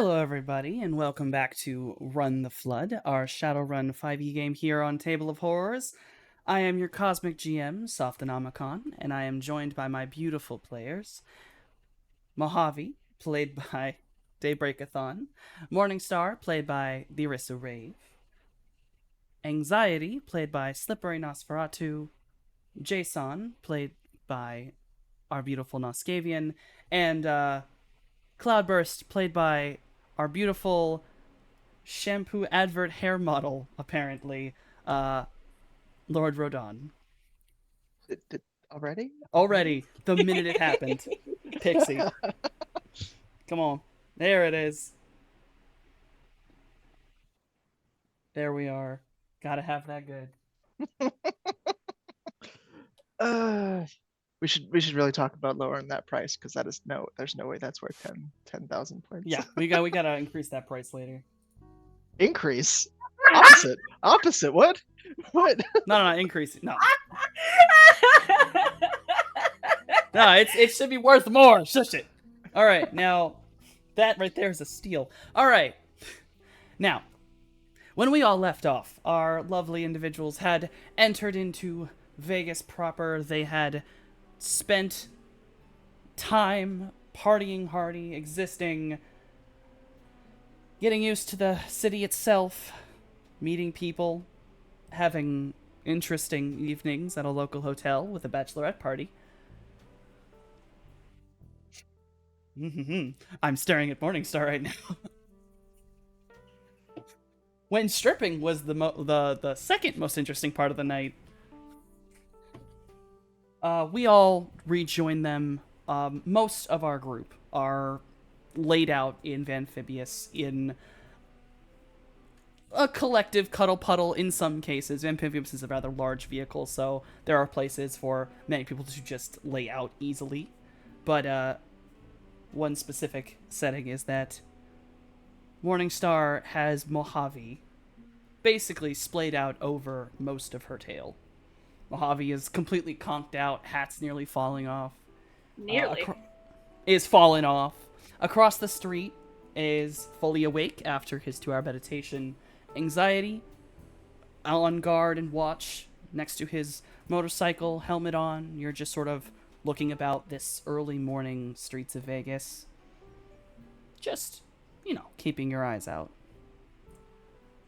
Hello, everybody, and welcome back to Run the Flood, our Shadowrun 5e game here on Table of Horrors. I am your Cosmic GM, Softonomicon, and I am joined by my beautiful players Mojave, played by Daybreakathon, Morningstar, played by the Arissa Rave, Anxiety, played by Slippery Nosferatu, Jason, played by our beautiful Noscavian, and Cloudburst, played by our beautiful shampoo advert hair model, apparently, uh, Lord Rodon. Already? Already, the minute it happened. Pixie. Come on. There it is. There we are. Gotta have that good. uh, we should really talk about lowering that price because there's no way that's worth 10,000 points. Yeah, we gotta increase that price later. Increase. Opposite. What? What? No, increase it. No. No, it should be worth more. Shush it. Alright, now that right there is a steal. Alright. Now, when we all left off, our lovely individuals had entered into Vegas proper. They had spent time partying hardy, existing, getting used to the city itself, meeting people, having interesting evenings at a local hotel with a bachelorette party. I'm staring at Morningstar right now. When stripping was the second most interesting part of the night, we all rejoined them. Most of our group are laid out in Vamphibious in a collective cuddle puddle in some cases. Vamphibious is a rather large vehicle, so there are places for many people to just lay out easily. But one specific setting is that Morningstar has Mojave basically splayed out over most of her tail. Mojave is completely conked out, hat's nearly falling off. Nearly. Is fallen off. Across the street is fully awake after his 2-hour meditation. Anxiety, on guard and watch next to his motorcycle, helmet on. You're just sort of looking about this early morning streets of Vegas. Just, keeping your eyes out.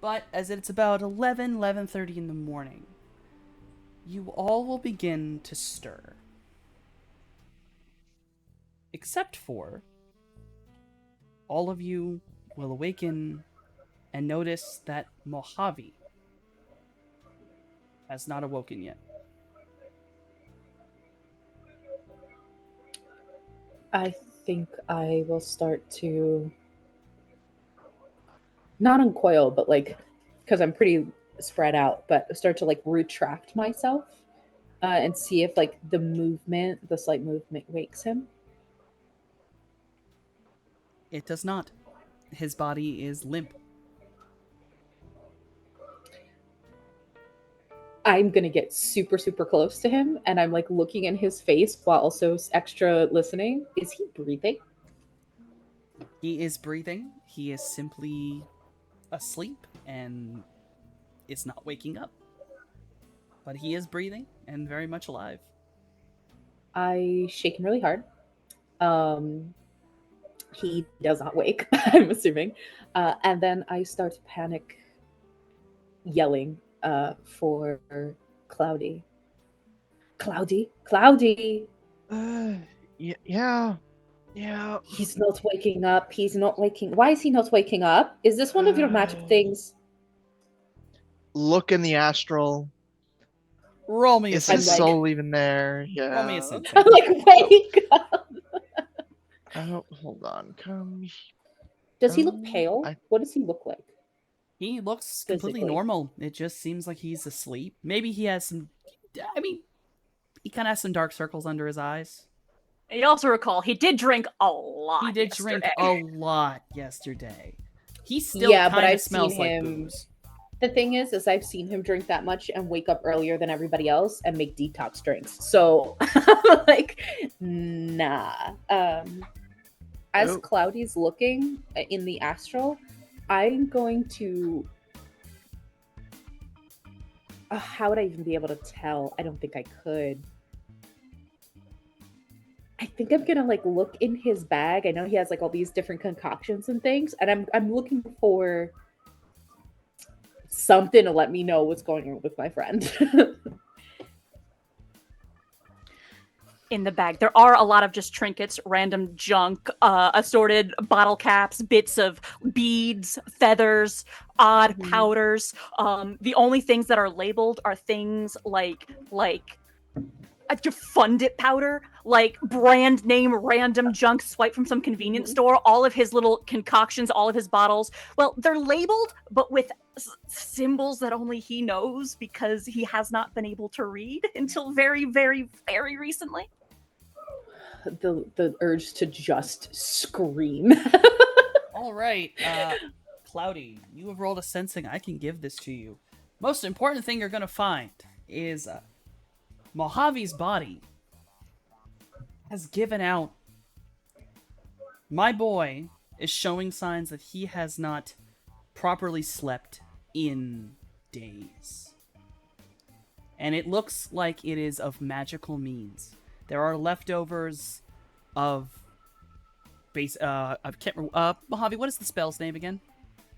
But as it's about 11:30 in the morning, you all will begin to stir. Except for all of you will awaken and notice that Mojave has not awoken yet. I think I will start to not uncoil, but because I'm pretty spread out, but start to retract myself and see if the slight movement wakes him. It does not. His body is limp. I'm gonna get super, super close to him, and I'm looking in his face while also extra listening. Is he breathing? He is breathing. He is simply asleep and is not waking up. But he is breathing and very much alive. I shake him really hard. He does not wake, I'm assuming. And then I start to panic, yelling for Cloudy. Cloudy? Cloudy! Yeah. He's not waking up. He's not waking. Why is he not waking up? Is this one of your magic things? Look in the astral. Roll me a Is his sense. soul even there? Yeah. Roll me a sense. Wake up! Oh, hold on. Come. Does he look pale? What does he look like? He looks completely normal. It just seems like he's asleep. Maybe he has some... he kind of has some dark circles under his eyes. You also recall he did drink a lot. He did yesterday. drink a lot yesterday. He still kind of smells like booze. The thing is I've seen him drink that much and wake up earlier than everybody else and make detox drinks. So, nah. as Oh. Cloudy's looking in the astral, I'm going to. How would I even be able to tell? I don't think I could. I think I'm gonna like look in his bag. I know he has like all these different concoctions and things, and I'm looking for something to let me know what's going on with my friend. In the bag, there are a lot of just trinkets, random junk, assorted bottle caps, bits of beads, feathers, odd Mhm. powders. The only things that are labeled are things like fund it powder, like brand name random junk swipe from some convenience Mhm. store. All of his little concoctions, all of his bottles, well, they're labeled, but with symbols that only he knows because he has not been able to read until very, very, very recently. The urge to just scream. All right, Cloudy, you have rolled a sensing. I can give this to you. Most important thing you're gonna find is Mojave's body has given out. My boy is showing signs that he has not properly slept in days. And it looks like it is of magical means. There are leftovers of base I can't remember Mojave, what is the spell's name again?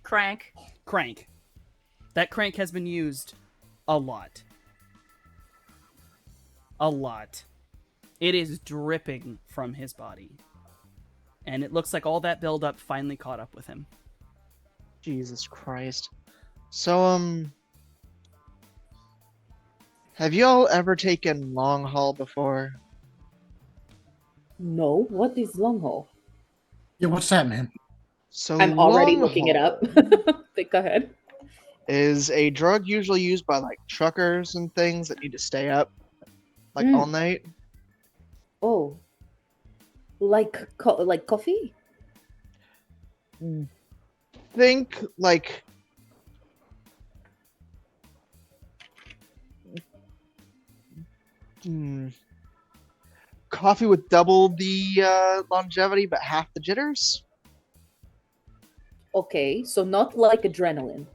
Crank. Crank. That crank has been used a lot. A lot. It is dripping from his body. And it looks like all that buildup finally caught up with him. Jesus Christ. So, have y'all ever taken long haul before? No, what is long haul? Yeah, what's that, man? So I'm already long looking it up. haul Go ahead. is a drug usually used by like truckers and things that need to stay up like all night. Oh, like like coffee? Think like coffee with double the longevity but half the jitters. Okay, so not like adrenaline.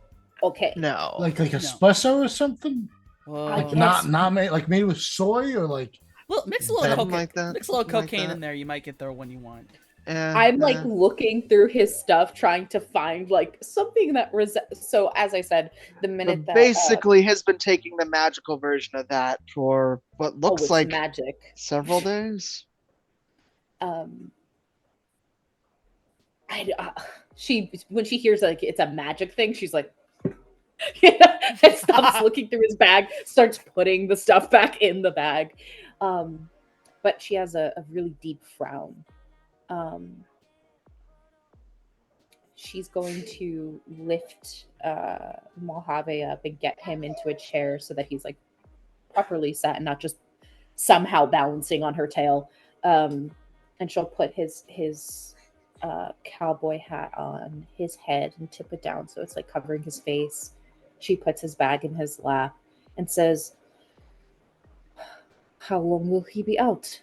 Okay. No, Like No. espresso or something? Whoa. Like guess- not made like made with soy or like Well, mix a little Something cocaine. like that, Mix a little something like cocaine that. in there. You might get the one you want. I'm like looking through his stuff, trying to find like something that so as I said, the minute but that basically has been taking the magical version of that for what looks it's like magic. several days. She when she hears like it's a magic thing, she's like, and stops looking through his bag, starts putting the stuff back in the bag. But she has a really deep frown. She's going to lift Mojave up and get him into a chair so that he's like properly sat and not just somehow balancing on her tail. And she'll put his cowboy hat on his head and tip it down so it's like covering his face. She puts his bag in his lap and says, "How long will he be out?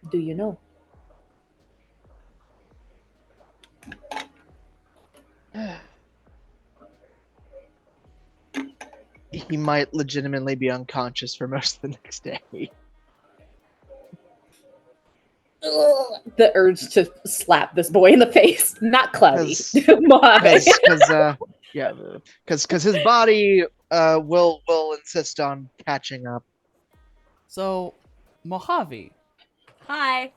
Do you know?" He might legitimately be unconscious for most of the next day. The urge to slap this boy in the face, not Cloudy. 'Cause- Mojave. Because his body will insist on catching up. So, Mojave, Hi.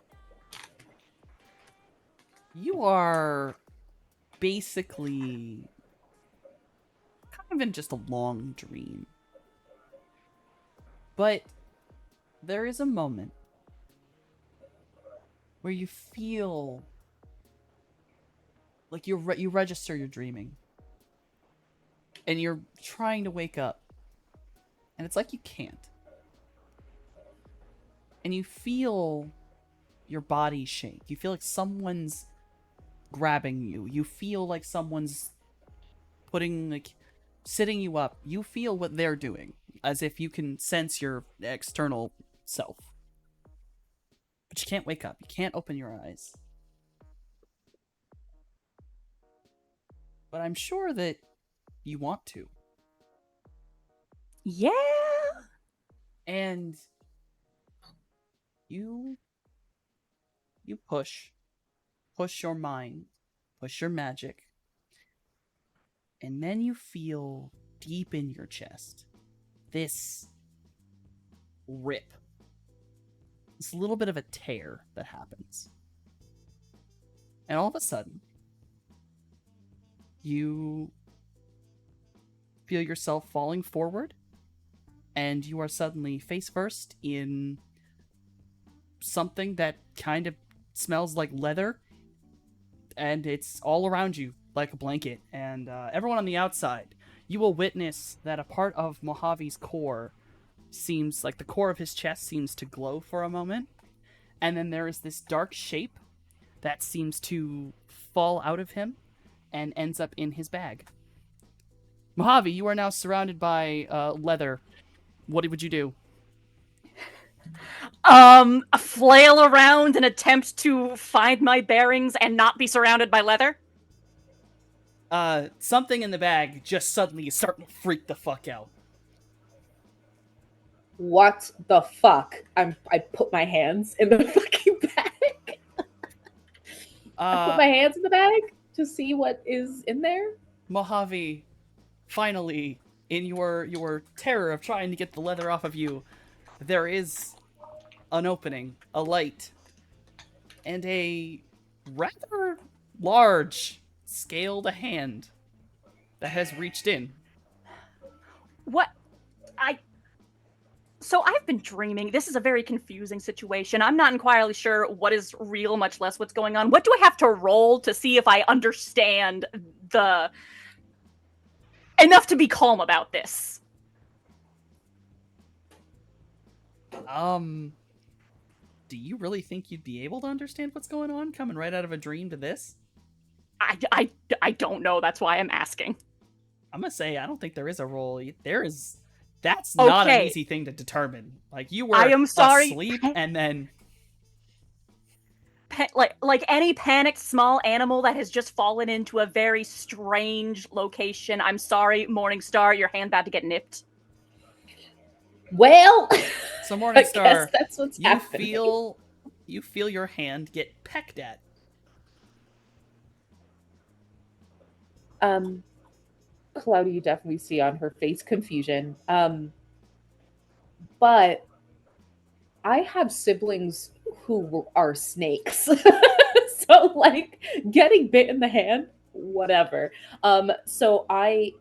you are basically kind of in just a long dream. But there is a moment where you feel like you register you're dreaming. And you're trying to wake up. And it's like you can't. And you feel your body shake. You feel like someone's grabbing you. You feel like someone's sitting you up. You feel what they're doing, as if you can sense your external self. but you can't wake up. You can't open your eyes. But I'm sure that you want to. Yeah. And you push your mind, push your magic, and then you feel deep in your chest this rip, this little bit of a tear that happens. And all of a sudden, you feel yourself falling forward, and you are suddenly face first in something that kind of smells like leather, and it's all around you like a blanket. And everyone on the outside, you will witness that a part of Mojave's core seems like the core of his chest seems to glow for a moment, and then there is this dark shape that seems to fall out of him and ends up in his bag. Mojave, you are now surrounded by leather. What would you do? Flail around and attempt to find my bearings and not be surrounded by leather. Something in the bag just suddenly is starting to freak the fuck out. What the fuck? I put my hands in the fucking bag. I put my hands in the bag to see what is in there. Mojave, finally, in your terror of trying to get the leather off of you, there is an opening, a light, and a rather large scaled hand that has reached in. What? So I've been dreaming. This is a very confusing situation. I'm not entirely sure what is real, much less what's going on. What do I have to roll to see if I understand enough to be calm about this? Do you really think you'd be able to understand what's going on coming right out of a dream to this? I don't know. That's why I'm asking. I'm gonna say I don't think there is a roll. That's not an Okay. easy thing to determine. Like, you were I am sorry. asleep and then Like any panicked small animal that has just fallen into a very strange location. I'm sorry, Morningstar, your hand about to get nipped. Well, so I Morningstar, guess that's what's you happening. feel your hand get pecked at. Cloudy, you definitely see on her face confusion. But I have siblings who are snakes. So like getting bit in the hand, whatever. So I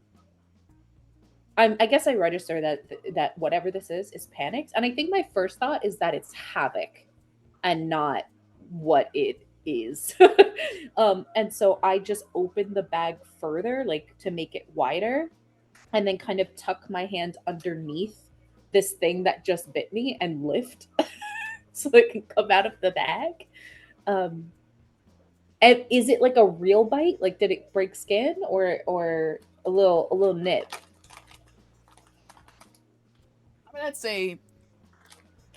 guess I register that whatever this is panicked. And I think my first thought is that it's havoc and not what it is. And so I just open the bag further, like to make it wider, and then kind of tuck my hand underneath this thing that just bit me and lift so it can come out of the bag. And is it like a real bite? Like, did it break skin or a little nip? I mean, that's a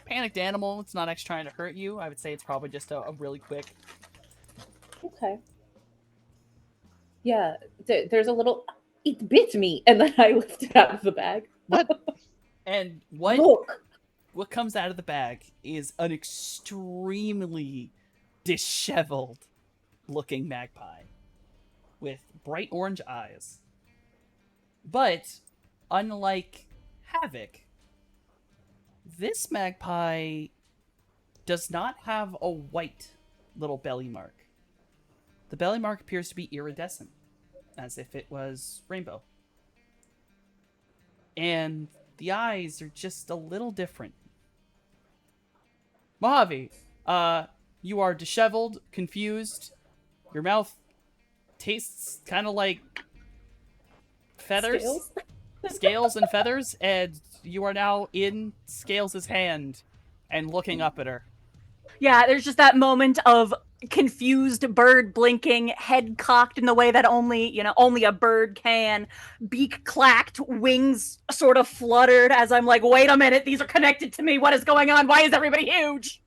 panicked animal. It's not actually trying to hurt you. I would say it's probably just a really quick. Okay. Yeah, there's a little. It bit me, and then I lift it out of the bag. What? And what Look. what comes out of the bag is an extremely disheveled looking magpie with bright orange eyes. But unlike Havoc, this magpie does not have a white little belly mark. The belly mark appears to be iridescent, as if it was rainbow. And the eyes are just a little different. Mojave, you are disheveled, confused. Your mouth tastes kind of like feathers, scales and feathers, and you are now in Scales' hand and looking up at her. Yeah, there's just that moment of confused bird blinking, head cocked in the way that only a bird can, beak clacked, wings sort of fluttered as I'm like, wait a minute, these are connected to me. What is going on? Why is everybody huge?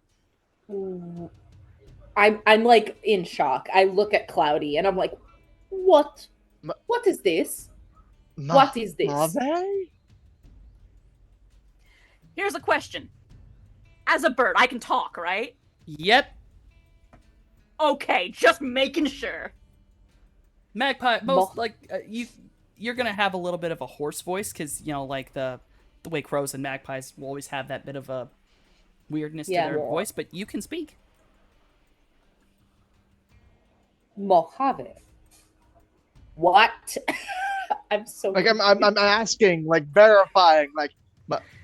Ooh. I'm like in shock. I look at Cloudy and I'm like, what? Ma- What is this? Ma- What is this? Mave? Here's a question. As a bird, I can talk, right? Yep. Okay, just making sure. Magpie, most Mo- like you're gonna have a little bit of a hoarse voice because like the way crows and magpies will always have that bit of a weirdness Yeah, to their well, voice, but you can speak. Mojave. What? I'm so Like I'm asking, like verifying, like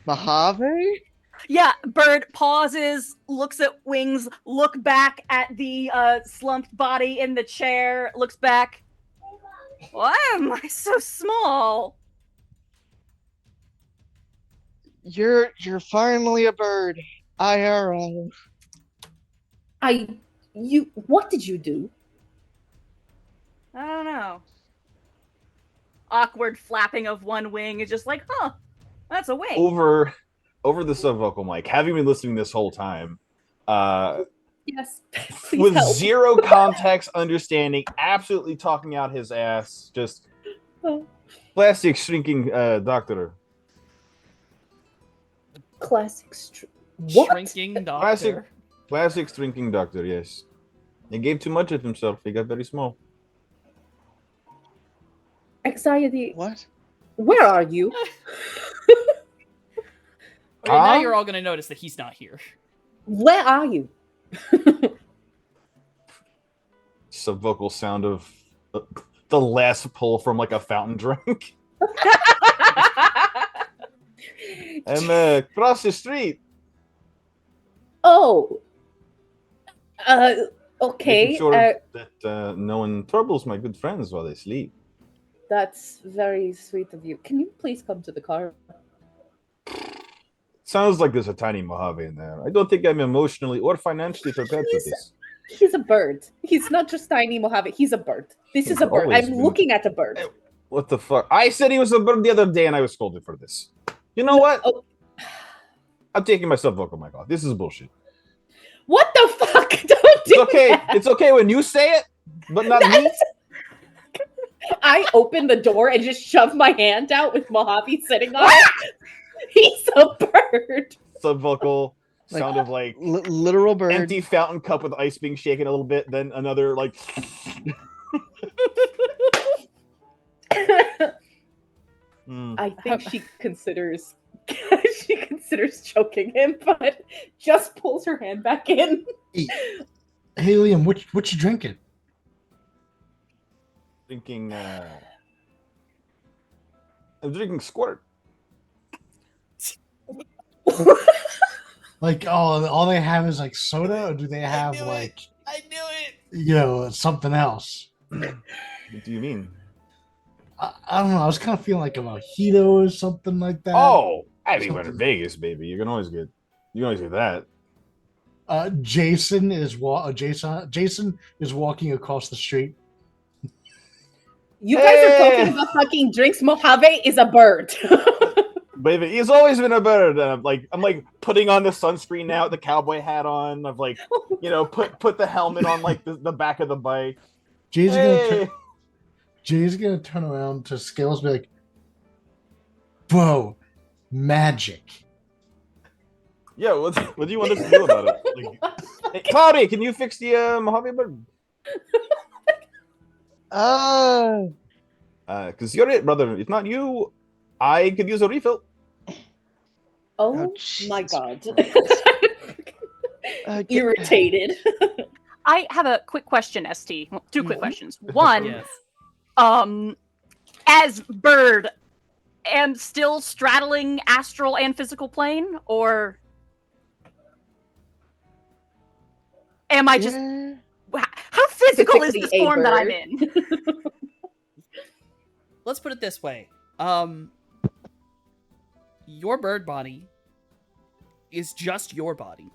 Mojave? Yeah, bird pauses, looks at Wings, look back at the slumped body in the chair, looks back. Why am I so small? You're finally a bird. IRL. What did you do? I don't know. Awkward flapping of one wing is just like, huh, that's a wing. Over the subvocal mic, having been listening this whole time, Yes. Please with help. zero context understanding, absolutely talking out his ass, just Oh. plastic shrinking doctor. Classic what? Shrinking doctor. Classic shrinking doctor, yes. He gave too much of himself. He got very small. Anxiety. What? Where are you? Okay, now Huh? you're all gonna notice that he's not here. Where are you? Subvocal sound of the last pull from like a fountain drink. I'm across the street. Oh. Okay. Making sure that no one troubles my good friends while they sleep. That's very sweet of you. Can you please come to the car? Sounds like there's a tiny Mojave in there. I don't think I'm emotionally or financially prepared for this. He's a bird. He's not just tiny Mojave. He's a bird. This is He's a bird. always I'm been- looking at a bird. What the fuck? I said he was a bird the other day and I was scolded for this. You know what? Oh. I'm taking my subvocal mic off. This is bullshit. What the fuck? Don't do It's okay. that. It's okay when you say it, but not me. I open the door and just shove my hand out with Mojave sitting on it. He's a bird. Subvocal Like- sound of like Literal bird. empty fountain cup with ice being shaken a little bit, then another like. Hmm. I think she considers choking him, but just pulls her hand back in. Hey, Liam, what you drinking? Drinking. I'm drinking squirt. Like, all they have is like soda, or do they have knew it. like I knew it. something else? What do you mean? I don't know. I was kind of feeling like a mojito or something like that. Oh, I mean, we're in Vegas, baby. You can always get that. Jason is walking across the street. You guys are Hey! talking about fucking drinks. Mojave is a bird. Baby, he's always been a bird. And I'm like putting on the sunscreen now, the cowboy hat on. I've like, put the helmet on like the back of the bike. Jay's Hey! gonna turn around to Scales, and be like, "Bro, magic." Yeah, what do you want us to do about it? Like, hey, Cloudy, can you fix the Mojave bird? Because you're it, brother. If not you, I could use a refill. Oh my Jesus god. Christ. Irritated. I have a quick question, ST. Well, two quick questions. One, Yes. as bird, am still straddling astral and physical plane, or am I just Yeah. how physical is Typically this a form that I'm bird. in? Let's put it this way. Your bird body is just your body.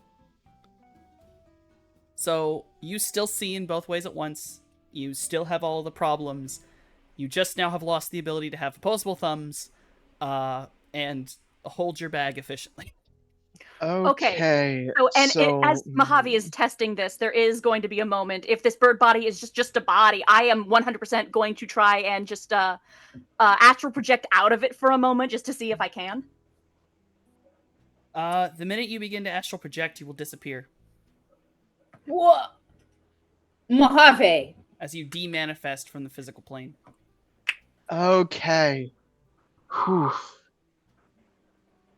So you still see in both ways at once. You still have all of the problems. You just now have lost the ability to have opposable thumbs, and hold your bag efficiently. Okay. So, and as so, Mojave is testing this, there is going to be a moment. If this bird body is just a body, I am 100% going to try and just astral project out of it for a moment, just to see if I can. The minute you begin to astral project, you will disappear What? Mojave. as you demanifest from the physical plane. Okay. Whew.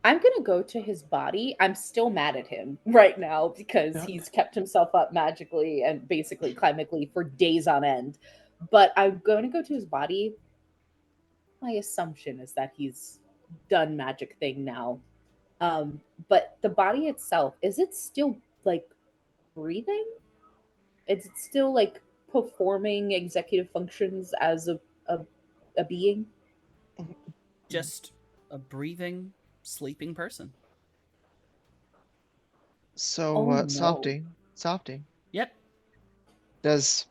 I'm gonna go to his body. I'm still mad at him right now because Yeah. he's kept himself up magically and basically climatically for days on end. But I'm going to go to his body. My assumption is that he's done magic thing now. But the body itself, is it still like breathing? Is it still like performing executive functions as a being? Just a breathing, sleeping person. So, Oh, no. Softy, Yep. does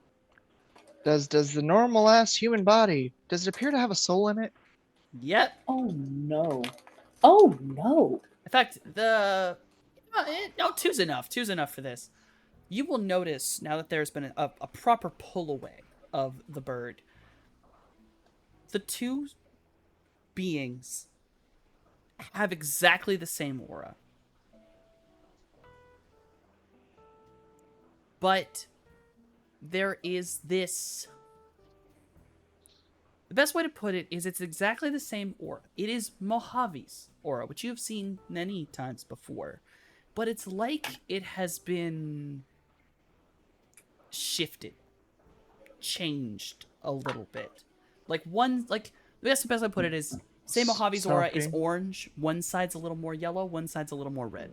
the normal ass human body, does it appear to have a soul in it? Yep. Oh no. Oh no. In fact, no, two's enough. Two's enough for this. You will notice now that there's been a proper pull away of the bird. The two beings have exactly the same aura. But there is this... The best way to put it is it's exactly the same aura. It is Mojave's aura, which you have seen many times before. But it's like it has been shifted, changed a little bit. The best way to put it is, say Mojave's aura is Softy. orange, one side's a little more yellow, one side's a little more red.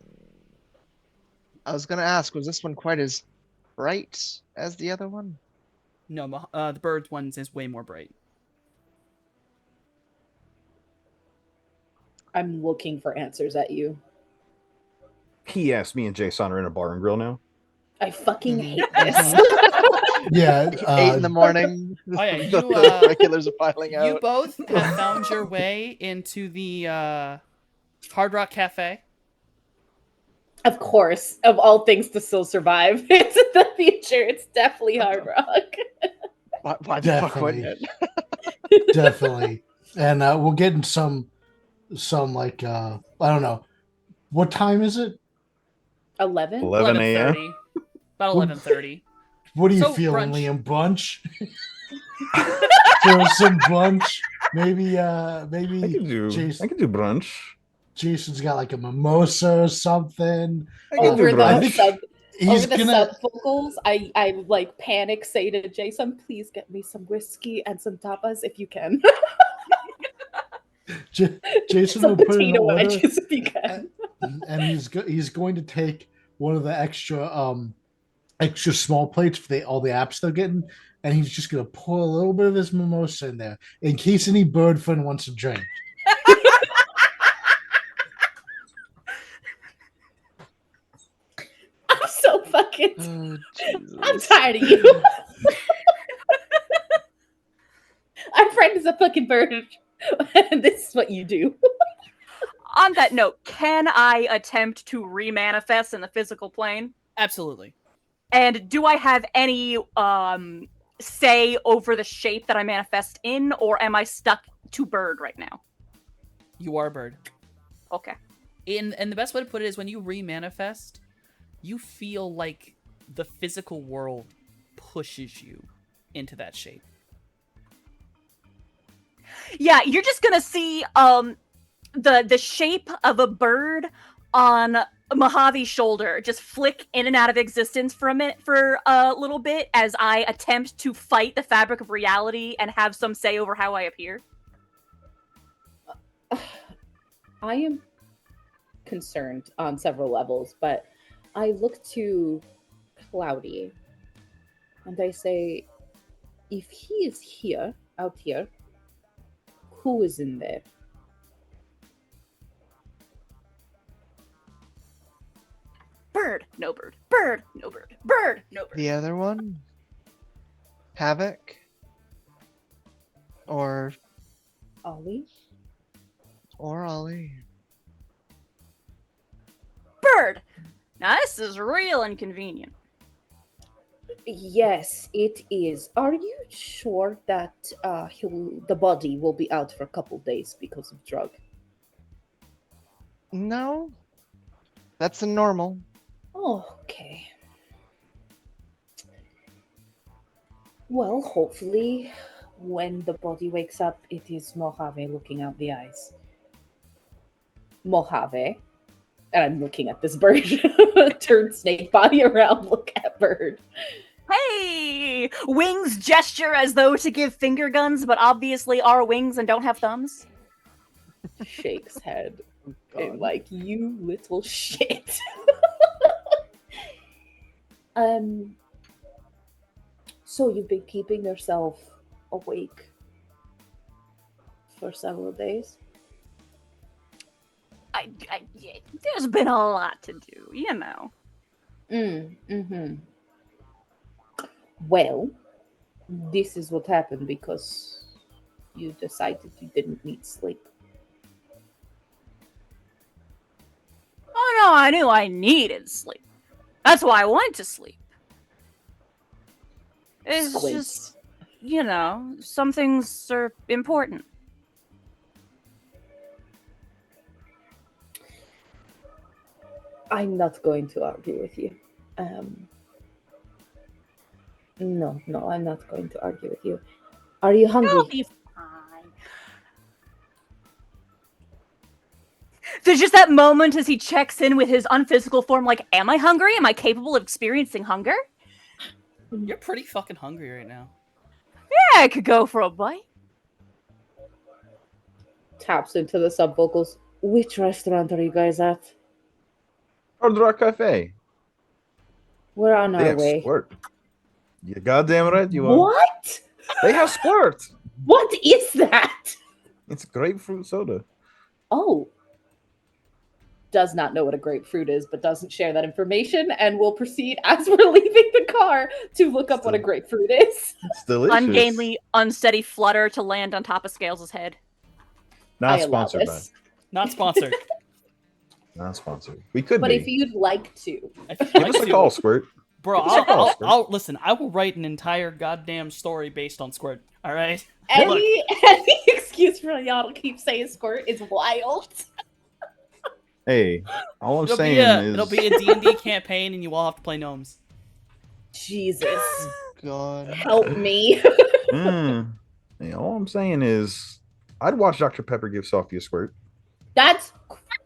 I was gonna ask, was this one quite as bright as the other one? No, the bird's one is way more bright. I'm looking for answers at you. P.S. Me and Jason are in a bar and grill now. I fucking Mhm. hate this. Yeah. 8 in the morning. Oh, yeah, the you, regulars are piling You out. both have found your way into the Hard Rock Cafe. Of course, of all things to still survive, it's in the future. It's definitely Hard Rock. Why the fuck wouldn't Definitely. it? Definitely. And we'll get in some like I don't know. What time is it? 11? 11 a.m. 11:30. About 11:30. What do you So, feel, brunch. Liam? Brunch? For some brunch? Maybe I could do brunch. Jason's got like a mimosa or something. I could do Over I the brunch. think he's over the gonna sub vocals, I like panic say to Jason, please get me some whiskey and some tapas if you can. Jason Some will put in an potato order, wedges if you can. and he's going to take one of the extra small plates for all the apps they're getting, and he's just gonna pour a little bit of this mimosa in there in case any bird friend wants a drink. I'm so fucking Oh, I'm Jesus. tired of you. Our friend is a fucking bird. And this is what you do. On that note, can I attempt to remanifest in the physical plane? Absolutely. And do I have any say over the shape that I manifest in, or am I stuck to bird right now? You are a bird. Okay. And the best way to put it is when you remanifest, you feel like the physical world pushes you into that shape. Yeah, you're just gonna see the shape of a bird on Mojave's shoulder just flick in and out of existence for a little bit as I attempt to fight the fabric of reality and have some say over how I appear. I am concerned on several levels, but I look to Cloudy and I say, if he is here, out here, who is in there? Bird, no bird. Bird, no bird. Bird, no bird. The other one? Havoc? Or Ollie? Ollie? bird. Now this is real inconvenient. Yes, it is. Are you sure that the body will be out for a couple days because of drug? No, that's a normal. Oh, okay. Well, hopefully, when the body wakes up, it is Mojave looking out the eyes. Mojave. And I'm looking at this bird. Turn snake body around, look at bird. Hey! Wings gesture as though to give finger guns, but obviously are wings and don't have thumbs. Shakes head. And like, you little shit. So you've been keeping yourself awake for several days? There's been a lot to do, you know. Mm-hmm. Well, this is what happened because you decided you didn't need sleep. Oh no, I knew I needed sleep. That's why I went to sleep. It's Squints. just, you know, some things are important. I'm not going to argue with you. No, I'm not going to argue with you. Are you hungry? You'll be fine. There's just that moment as he checks in with his unphysical form, like, am I hungry? Am I capable of experiencing hunger? You're pretty fucking hungry right now. Yeah, I could go for a bite. Taps into the sub vocals. Which restaurant are you guys at? Hard Rock Cafe. We're on They our have way. squirt. You goddamn right you are. What? They have squirt. What is that? It's grapefruit soda. Oh. Does not know what a grapefruit is, but doesn't share that information, and will proceed as we're leaving the car to look up what a grapefruit is. It's delicious. Ungainly, unsteady flutter to land on top of Scales' head. Not I allow sponsored, this. Not sponsored. Not sponsored. We could But be. if you'd like to, If you'd Give like us a to- call, Squirt. Bro, Give us a call, Squirt. I'll listen. I will write an entire goddamn story based on Squirt. All right. any excuse for y'all to keep saying squirt is wild. Hey, all I'm It'll saying be a, is it'll be a D&D campaign, and you all have to play gnomes. Jesus, God. help me. Hey, all I'm saying is I'd watch Dr. Pepper give Sophie a squirt. That's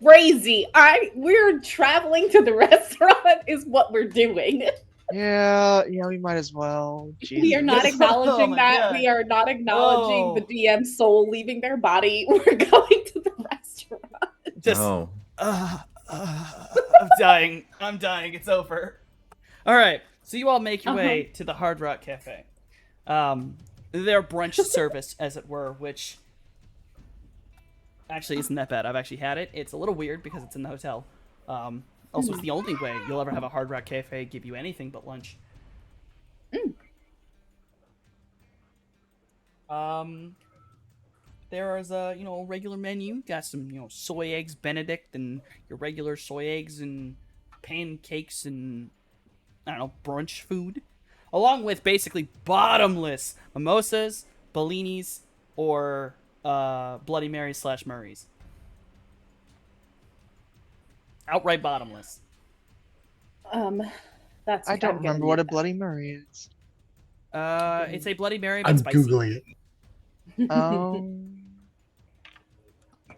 crazy. We're traveling to the restaurant is what we're doing. Yeah, we might as well. We are not Oh acknowledging my that. God. We are not acknowledging Oh. the DM's soul leaving their body. We're going to the restaurant. Just, No. I'm dying. I'm dying. It's over. All right. So you all make your way to the Hard Rock Cafe. Their brunch service, as it were, which actually isn't that bad. I've actually had it. It's a little weird because it's in the hotel. Also, it's the only way you'll ever have a Hard Rock Cafe give you anything but lunch. There is a regular menu. Got some soy eggs Benedict and your regular soy eggs and pancakes and I don't know brunch food, along with basically bottomless mimosas, bellinis, or Bloody Marys / Murrays. Outright bottomless. That's. I I'm don't gonna remember need what a that. Bloody Murray is. It's a Bloody Mary, but I'm spicy. googling it.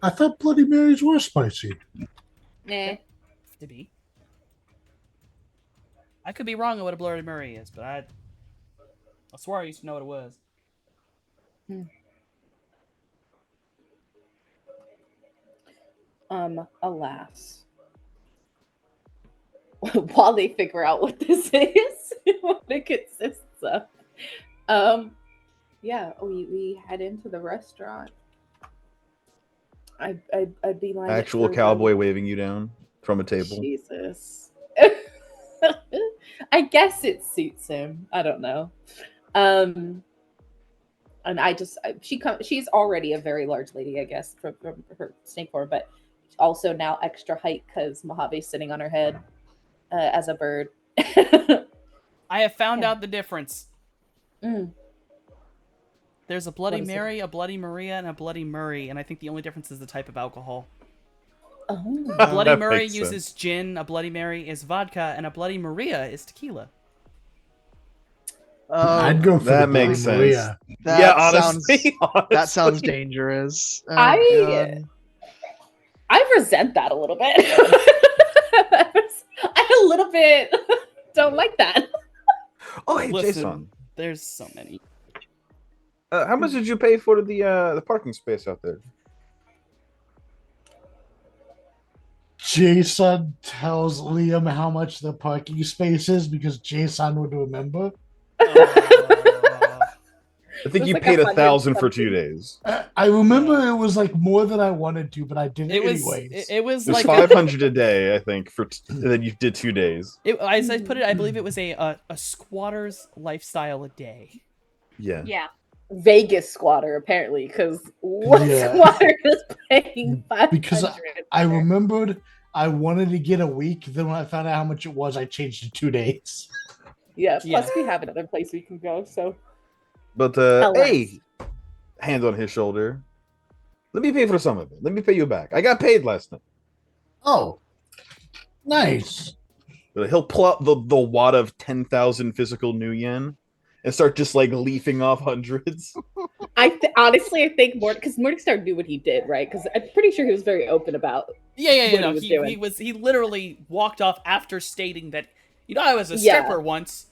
I thought Bloody Marys were spicy. Eh. To be. I could be wrong on what a Bloody Mary is, but I swear I used to know what it was. Alas. While they figure out what this is, what it consists of. Yeah, we head into the restaurant. I'd be like Actual cowboy waving you down from a table. Jesus. I guess it suits him. I don't know. And she's already a very large lady, I guess, from her snake form, but also now extra height because Mojave's sitting on her head as a bird. I have found Yeah. out the difference. Mm. There's a Bloody What is it? Mary, a Bloody Maria, and a Bloody Murray, and I think the only difference is the type of alcohol. Oh. A Bloody That Murray makes sense. uses gin, a Bloody Mary is vodka, and a Bloody Maria is tequila. I'd go for that the Bloody makes sense. Maria. That Yeah, sounds, honestly, that sounds honestly. dangerous. Oh, I- God. I resent that a little bit. I a little bit don't like that. Oh, hey, Listen, Jason. there's so many. How much did you pay for the parking space out there? Jason tells Liam how much the parking space is because Jason would remember. I think It you was like paid 100 $1,000 for something. 2 days. I remember it was like more than I wanted to, but I did it, It was anyways. it was It was like a, $500 a day, I think, and then you did 2 days. as I put it, I believe it was a squatter's lifestyle a day. Yeah. Yeah. Vegas squatter, apparently, because what Yeah. squatter is paying $500? Because I remembered I wanted to get a week. Then when I found out how much it was, I changed to 2 days. Yeah, Yeah. plus we have another place we can go, so. But Alas. hey, hand on his shoulder. Let me pay for some of it. Let me pay you back. I got paid last night. Oh, nice. But he'll pull out the wad of 10,000 physical new yen and start just like leafing off hundreds. Honestly, I think because Morningstar knew what he did, right? Because I'm pretty sure he was very open about. Yeah. What No, he was doing. he literally walked off after stating that, I was a Yeah. stripper once.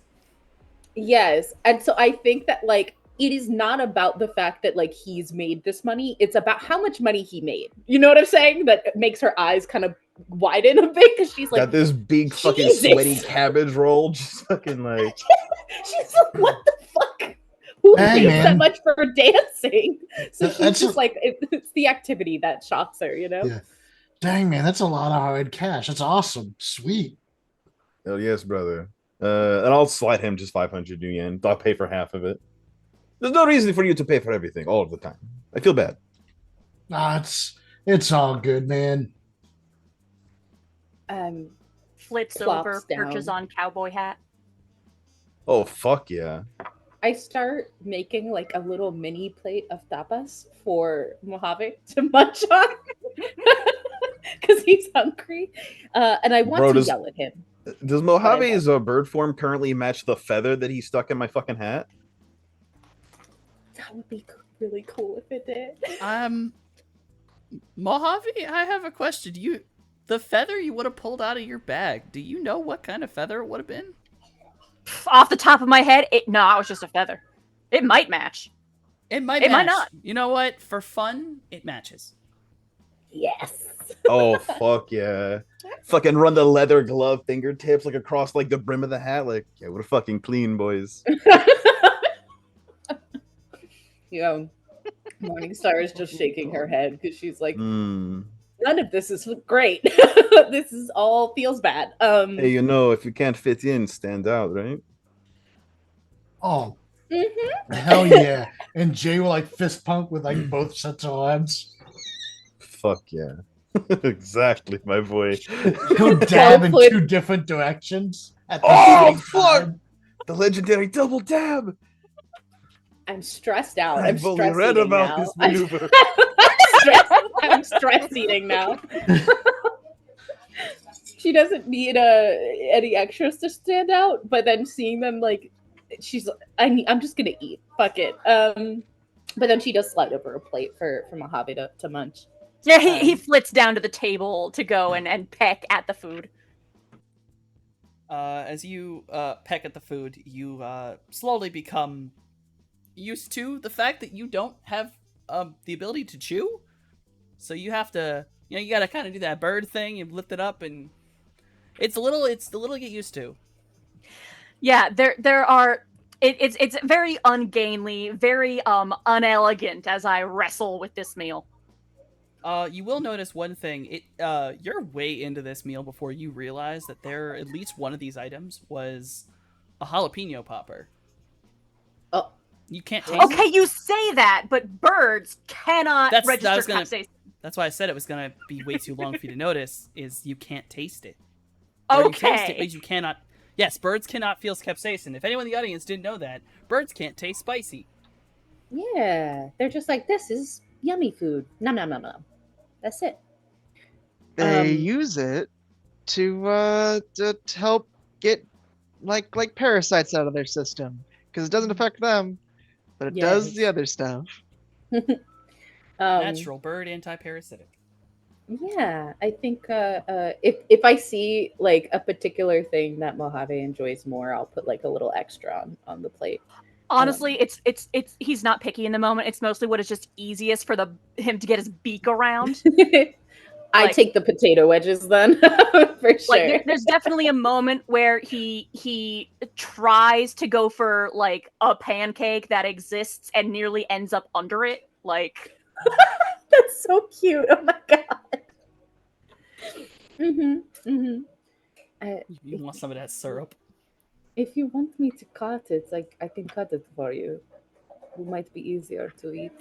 Yes, and so I think that like it is not about the fact that like he's made this money. It's about how much money he made. You know what I'm saying? That makes her eyes kind of widen a bit because she's like, Got this big fucking Jesus. sweaty cabbage roll, just fucking like. she's like, what the fuck? Who Hey, pays man. that much for dancing? So she's That's just a- like, it's the activity that shocks her, you know? Yeah. Dang, man, that's a lot of hard cash. That's awesome. Sweet. Oh yes, brother. And I'll slide him just 500 new yen. I'll pay for half of it. There's no reason for you to pay for everything all of the time. I feel bad. Nah, it's all good, man. Flits Plops over, perches down. on cowboy hat. Oh fuck yeah. I start making like a little mini plate of tapas for Mojave to munch on because he's hungry, and I want Bro, to does- yell at him. Does Mojave's bird form currently match the feather that he stuck in my fucking hat? That would be really cool if it did. Mojave, I have a question. The feather you would have pulled out of your bag, do you know what kind of feather it would have been? Off the top of my head, it was just a feather. It might match. It might It might match. not. You know what? For fun, it matches. Yes. Oh fuck yeah. Fucking run the leather glove fingertips like across like the brim of the hat. Like, yeah, we're fucking clean, boys. You know, Morningstar is just shaking her head because she's like, Mm. none of this is great. This is all feels bad. Hey, if you can't fit in, stand out, right? Oh, Mhm. hell yeah. And Jay will like fist pump with like both sets of arms. Fuck yeah. Exactly, my boy. He'll dab in put- 2 different directions. At the Oh, same fuck! time. The legendary double dab. I'm stressed out. I'm I've only stress read eating about now. this maneuver. I'm stress eating now. She doesn't need any extras to stand out, but then seeing them like she's I'm just gonna eat. Fuck it. But then she does slide over a plate for Mojave to munch. Yeah, he flits down to the table to go and peck at the food. As you peck at the food, you slowly become used to the fact that you don't have the ability to chew. So you have to, you gotta kind of do that bird thing. You lift it up, and it's a little to get used to. Yeah, there are. It's very ungainly, very unelegant as I wrestle with this meal. You will notice one thing. You're way into this meal before you realize that at least one of these items was a jalapeno popper. Oh. You can't taste it. Okay, you say that, but birds cannot That's- I register was gonna- capsaicin. That's why I said it was gonna be way too long for you to notice. Is you can't taste it. Or you taste it, Okay. but you cannot. Yes, birds cannot feel capsaicin. If anyone in the audience didn't know that, birds can't taste spicy. Yeah, they're just like, this is yummy food. Nom nom nom nom. That's it. They Um, use it to help get like parasites out of their system because it doesn't affect them, but it does the Yes. other stuff. Natural bird anti-parasitic. Yeah, I think if I see like a particular thing that Mojave enjoys more, I'll put like a little extra on the plate. Honestly, it's he's not picky in the moment. It's mostly what is just easiest for him to get his beak around. I Like- take the potato wedges then for sure. Like there's definitely a moment where he tries to go for like a pancake that exists and nearly ends up under it. Like That's so cute. Oh my god. You want some of that syrup? If you want me to cut it, like I can cut it for you. It might be easier to eat.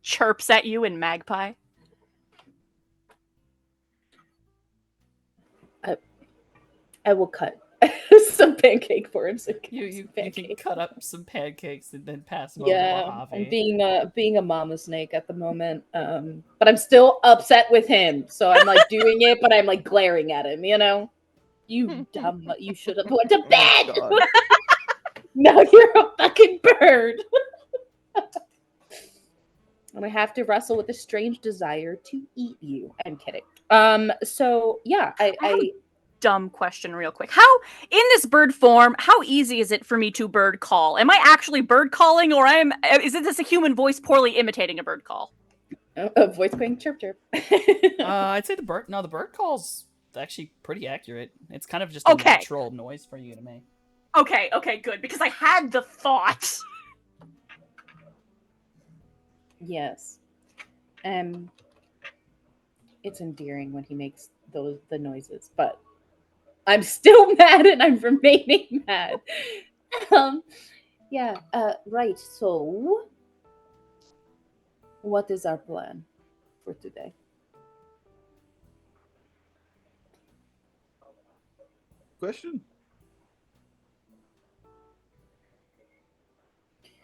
chirps at you in magpie. I will cut some pancake for him. So he can have You some can pancake. cut up some pancakes and then pass them over to Yeah, Mojave. I'm being a mama snake at the moment. But I'm still upset with him. So I'm like doing it, but I'm like glaring at him, you know? You dumb, you should have went to bed. God. Now you're a fucking bird. And I have to wrestle with a strange desire to eat you. I'm kidding. So yeah, I Dumb question real quick. How in this bird form, how easy is it for me to bird call? Am I actually bird calling or is this a human voice poorly imitating a bird call? a voice going chirp chirp. I'd say the bird call's actually pretty accurate. It's kind of just a Okay. natural noise for you to make. Okay, good because I had the thought. Yes. It's endearing when he makes the noises, but I'm still mad and I'm remaining mad. Yeah, right. So what is our plan for today? Question?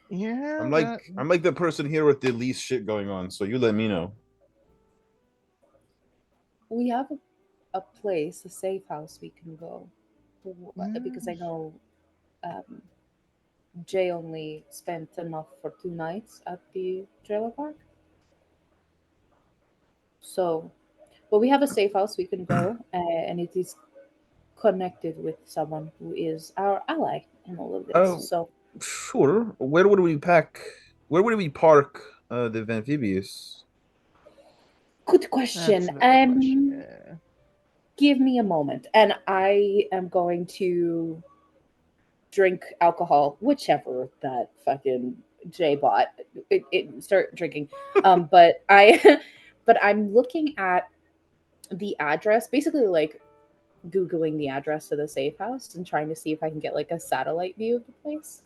Yeah. I'm like the person here with the least shit going on, so you let me know. We have a place, a safe house we can go. Because I know Jay only spent enough for 2 nights at the trailer park. So, but we have a safe house we can go, and it is connected with someone who is our ally in all of this. Oh. So, Sure. Where would we park the amphibious? good question. That's another question, yeah. Give me a moment, and I am going to drink alcohol, whichever that fucking Jay bought. Start drinking. But I'm looking at the address, basically like Googling the address to the safe house and trying to see if I can get like a satellite view of the place,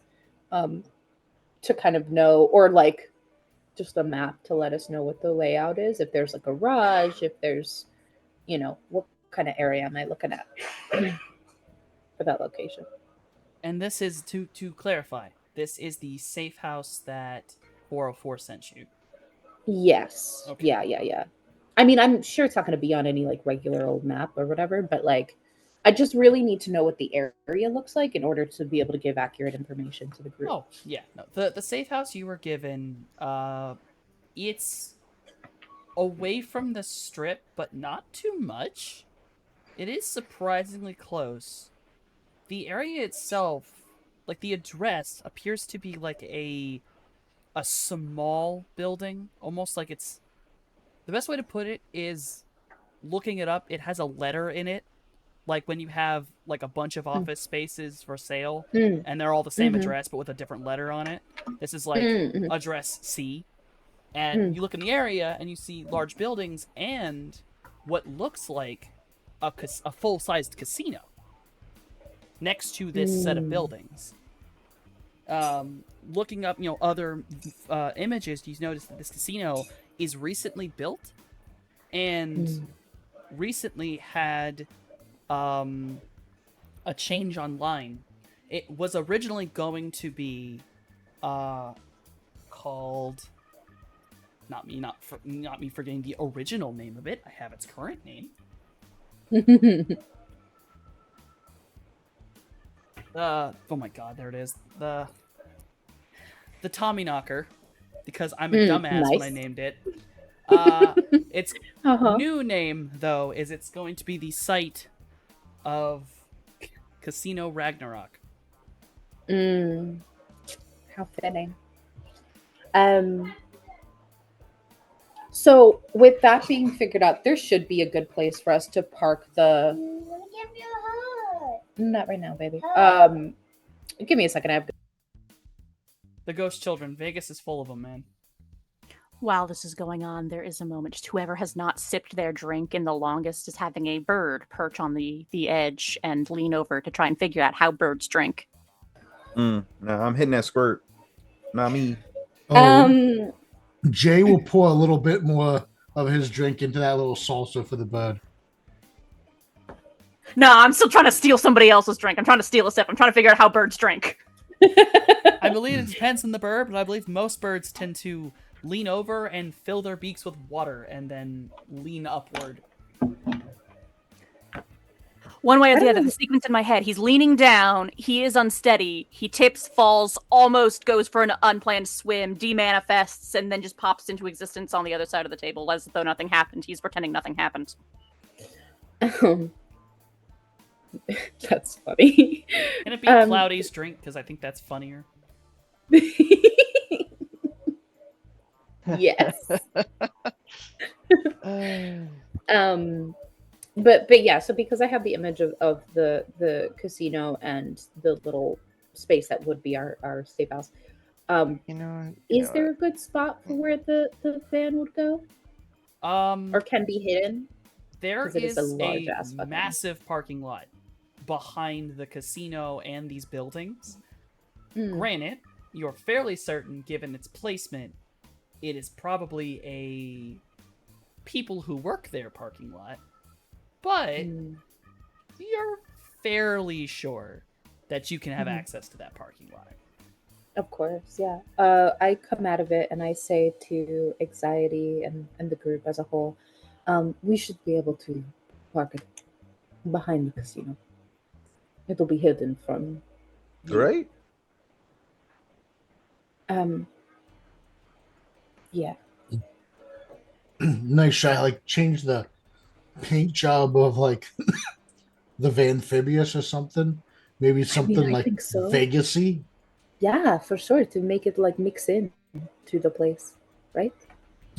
to kind of know, or like just a map to let us know what the layout is. If there's like a garage, if there's, what kind of area am I looking at for that location? And this is to clarify. This is the safe house that 404 sent you. Yes. Okay. Yeah. I mean, I'm sure it's not going to be on any like regular old map or whatever, but like, I just really need to know what the area looks like in order to be able to give accurate information to the group. Oh, yeah. No. The safe house you were given, it's away from the strip, but not too much. It is surprisingly close. The area itself, like the address, appears to be like a small building, almost like it's... The best way to put it is, looking it up, it has a letter in it, like when you have like a bunch of office spaces for sale, and they're all the same address but with a different letter on it. This is like address C. And you look in the area and you see large buildings and what looks like a full-sized casino next to this set of buildings. looking up, other images, you notice that this casino is recently built and recently had a change online. It was originally going to be called not me forgetting the original name of it. I have its current name. Oh my god, there it is. The Tommyknocker, because I'm a dumbass when I nice. named it. Its Uh-huh. new name, though, is it's going to be the site of Casino Ragnarok. How fitting. So with that being figured out, there should be a good place for us to park the. Not right now, baby. Give me a second. I have. The Ghost Children. Vegas is full of them, man. While this is going on, there is a moment. Just whoever has not sipped their drink in the longest is having a bird perch on the edge and lean over to try and figure out how birds drink. No, I'm hitting that squirt. Not me. Jay will pour a little bit more of his drink into that little salsa for the bird. No, I'm still trying to steal somebody else's drink. I'm trying to steal a sip. I'm trying to figure out how birds drink. I believe it depends on the bird, but I believe most birds tend to lean over and fill their beaks with water and then lean upward. One way or the other, the sequence in my head, he's leaning down, he is unsteady, he tips, falls, almost goes for an unplanned swim, demanifests, and then just pops into existence on the other side of the table as though nothing happened. He's pretending nothing happened. That's funny. Can it be Cloudy's drink? Because I think that's funnier. Yes. But yeah, so because I have the image of the casino and the little space that would be our safe house, is there a good spot for where the van would go? Or can be hidden? There 'Cause it is is a large-ass a fucking- massive parking lot behind the casino and these buildings. Mm. Granted, you're fairly certain, given its placement, it is probably a people who work there parking lot. But Mm. you're fairly sure that you can have Mhm. access to that parking lot. Of course, yeah. I come out of it and I say to Anxiety and the group as a whole, we should be able to park it behind the casino. It'll be hidden from you. Right? Yeah. Nice shot. Like change the paint job of like the Vanphibious or something. Maybe something I like think so. Vegasy. Yeah, for sure. To make it like mix in to the place, right?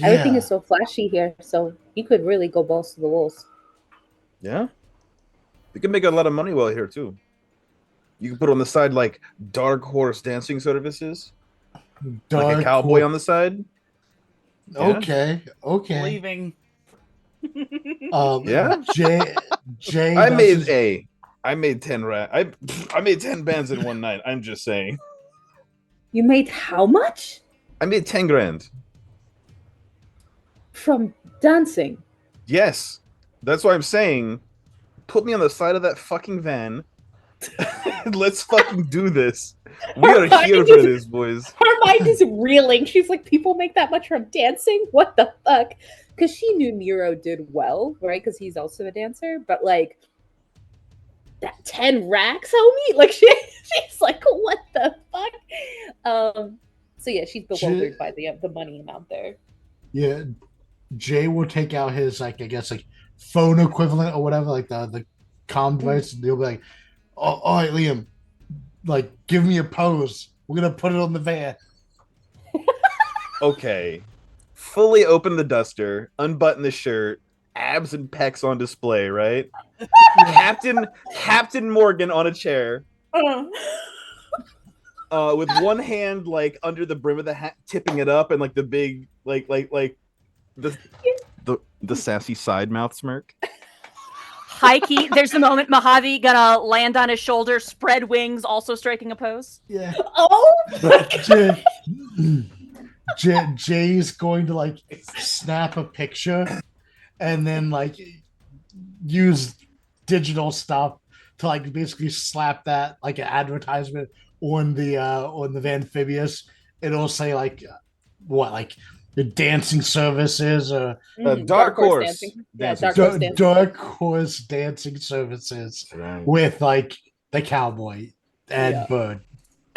Everything Yeah. is so flashy here, so you could really go balls to the walls. Yeah. You can make a lot of money while here too. You can put on the side like Dark Horse dancing services, like Dark a cowboy Hor- on the side. Yeah. Okay. Okay. Leaving. Yeah. Jay. I does his- made 10 I made 10 bands in one night. I'm just saying. You made how much I made 10 grand. from dancing? Yes. That's why I'm saying put me on the side of that fucking van. Let's fucking do this. We are here for this, boys. Her mind is reeling. She's like, people make that much from dancing? What the fuck? Because she knew Nero did well, right? Because he's also a dancer. But like, that 10 racks, homie? Like, she's like, what the fuck? So yeah, she's bewildered by the money amount there. Yeah. Jay will take out his like I guess like phone equivalent or whatever, like the comm device, and he'll be like, oh, all right, Liam, like give me a pose. We're gonna put it on the van. Okay. Fully open the duster, unbutton the shirt, abs and pecs on display, right? Captain Morgan on a chair. With one hand like under the brim of the hat, tipping it up, and like the big like the sassy side mouth smirk. High key. There's the moment Mojave gonna land on his shoulder, spread wings, also striking a pose. Yeah. Oh my god. Jay's going to like snap a picture and then like use digital stuff to like basically slap that like an advertisement on the Amphibious. It'll say like what, like the dancing services or Dark Horse dancing. Yeah, dancing Dark Horse dancing. Dark Horse dancing services Right. with like the cowboy and Yeah. bird.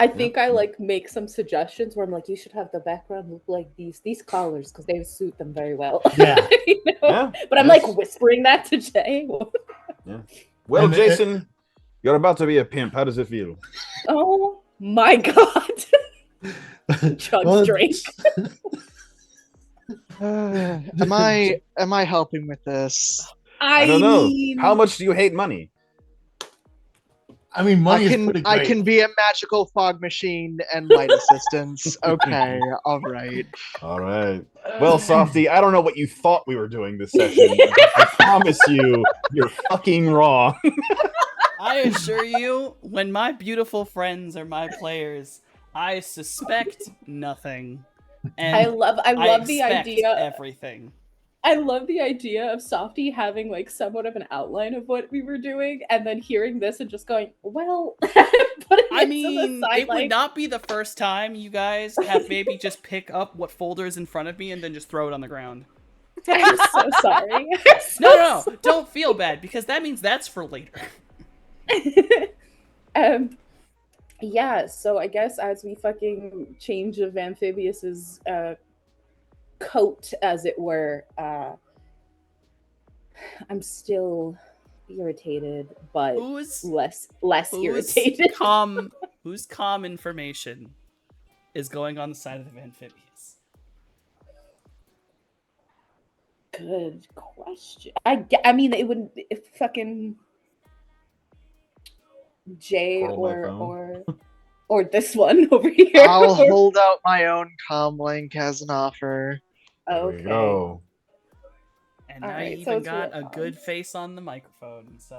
I think I like make some suggestions where I'm like, you should have the background look like these colors because they suit them very well. Yeah. You know? Yeah. But I'm Yes. like whispering that to Jay. Well, And- Jason, you're about to be a pimp. How does it feel? Oh my god. Chug Well, drink. Am I helping with this? I don't know. mean, How much do you hate money? I mean, money is pretty I great. can be a magical fog machine and light assistance. Okay, all right. All right. Well, Softy, I don't know what you thought we were doing this session. I promise you, you're fucking wrong. I assure you, when my beautiful friends are my players, I suspect nothing. And I love the expect idea. everything. I love the idea of Softy having like somewhat of an outline of what we were doing, and then hearing this and just going, "Well," putting I it to mean, the side, it would like, not be the first time you guys have maybe just pick up what folder is in front of me and then just throw it on the ground. I'm so sorry. No, don't feel bad, because that means that's for later. Yeah, so I guess as we fucking change of Amphibious's coat, as it were, I'm still irritated, but Who's less irritated. whose calm information is going on the side of the Amphibious? Good question. I mean, it wouldn't if fucking Jay Roll my phone. or this one over here. I'll hold out my own comm link as an offer. There we Okay. go. And now Alright, you so even it's got real a calm. good face on the microphone. So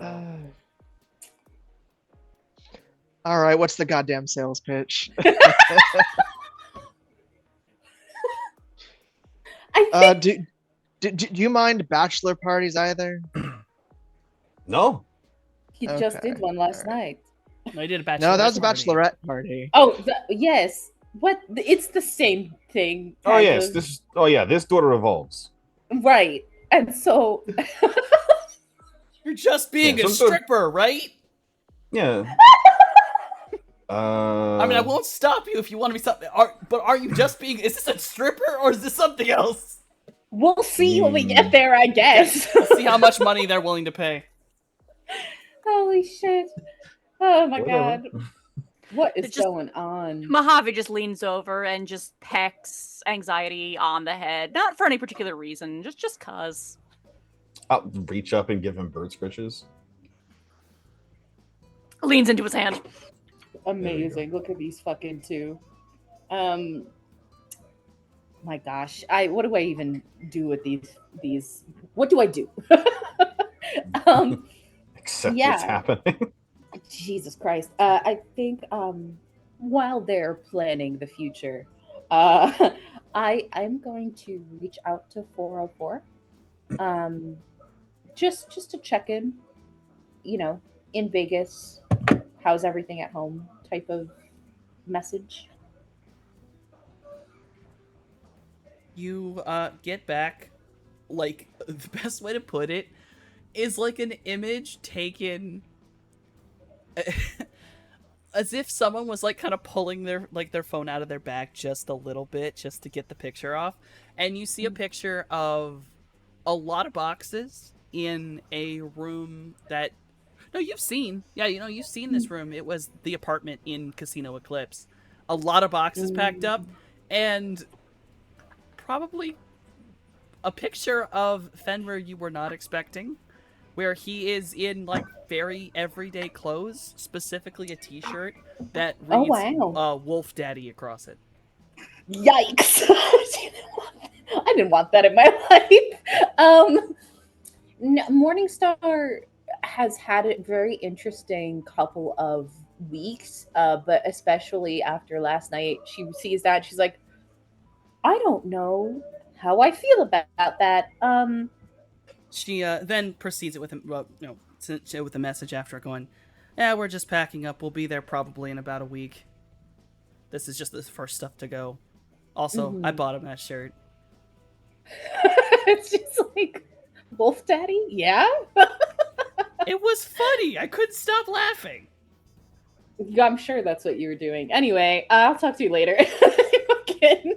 All right, what's the goddamn sales pitch? I think Do you mind bachelor parties either? No. he just okay, did one last night. no, I did a bachelorette. No, that was a party. bachelorette party. Oh, yes. What? It's the same thing. Oh kind yes. of. This daughter revolves. Right. And so You're just being Yeah, a some sort of- stripper, right? Yeah. I mean, I won't stop you if you want to be something. But are you just being? Is this a stripper or is this something else? we'll see when we get there, I guess. Let's see how much money they're willing to pay. Holy shit. Oh my Whatever. god. What is It's just- going on? Mojave just leans over and just pecks Anxiety on the head. Not for any particular reason, just cause. I'll reach up and give him bird scratches. Leans into his hand. Amazing. Look at these fucking two. My gosh. What do I even do with these what do I do? Except Yeah. what's happening. Jesus Christ. I think while they're planning the future, I'm going to reach out to 404. Just to check in, in Vegas, how's everything at home type of message. You get back, like, the best way to put it is like an image taken as if someone was like kind of pulling their phone out of their bag just a little bit just to get the picture off, and you see a picture of a lot of boxes in a room that you've seen this room. It was the apartment in Casino Eclipse. A lot of boxes packed up, and probably a picture of Fenrir you were not expecting, where he is in like very everyday clothes, specifically a t-shirt that Oh, reads wow. Wolf Daddy across it. Yikes. I didn't want that in my life. Morningstar, has had a very interesting couple of weeks, but especially after last night, she sees that she's like, I don't know how I feel about that. She then proceeds it with with a message after going, "Yeah, we're just packing up. We'll be there probably in about a week. This is just the first stuff to go. Also, I bought him that shirt." It's just like, Wolf Daddy, yeah. It was funny. I couldn't stop laughing. Yeah, I'm sure that's what you were doing. Anyway, I'll talk to you later. Fucking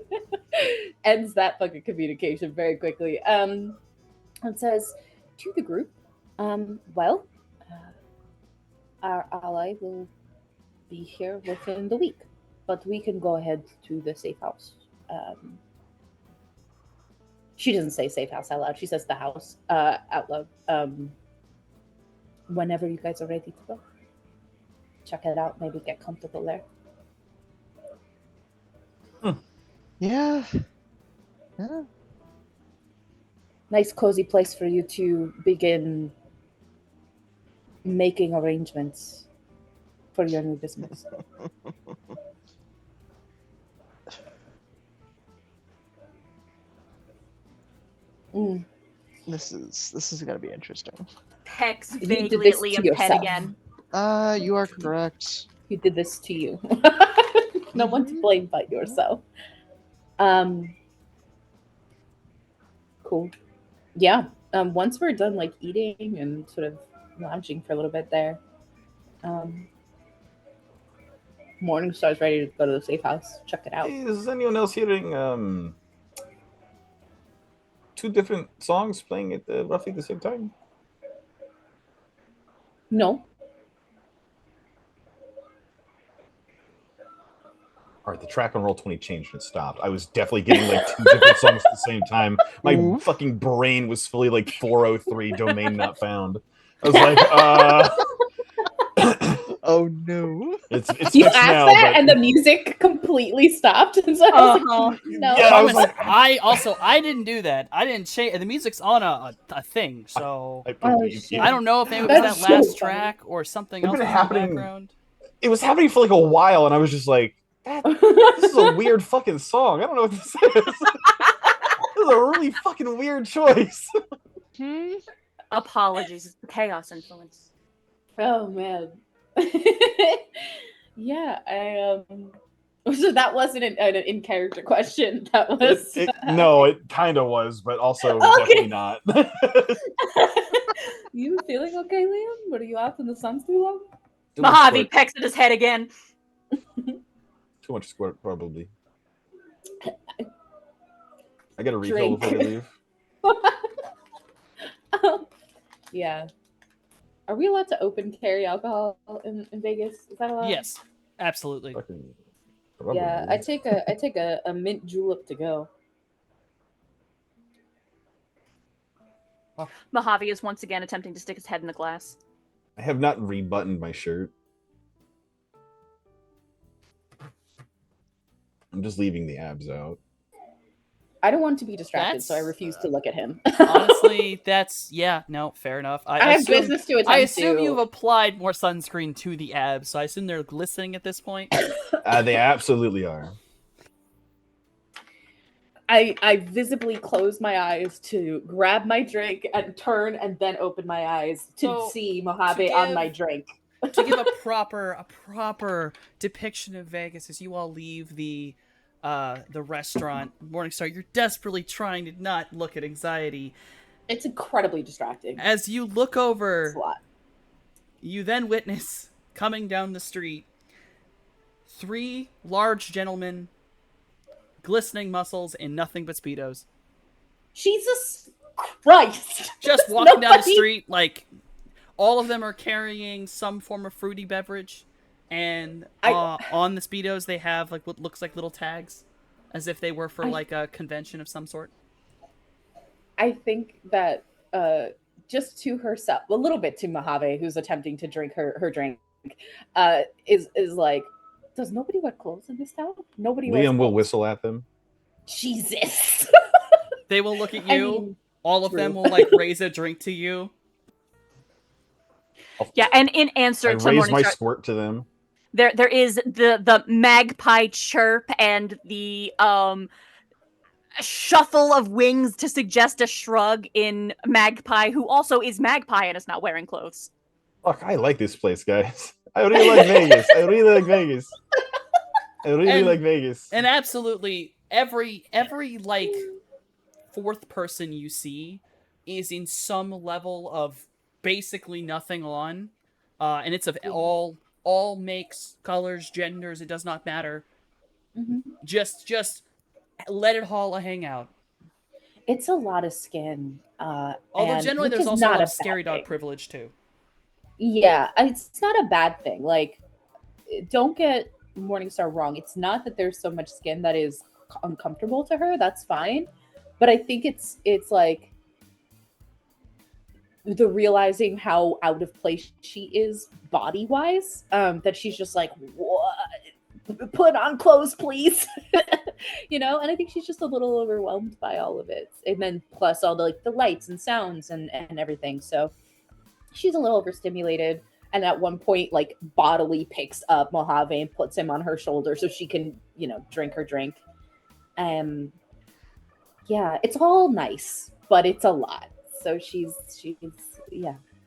ends that fucking communication very quickly. And says to the group, well, our ally will be here within the week, but we can go ahead to the safe house. She doesn't say safe house out loud. She says the house out loud. Whenever you guys are ready to go. Check it out. Maybe get comfortable there. Yeah. Nice, cozy place for you to begin making arrangements for your new business. This is gonna be interesting. Pex You did vaguely this at to Liam Penn yourself. again. You are correct. Who did this to you? No one to blame but yourself. Cool. Yeah. Once we're done like eating and sort of lounging for a little bit there, Morningstar's ready to go to the safe house. Check it out. Is anyone else hearing two different songs playing at roughly the same time? No. All right, the track on Roll20 changed and stopped. I was definitely getting like two different songs at the same time. My Oof. fucking brain was fully like 403 domain not found. I was like, Oh no. it's You fixed asked now, that, but and the music completely stopped. And so I was like, no. Yeah, I was Promise, like- I didn't do that. I didn't change. The music's on a thing, so shit. I don't know if it was That's that so last funny. track or something It's else in been the happening- background. It was happening for like a while, and I was just like, this is a weird fucking song. I don't know what this is. This is a really fucking weird choice. Apologies. It's the chaos influence. Oh man. Yeah, so that wasn't an in character question. That was No, it kind of was, but also Okay. definitely not. You feeling okay, Liam? Were you out in the sun too long? Too much Mojave squirt. pecks at his head again. Too much squirt, probably. I got a refill Drink. before they leave. Yeah. Are we allowed to open carry alcohol in Vegas? Is that allowed? Yes, absolutely. Fucking Yeah, probably. I take a mint julep to go. Mojave is once again attempting to stick his head in the glass. I have not rebuttoned my shirt. I'm just leaving the abs out. I don't want to be distracted, so I That's, refuse to look at him. Honestly, fair enough. I have assume, business to attend I assume to. you've applied more sunscreen to the abs, so I assume they're glistening at this point. They absolutely are. I visibly close my eyes to grab my drink and turn and then open my eyes to So, see Mojave to on give- my drink. To give a proper depiction of Vegas as you all leave the restaurant, Morningstar, you're desperately trying to not look at anxiety. It's incredibly distracting. As you look It's over, a lot. you then witness, coming down the street, 3 large gentlemen, glistening muscles, and nothing but Speedos. Jesus Christ! Just There's walking down the nobody- street, like, all of them are carrying some form of fruity beverage, and on the Speedos they have, like, what looks like little tags, as if they were for, like, a convention of some sort. I think that just to herself, a little bit to Mojave, who's attempting to drink her drink, is like, does nobody wear clothes in this town? Nobody wears Liam will clothes. whistle at them. Jesus. They will look at I you, mean, all of true. them will, like, raise a drink to you. Yeah, and in answer I to raise my Morningstar, squirt to them. there is the magpie chirp and the shuffle of wings to suggest a shrug in Magpie, who also is Magpie and is not wearing clothes. Fuck, I like this place, guys. I really like Vegas. I really like Vegas. I really And- like Vegas. And absolutely every like fourth person you see is in some level of basically nothing on, and it's of all makes, colors, genders. It does not matter. Mhm. Just let it all hang out. It's a lot of skin. Although and, generally which there's is also a not lot a of scary bad dog thing. privilege too. Yeah, it's not a bad thing. Like, don't get Morningstar wrong. It's not that there's so much skin that is uncomfortable to her. That's fine. But I think it's like the realizing how out of place she is body wise, that she's just like, what? Put on clothes, please. And I think she's just a little overwhelmed by all of it. And then plus all the lights and sounds and everything. So she's a little overstimulated. And at one point, bodily picks up Mojave and puts him on her shoulder so she can, drink her drink. Yeah, it's all nice, but it's a lot. So she's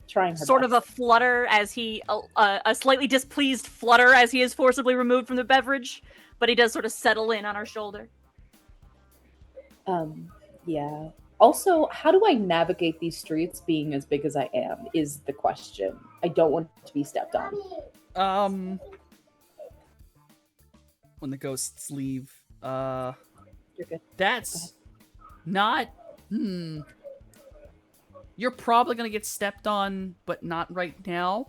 trying her Sort of a best. flutter as he, a slightly displeased flutter as he is forcibly removed from the beverage, but he does sort of settle in on her shoulder. Yeah. Also, how do I navigate these streets being as big as I am is the question. I don't want to be stepped on. When the ghosts leave, You're good. that's not. You're probably gonna get stepped on, but not right now.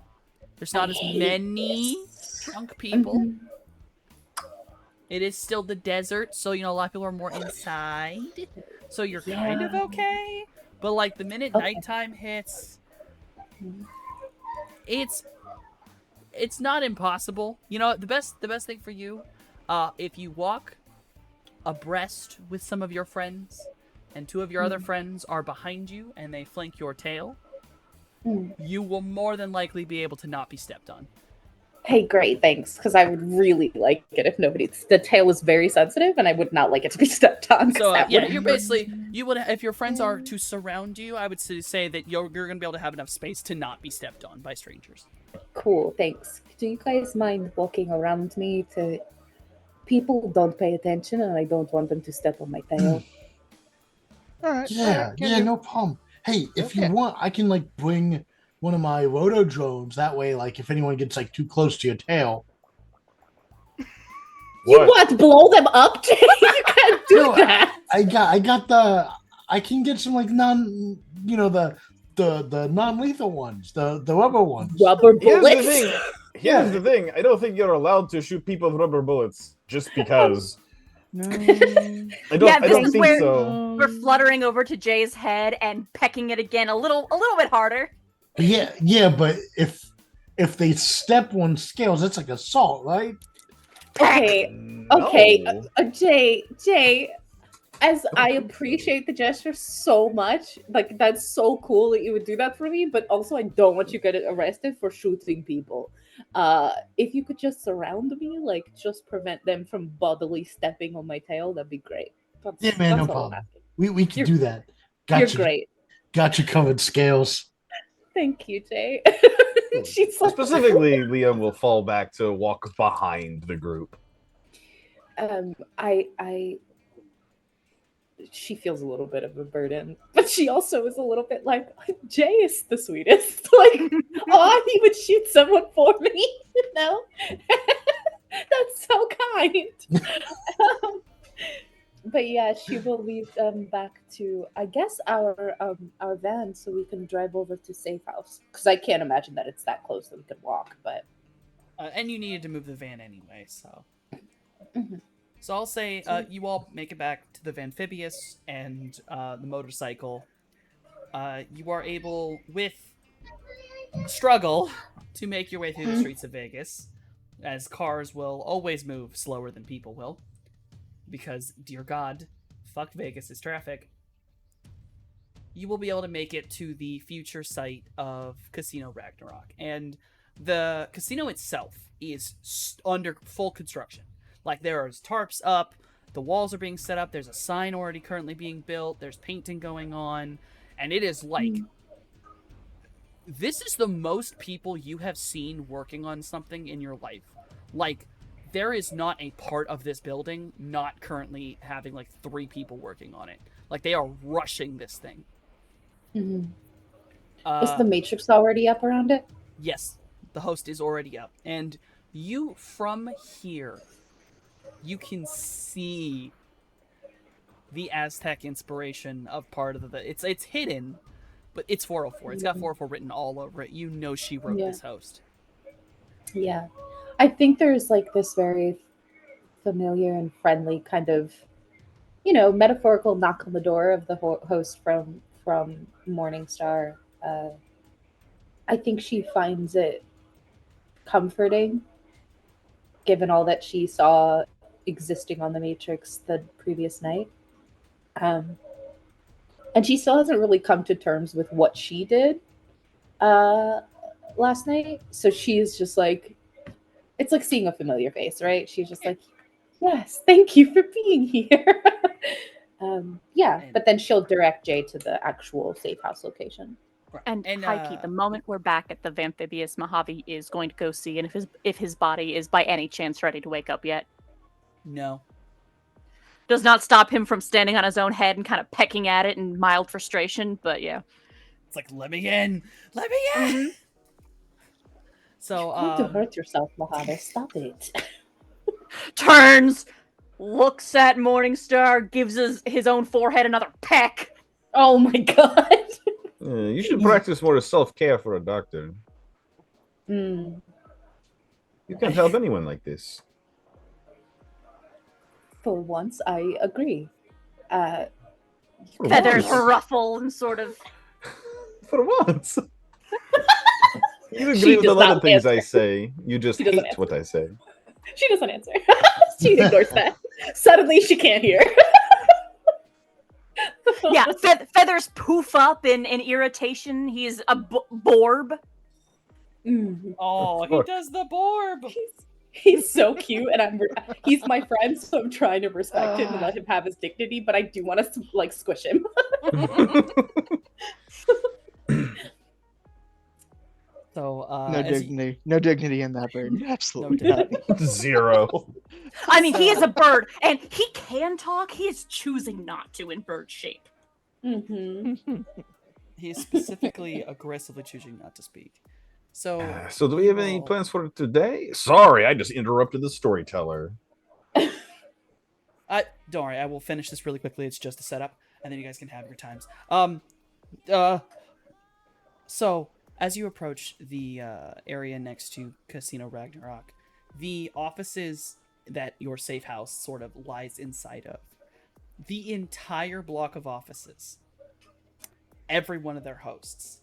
There's not as many drunk people. Mhm. It is still the desert, so a lot of people are more inside. So you're kind of Yeah. okay. But the minute Okay. nighttime hits, Mhm. it's not impossible. The best thing for you, if you walk abreast with some of your friends, and two of your other friends are behind you and they flank your tail, Mm. you will more than likely be able to not be stepped on. Hey, great, thanks. Because I would really like it if the tail is very sensitive, and I would not like it to be stepped on. 'Cause So that yeah, would you're hurt. basically if your friends are to surround you, I would say that you're gonna be able to have enough space to not be stepped on by strangers. Cool, thanks. Do you guys mind walking around me to? People don't pay attention, and I don't want them to step on my tail. All right. Yeah, no problem. Hey, if you Okay. want, I can bring one of my roto drones. That way, if anyone gets too close to your tail, You what? Blow them up? You can't do No, that. I got I can get some non, the non-lethal ones, the rubber ones. Rubber Here's bullets. the thing. Here's the thing. I don't think you're allowed to shoot people with rubber bullets just because. No. I don't. Yeah, I this don't is think where- so. We're fluttering over to Jay's head and pecking it again a little bit harder. Yeah, but if they step on scales, that's like assault, right? Okay, No. okay, Jay. As I appreciate the gesture so much, that's so cool that you would do that for me. But also, I don't want you to get arrested for shooting people. If you could just surround me, just prevent them from bodily stepping on my tail, that'd be great. Yeah, man, no all I'm problem. asking. We can You're- do that. You're great. Got you covered, Scales. Thank you, Jay. She's like, Specifically, Liam will fall back to walk behind the group. She feels a little bit of a burden, but she also is a little bit like, Jay is the sweetest. Oh, he would shoot someone for me, That's so kind. But yeah, she will leave back to, I guess, our van so we can drive over to Safe House. Because I can't imagine that it's that close that we could walk, but And you needed to move the van anyway, so. Mhm. So I'll say you all make it back to the Amphibious and the motorcycle. You are able, with struggle, to make your way through the streets of Vegas, as cars will always move slower than people will. Because, dear God, fuck Vegas' traffic. you will be able to make it to the future site of Casino Ragnarok. And the casino itself is under full construction. Like, there are tarps up, the walls are being set up, there's a sign already currently being built, there's painting going on, and it is like... This is the most people you have seen working on something in your life. Like, there is not a part of this building not currently having, like, 3 people working on it. Like, they are rushing this thing. Is the Matrix already up around it? Yes, the host is already up. And you, from here, you can see the Aztec inspiration of part of the... It's hidden, but it's 404. It's got 404 written all over it. You know she wrote this host. Yeah. I think there's like this very familiar and friendly kind of, metaphorical knock on the door of the host from Morningstar. I think she finds it comforting, given all that she saw existing on the Matrix the previous night. And she still hasn't really come to terms with what she did last night. So she's just like, it's like seeing a familiar face, right? She's just like, yes, thank you for being here. But then she'll direct Jay to the actual safe house location. And Heike, the moment we're back at the Amphibious, Mojave is going to go see and if his body is by any chance ready to wake up yet. No. Does not stop him from standing on his own head and kind of pecking at it in mild frustration, but yeah. It's like, let me in! Let me in! Mm-hmm. So, You're going to hurt yourself, Mojave. Stop it. Turns, looks at Morningstar, gives his own forehead another peck. Oh my god. You should practice more self-care for a doctor. You can't help anyone like this. For once, I agree. Feathers ruffle and sort of... For once. You She agree with a does lot not of things I answer. say. You just She doesn't hate what I say. She doesn't answer. She ignores that. Suddenly she can't hear. Yeah, feathers poof up in irritation. He's a borb. Oh, he does the borb! He's so cute, and he's my friend, so I'm trying to respect him and let him have his dignity, but I do want to like squish him. So, no dignity in that bird. Absolutely not. Zero. I mean, he is a bird, and he can talk. He is choosing not to in bird shape. He's specifically aggressively choosing not to speak. So do we have any plans for today? Sorry, I just interrupted the storyteller. Don't worry, I will finish this really quickly. It's just a setup, and then you guys can have your times. So as you approach the area next to Casino Ragnarok, the offices that your safe house sort of lies inside of, the entire block of offices, every one of their hosts,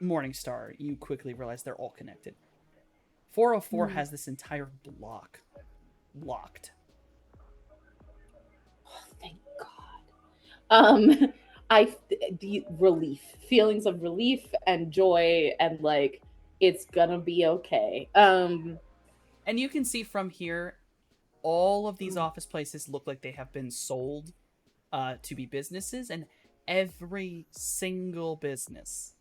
Morningstar, you quickly realize they're all connected. 404 has this entire block locked. Oh, thank God. The feelings of relief and joy, and like it's gonna be okay. And you can see from here, all of these office places look like they have been sold to be businesses, and every single business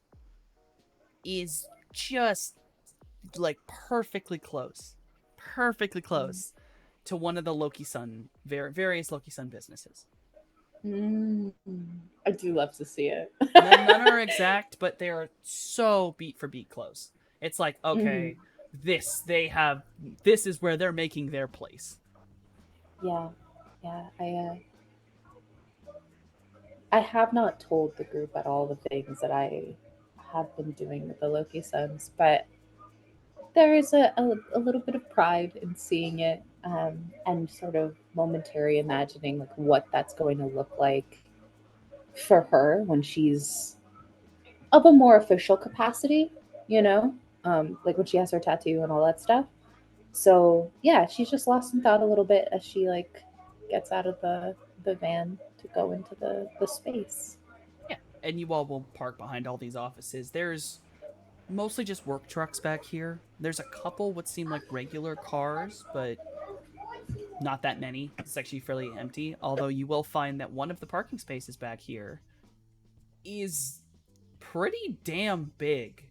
is just like perfectly close to one of the Loki Sun, various Loki Sun businesses. I do love to see it. None are exact, but they are so beat for beat close. It's like, okay, this is where they're making their place. Yeah. I have not told the group at all the things that I have been doing with the Loki Suns, but there is a little bit of pride in seeing it, and sort of momentary imagining like what that's going to look like for her when she's of a more official capacity, like when she has her tattoo and all that stuff. So yeah, she's just lost in thought a little bit as she like gets out of the van to go into the space. And you all will park behind all these offices. There's mostly just work trucks back here. There's a couple what seem like regular cars, but not that many. It's actually fairly empty. Although you will find that one of the parking spaces back here is pretty damn big.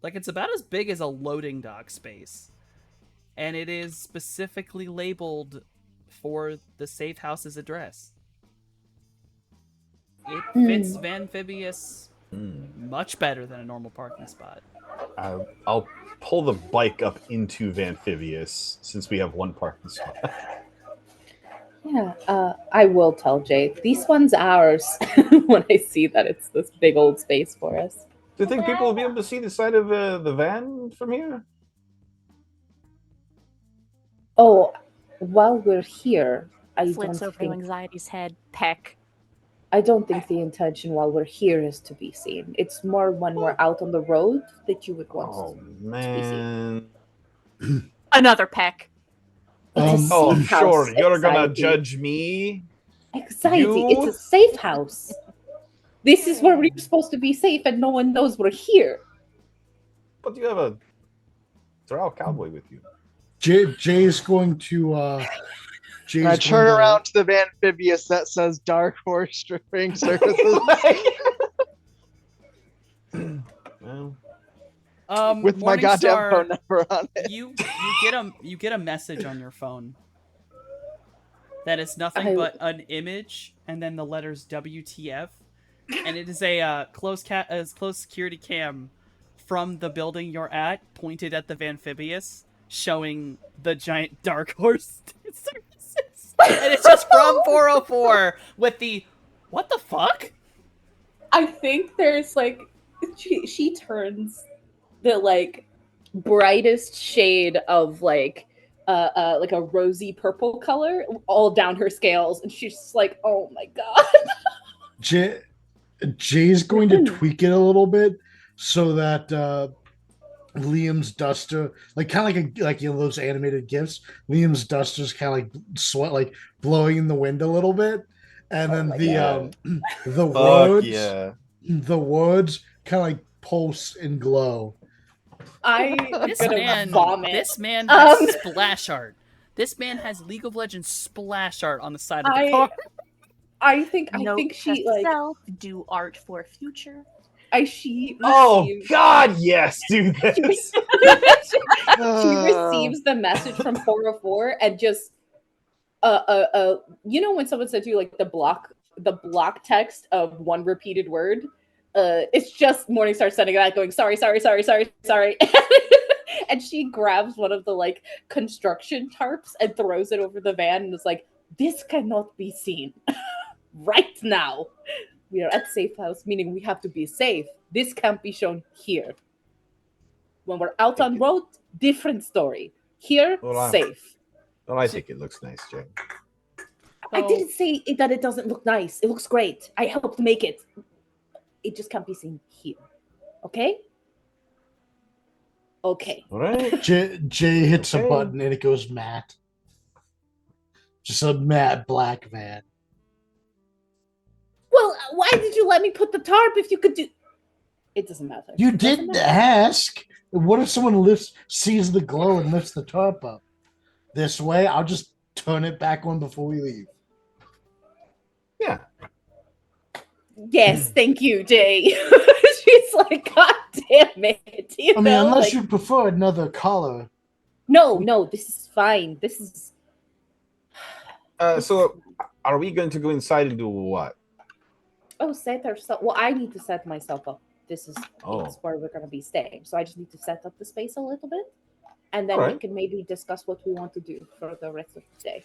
Like, it's about as big as a loading dock space. And it is specifically labeled for the safe house's address. It fits Vanphibious much better than a normal parking spot. I'll pull the bike up into Vanphibious since we have one parking spot. Yeah, I will tell Jay. This one's ours when I see that it's this big old space for us. Do you think people will be able to see the side of the van from here? Oh, while we're here, I Flits don't over think Anxiety's head. Peck. I don't think the intention while we're here is to be seen. It's more when we're out on the road that you would want Oh to. man! Another peck. It's a Oh safe house, sure, you're gonna Anxiety. judge me. Anxiety. You- It's a safe house. This is where we're supposed to be safe, and no one knows we're here. But you have a drow cowboy with you. Jay's going to. Jay's And I turn going to- around to the Vanphibious that says Dark Horse Stripping Services Well, with my goddamn Morningstar, phone number on it. you get a message on your phone that is nothing I- but an image and then the letters WTF, and it is a close security cam from the building you're at, pointed at the Vanphibious, showing the giant Dark Horse services, and it's just from 404 with the what the fuck? I think there's like she turns the like brightest shade of like a rosy purple color all down her scales, and she's just like, oh my god. Jay's going to tweak it a little bit so that Liam's duster, like kind of like you know those animated gifs. Liam's duster's kind of like sweat, like blowing in the wind a little bit, and then my the fuck words, yeah! the words kind of like pulse and glow. I'm This gonna man, vomit. this man has Um, splash art. This man has League of Legends splash art on the side of the I- car. I think Note she to like self, do art for future. she Oh receives- god, yes, do this. she receives the message from 404 and just you know when someone said to you like the block text of one repeated word, it's just Morningstar sending that going sorry and she grabs one of the like construction tarps and throws it over the van and is like, this cannot be seen right now. We are at safe house, meaning we have to be safe. This can't be shown here. When we're out on road, different story. Here, Well, safe. Well, I think it looks nice, Jay. I So- didn't say that it doesn't look nice. It looks great. I helped make it. It just can't be seen here. Okay? Okay. All right. Jay hits a Okay. button and it goes matte. Just a matte black van. Well, why did you let me put the tarp if you could do? It doesn't matter. You It doesn't didn't matter. ask. What if someone sees the glow and lifts the tarp up? This way, I'll just turn it back on before we leave. Yeah. Yes, thank you, Jay. She's like, God damn it. You I mean, know, unless like, you prefer another color. No, this is fine. This is. So, are we going to go inside and do what? Oh, set ourselves. Well, I need to set myself up. This is Oh. where we're going to be staying. So I just need to set up the space a little bit. And then we Alright. can maybe discuss what we want to do for the rest of the day.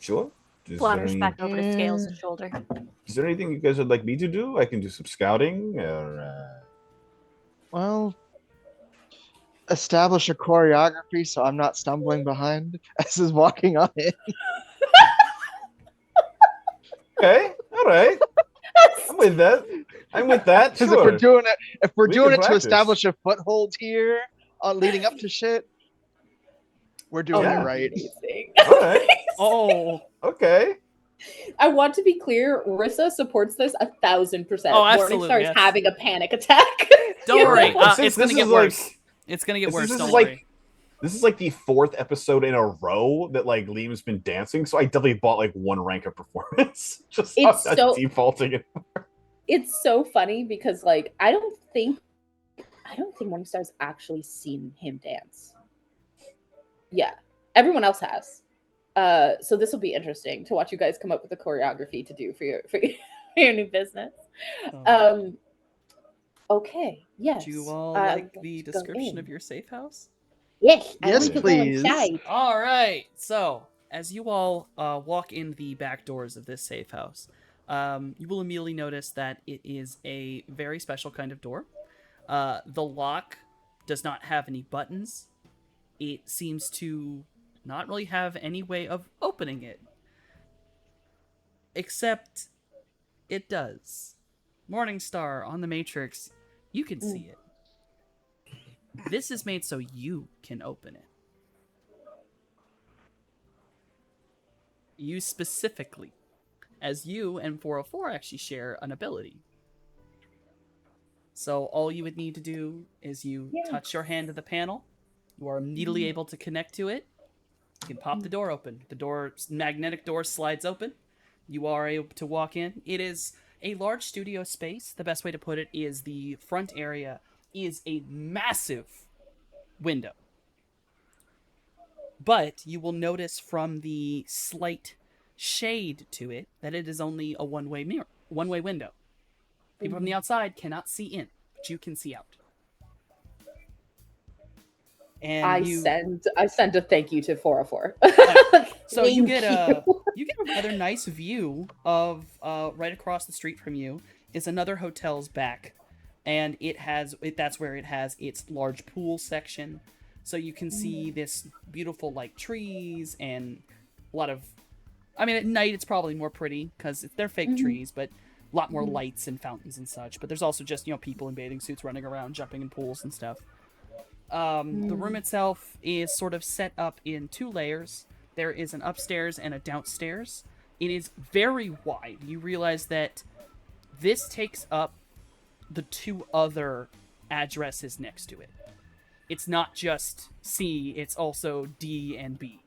Sure. Is Flutters there, back over to Scales' shoulder. is there anything you guys would like me to do? I can do some scouting, or Well, establish a choreography so I'm not stumbling behind as is walking on it. okay, all right. I'm with that. I'm with that. Because Sure. if we're We doing can it to practice. establish a foothold here, leading up to shit, we're doing Yeah. it right. Amazing. All right. Oh, Okay. I want to be clear. Rissa supports this 1,000%. Oh, absolutely, Morningstar is yes. having a panic attack. Don't worry, Since it's gonna this get is, worse. like- It's gonna get worse. This Don't is worry. like this is like the 4th episode in a row that like Liam's been dancing, so I definitely bought like 1 rank of performance. Just It's I'm so- defaulting it. It's so funny because like I don't think Morningstar's actually seen him dance. Yeah, everyone else has. So this will be interesting to watch you guys come up with a choreography to do for your new business. Okay. Yes. Do you all let's like the go description in. of your safe house? Yes. I Yes, want to go please. inside. All right. So, as you all walk in the back doors of this safe house, you will immediately notice that it is a very special kind of door. The lock does not have any buttons. It seems to not really have any way of opening it. Except it does. Morningstar on the Matrix, you can see it. This is made so you can open it. You specifically, as you and 404 actually share an ability. So all you would need to do is you touch your hand to the panel. You are immediately able to connect to it. You can pop the door open. The magnetic door slides open. You are able to walk in. It is a large studio space. The best way to put it is the front area is a massive window. But you will notice from the slight shade to it that it is only a one-way window. People from the outside cannot see in, but you can see out. And I send a thank you to 404. So you get a you. rather nice view of right across the street from you is another hotel's back, and that's where it has its large pool section. So you can see this beautiful like trees and a lot of. I mean, at night it's probably more pretty because they're fake trees, but a lot more lights and fountains and such. But there's also just people in bathing suits running around, jumping in pools and stuff. The room itself is sort of set up in 2 layers. There is an upstairs and a downstairs. It is very wide. You realize that this takes up the 2 other addresses next to it. It's not just C, it's also D and B.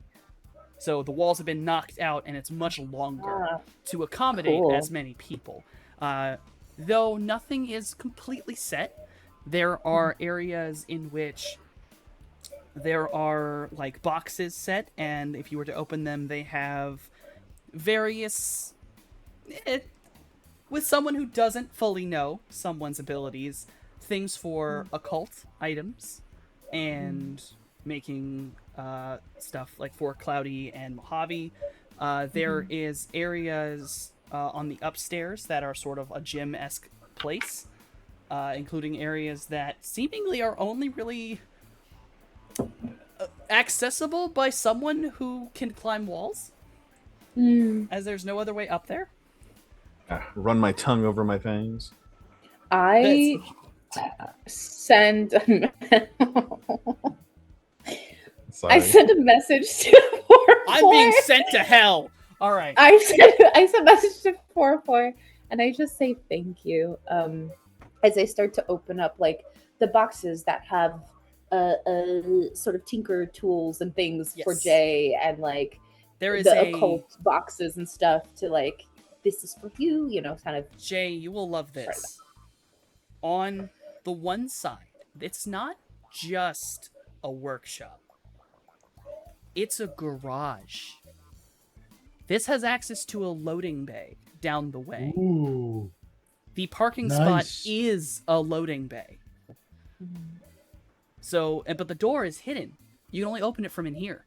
So the walls have been knocked out and it's much longer to accommodate cool. as many people. Though nothing is completely set, there are areas in which there are like boxes set, and if you were to open them, they have various with someone who doesn't fully know someone's abilities, things for occult items and making stuff like for Cloudy and Mojave. There is areas on the upstairs that are sort of a gym-esque place, including areas that seemingly are only really accessible by someone who can climb walls, as there's no other way up there. Run my tongue over my veins. I send Sorry. I send a message to 404. I'm being sent to hell. All right. I send a message to 404 and I just say thank you. As I start to open up like the boxes that have sort of tinker tools and things for Yes. Jay, and like There is the a occult boxes and stuff to like, this is for you, kind of. Jay, you will love this. On the one side, it's not just a workshop. It's a garage. This has access to a loading bay down the way. Ooh. The parking Nice. spot is a loading bay. So, but the door is hidden. You can only open it from in here.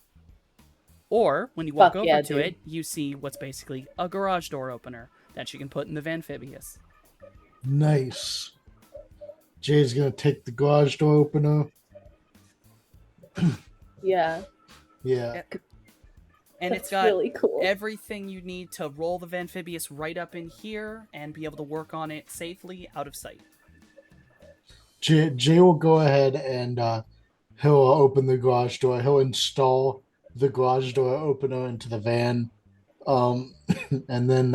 Or, when you walk Fuck over yeah, to dude. it, you see what's basically a garage door opener that you can put in the Vanphibious. Nice. Jay's gonna take the garage door opener. Yeah, Yeah. And that's it's got really cool. everything you need to roll the Vanphibious right up in here and be able to work on it safely out of sight. Jay will go ahead and he'll open the garage door. He'll install the garage door opener into the van, um, and then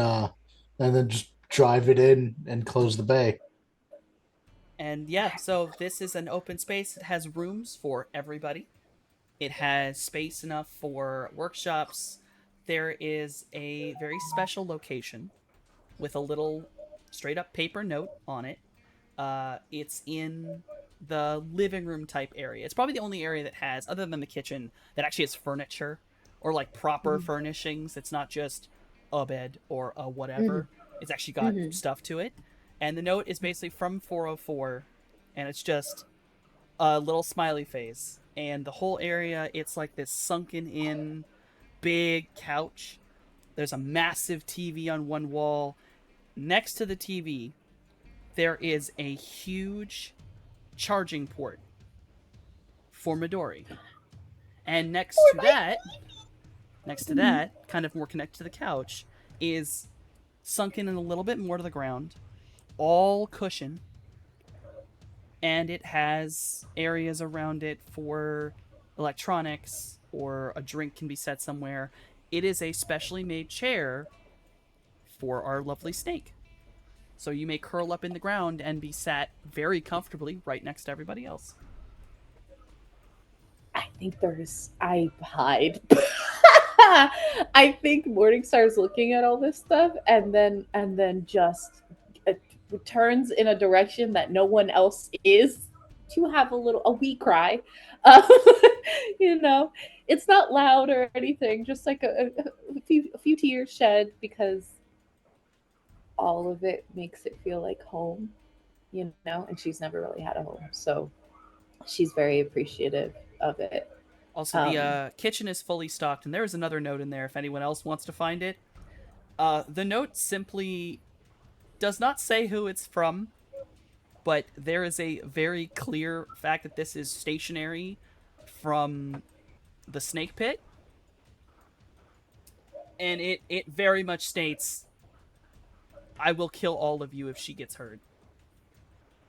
just drive it in and close the bay. And yeah, so this is an open space. It has rooms for everybody. It has space enough for workshops. There is a very special location with a little straight up paper note on it. It's in the living room type area. It's probably the only area that has, other than the kitchen, that actually has furniture or like proper furnishings. It's not just a bed or a whatever. It's actually got stuff to it. And the note is basically from 404, and it's just a little smiley face. And the whole area, it's like this sunken in big couch. There's a massive TV on one wall. Next to the TV, there is a huge charging port for Midori. And next to that, kind of more connected to the couch, is sunken in a little bit more to the ground, all cushion, and it has areas around it for electronics or a drink can be set somewhere. It is a specially made chair for our lovely snake. So you may curl up in the ground and be sat very comfortably right next to everybody else. I think I hide. I think Morningstar's looking at all this stuff and then just turns in a direction that no one else is to have a wee cry. Um, it's not loud or anything, just like a few tears shed because all of it makes it feel like home, and she's never really had a home. So she's very appreciative of it. Also, the kitchen is fully stocked, and there is another note in there if anyone else wants to find it. The note simply does not say who it's from, but there is a very clear fact that this is stationary from the snake pit. And it very much states, I will kill all of you if she gets hurt.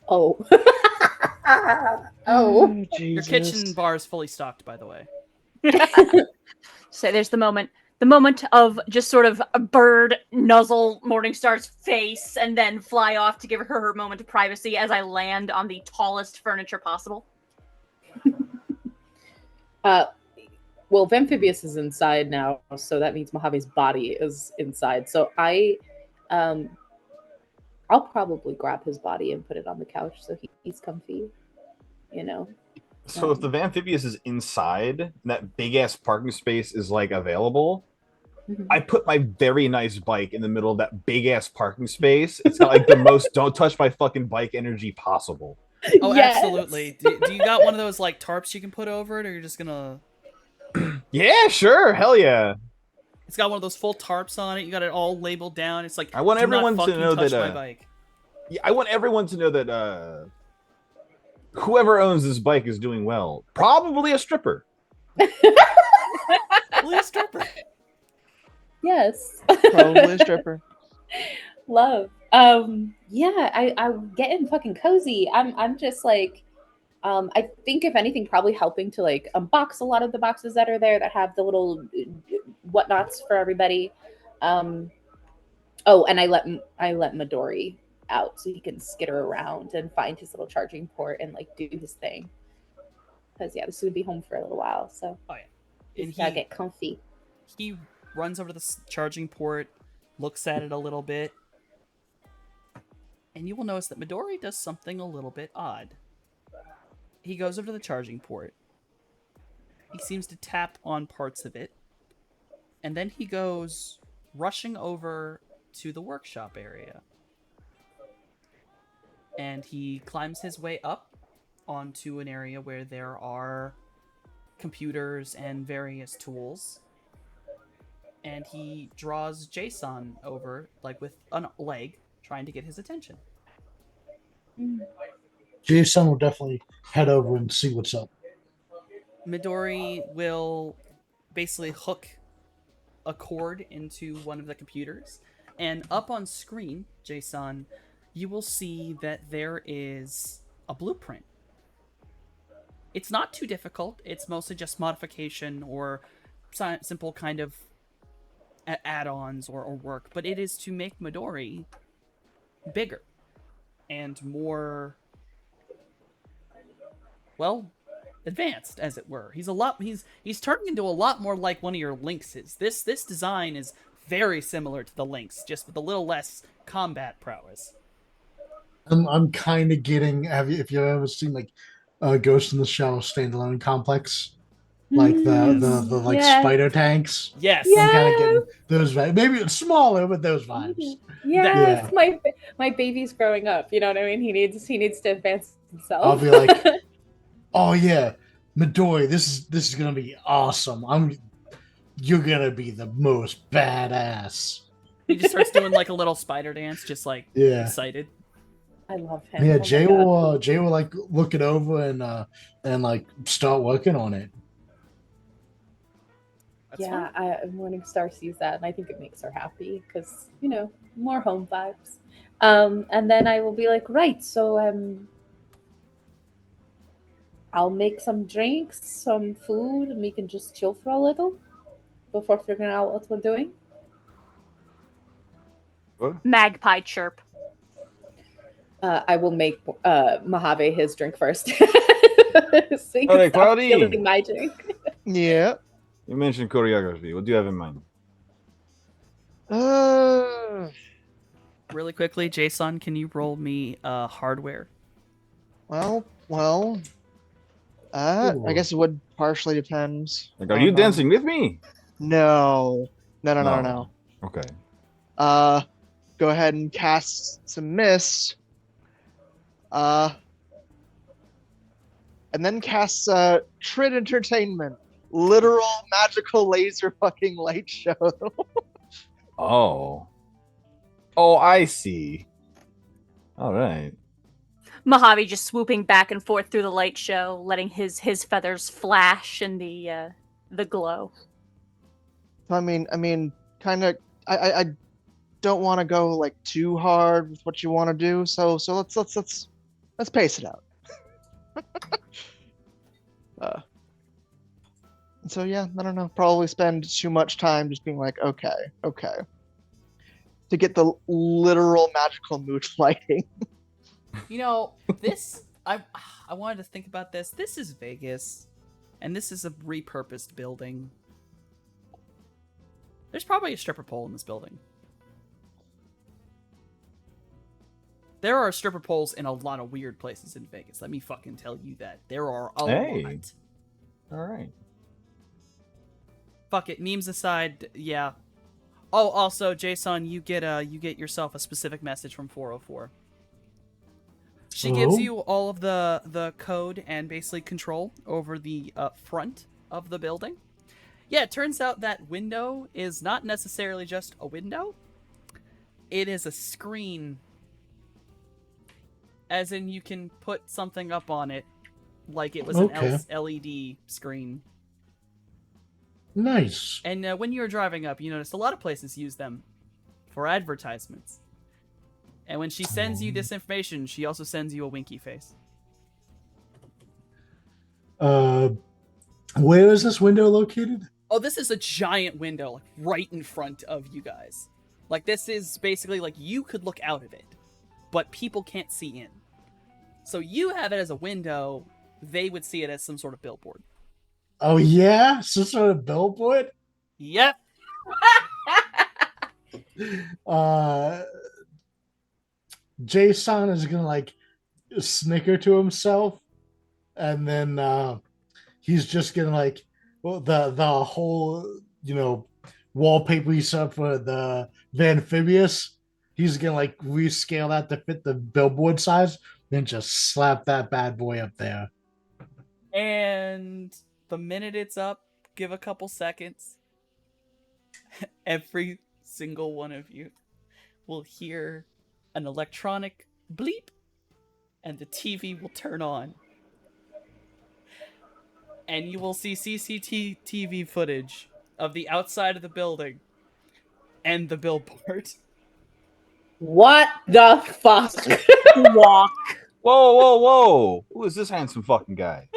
Oh. Oh. Your kitchen bar is fully stocked, by the way. So there's the moment of just sort of a bird nuzzle Morningstar's face and then fly off to give her moment of privacy as I land on the tallest furniture possible. Well, Amphibious is inside now, so that means Mojave's body is inside. So I'll probably grab his body and put it on the couch so he's comfy, So if the Amphibious is inside, and that big ass parking space is like available, I put my very nice bike in the middle of that big ass parking space. It's got like the most don't touch my fucking bike energy possible. Oh, yes. Absolutely. Do you got one of those like tarps you can put over it, or you're just gonna? Yeah, sure, hell yeah. It's got one of those full tarps on it. You got it all labeled down. It's like I want everyone to know that my bike. Yeah, I want everyone to know that whoever owns this bike is doing well. Probably a stripper. Probably a stripper. Yes. Probably a stripper. Love. Yeah, I'm getting fucking cozy. I'm just like, I think if anything, probably helping to like unbox a lot of the boxes that are there that have the little whatnots for everybody. Oh, and I let Midori out so he can skitter around and find his little charging port and like do his thing. Because this is gonna be home for a little while, so he's gotta get comfy. He runs over to the charging port, looks at it a little bit, and you will notice that Midori does something a little bit odd. He goes over to the charging port. He seems to tap on parts of it, and then he goes rushing over to the workshop area. And he climbs his way up onto an area where there are computers and various tools. And he draws Jason over, like with a leg, trying to get his attention. Jason will definitely head over and see what's up. Midori will basically hook a cord into one of the computers, and up on screen, Jason, you will see that there is a blueprint. It's not too difficult. It's mostly just modification or simple kind of add-ons or work, but it is to make Midori bigger and more, well, advanced, as it were. He's turning into a lot more like one of your Lynxes. This design is very similar to the Lynx, just with a little less combat prowess. I'm kind of getting. If you've ever seen like Ghost in the Shell standalone complex, like the like Yes. spider tanks. Yes. Yeah. I'm kind of getting those vibes. Maybe it's smaller, but those vibes. Yes, my baby's growing up. You know what I mean? He needs to advance himself. I'll be like, oh yeah, Midori, this is gonna be awesome. You're gonna be the most badass. He just starts doing like a little spider dance, just like Yeah. excited. I love him. Yeah, Oh my Jay God. will like look it over and like start working on it. That's Yeah, Morningstar sees that, and I think it makes her happy because more home vibes. And then I will be like, right, so I'll make some drinks, some food, and we can just chill for a little before figuring out what we're doing. Magpie chirp. I will make Mojave his drink first. So he can Alright, stop Cloudy. stealing my drink. Yeah. You mentioned choreography. What do you have in mind? Really quickly, Jason, can you roll me hardware? Well. I Ooh. guess it would partially depend. Like, are you on- dancing with me? No. No. Okay. Go ahead and cast some mist. And then cast Trid Entertainment. Literal magical laser fucking light show. Oh. Oh, I see. All right. Mojave just swooping back and forth through the light show, letting his feathers flash in the glow. I mean, kind of. I don't want to go like too hard with what you want to do. So let's pace it out. So yeah, I don't know. Probably spend too much time just being like, okay, to get the literal magical mood lighting. You know, this I wanted to think about this. This is Vegas, and this is a repurposed building. There's probably a stripper pole in this building. There are stripper poles in a lot of weird places in Vegas. Let me fucking tell you that. There are a Hey. lot. All right. Fuck it, memes aside, yeah. Oh, also, Jason, you get yourself a specific message from 404. She gives Oh? you all of the code and basically control over the front of the building. Yeah, it turns out that window is not necessarily just a window. It is a screen. As in, you can put something up on it like it was Okay. an LED screen. Nice. And when you're driving up, you notice a lot of places use them for advertisements. And when she sends you this information, she also sends you a winky face. Where is this window located? Oh, this is a giant window, like right in front of you guys. Like, this is basically like you could look out of it, but people can't see in. So you have it as a window, they would see it as some sort of billboard. Oh yeah, some sort of billboard. Yep. Jason is gonna like snicker to himself, and then he's just gonna like the whole wallpaper he set up for the Amphibious. He's gonna like rescale that to fit the billboard size, then just slap that bad boy up there. And the minute it's up, give a couple seconds. Every single one of you will hear an electronic bleep, and the TV will turn on. And you will see CCTV footage of the outside of the building and the billboard. What the fuck? Walk. Whoa, whoa, whoa! Who is this handsome fucking guy?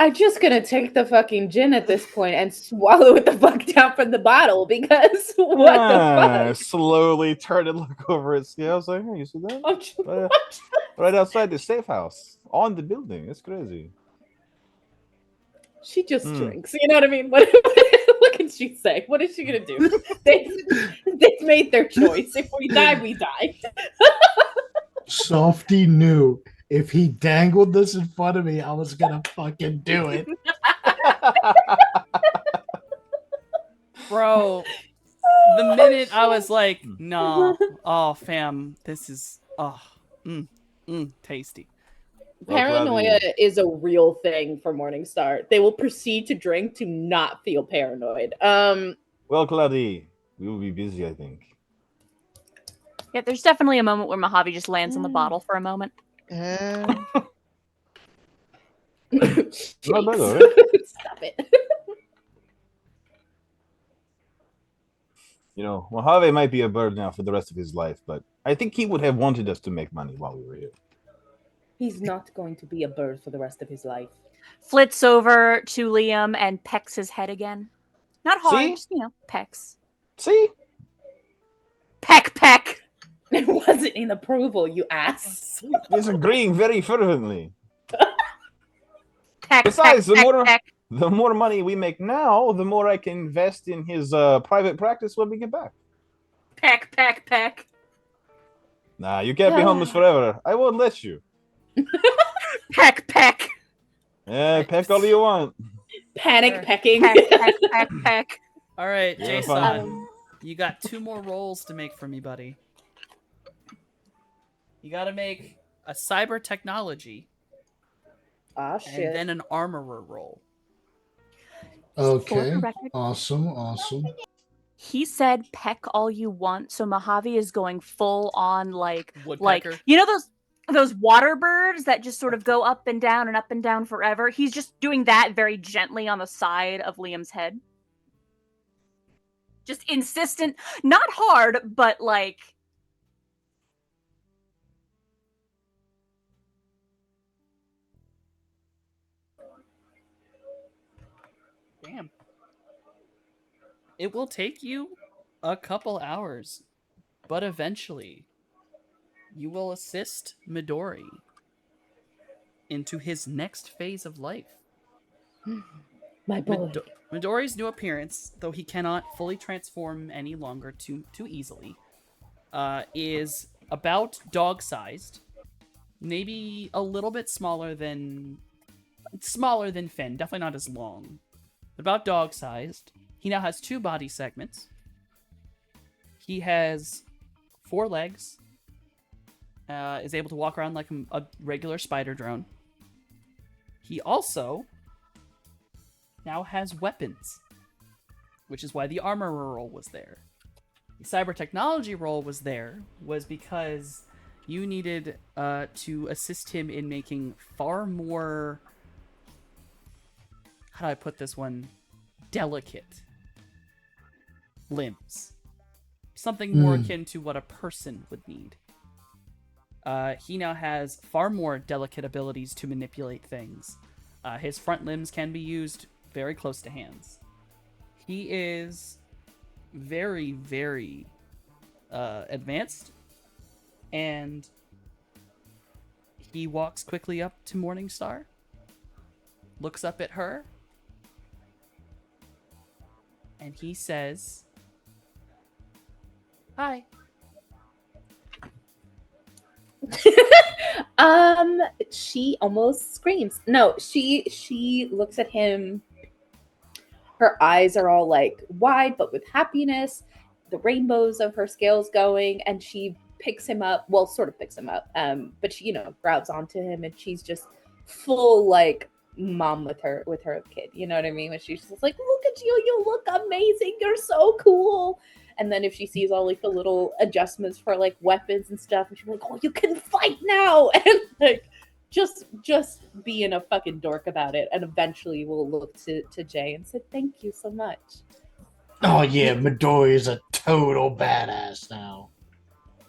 I'm just gonna take the fucking gin at this point and swallow it the fuck down from the bottle because what the fuck? Slowly turn and look over at Scales like, hey, you see that? I'm just, Right outside the safe house. On the building. It's crazy. she just drinks. You know what I mean? What can she say? What is she gonna do? They've made their choice. If we die, we die. Softy knew if he dangled this in front of me, I was gonna fucking do it. Bro, the minute I was like, nah, oh fam, this is tasty. Paranoia is a real thing for Morningstar. They will proceed to drink to not feel paranoid. Well, Cloudy, we will be busy, I think. Yeah, there's definitely a moment where Mojave just lands on the bottle for a moment. And Not bad, though, right? Stop it. You know, Mojave might be a bird now for the rest of his life, but I think he would have wanted us to make money while we were here. He's not going to be a bird for the rest of his life. Flits over to Liam and pecks his head again. Not hard, See? just, pecks. See? Peck, peck. It wasn't in approval, you ass. He's agreeing very fervently. Peck, Besides, peck, the peck, more money we make now, the more I can invest in his private practice when we get back. peck, peck, peck. Nah, you can't be homeless forever. I won't let you. Peck, peck. Yeah, peck all you want. Panic pecking. Peck, peck, peck, peck. All right, Yeah, Jason, fine. you got 2 more rolls to make for me, buddy. You got to make a cyber technology Ah, and shit. then an armorer roll. For Okay. the record, Awesome. he said peck all you want, so Mojave is going full on like Woodpecker. those water birds that just sort of go up and down forever. He's just doing that very gently on the side of Liam's head. Just insistent, not hard, but like Damn. It will take you a couple hours, but eventually you will assist Midori into his next phase of life. My boy. Midori's new appearance, though he cannot fully transform any longer too easily, is about dog-sized, maybe a little bit smaller than Finn, definitely not as long. About dog-sized. He now has 2 body segments. He has 4 legs. Is able to walk around like a regular spider drone. He also now has weapons, which is why the armorer role was there. The cyber technology role was because you needed to assist him in making far more, how do I put this one, delicate limbs. Something more akin to what a person would need. He now has far more delicate abilities to manipulate things. His front limbs can be used very close to hands. He is very, very advanced, and he walks quickly up to Morningstar, looks up at her, and he says, "Hi." She almost screams. No, she looks at him. Her eyes are all like wide, but with happiness. The rainbows of her scales going, and she picks him up. Well, sort of picks him up. But she, grabs onto him, and she's just full like mom with her kid. You know what I mean? When she's just like, "Look at you! You look amazing! You're so cool!" And then if she sees all like the little adjustments for like weapons and stuff, and she's like, "Oh, you can fight now!" And like just being a fucking dork about it. And eventually we'll look to Jay and say, "Thank you so much." Oh yeah, Midori is a total badass now.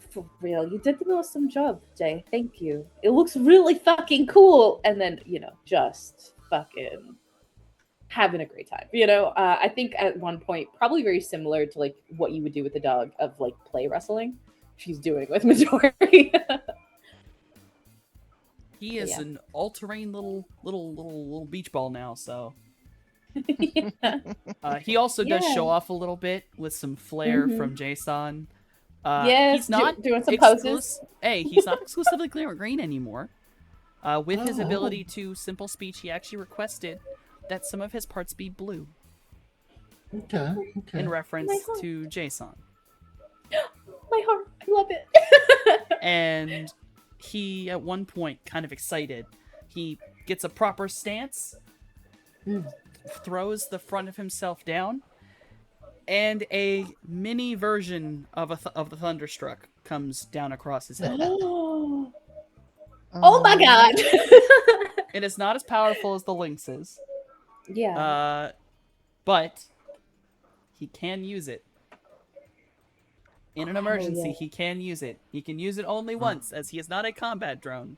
For real, you did an awesome job, Jay. Thank you. It looks really fucking cool. And then, just fucking having a great time. You know, I think at one point, probably very similar to like what you would do with a dog of like play wrestling. She's doing with Midori. He is Yeah. an all-terrain little beach ball now, so Yeah. he also does Yeah. show off a little bit with some flair Mhm. from Jason. Yes, He's not doing some poses. He's not exclusively green anymore. With his Oh. ability to simple speech, he actually requested that some of his parts be blue Okay. in reference God. to Jason. My heart, I love it. And he, at one point, kind of excited, he gets a proper stance, throws the front of himself down, and a mini version of of the Thunderstruck comes down across his head. Oh my god. It is not as powerful as the Lynx's, Yeah. but he can use it. In an emergency, yeah. he can use it. He can use it only once, as he is not a combat drone,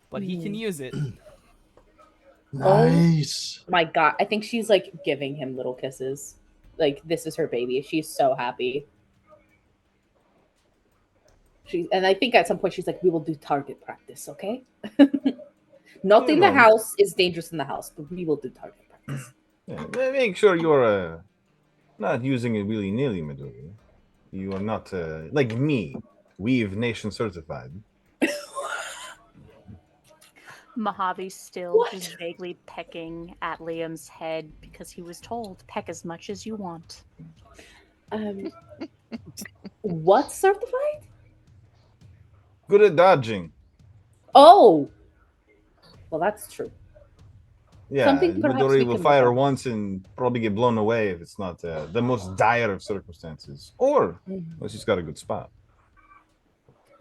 but he can use it. Nice. My god, I think she's like giving him little kisses. Like this is her baby. She's so happy. And I think at some point she's like, "We will do target practice, okay? Not in the Yeah. house. It's dangerous in the house, but we will do target practice." Yeah, make sure you're not using it willy nilly, Midori. You are not like me, Weave Nation certified. Mojave's still What? just vaguely pecking at Liam's head because he was told, peck as much as you want. What certified? Good at dodging. Oh, well, that's true. Yeah, Something perhaps we Midori will can fire look up. once and probably get blown away if it's not the most dire of circumstances, or well, she's got a good spot.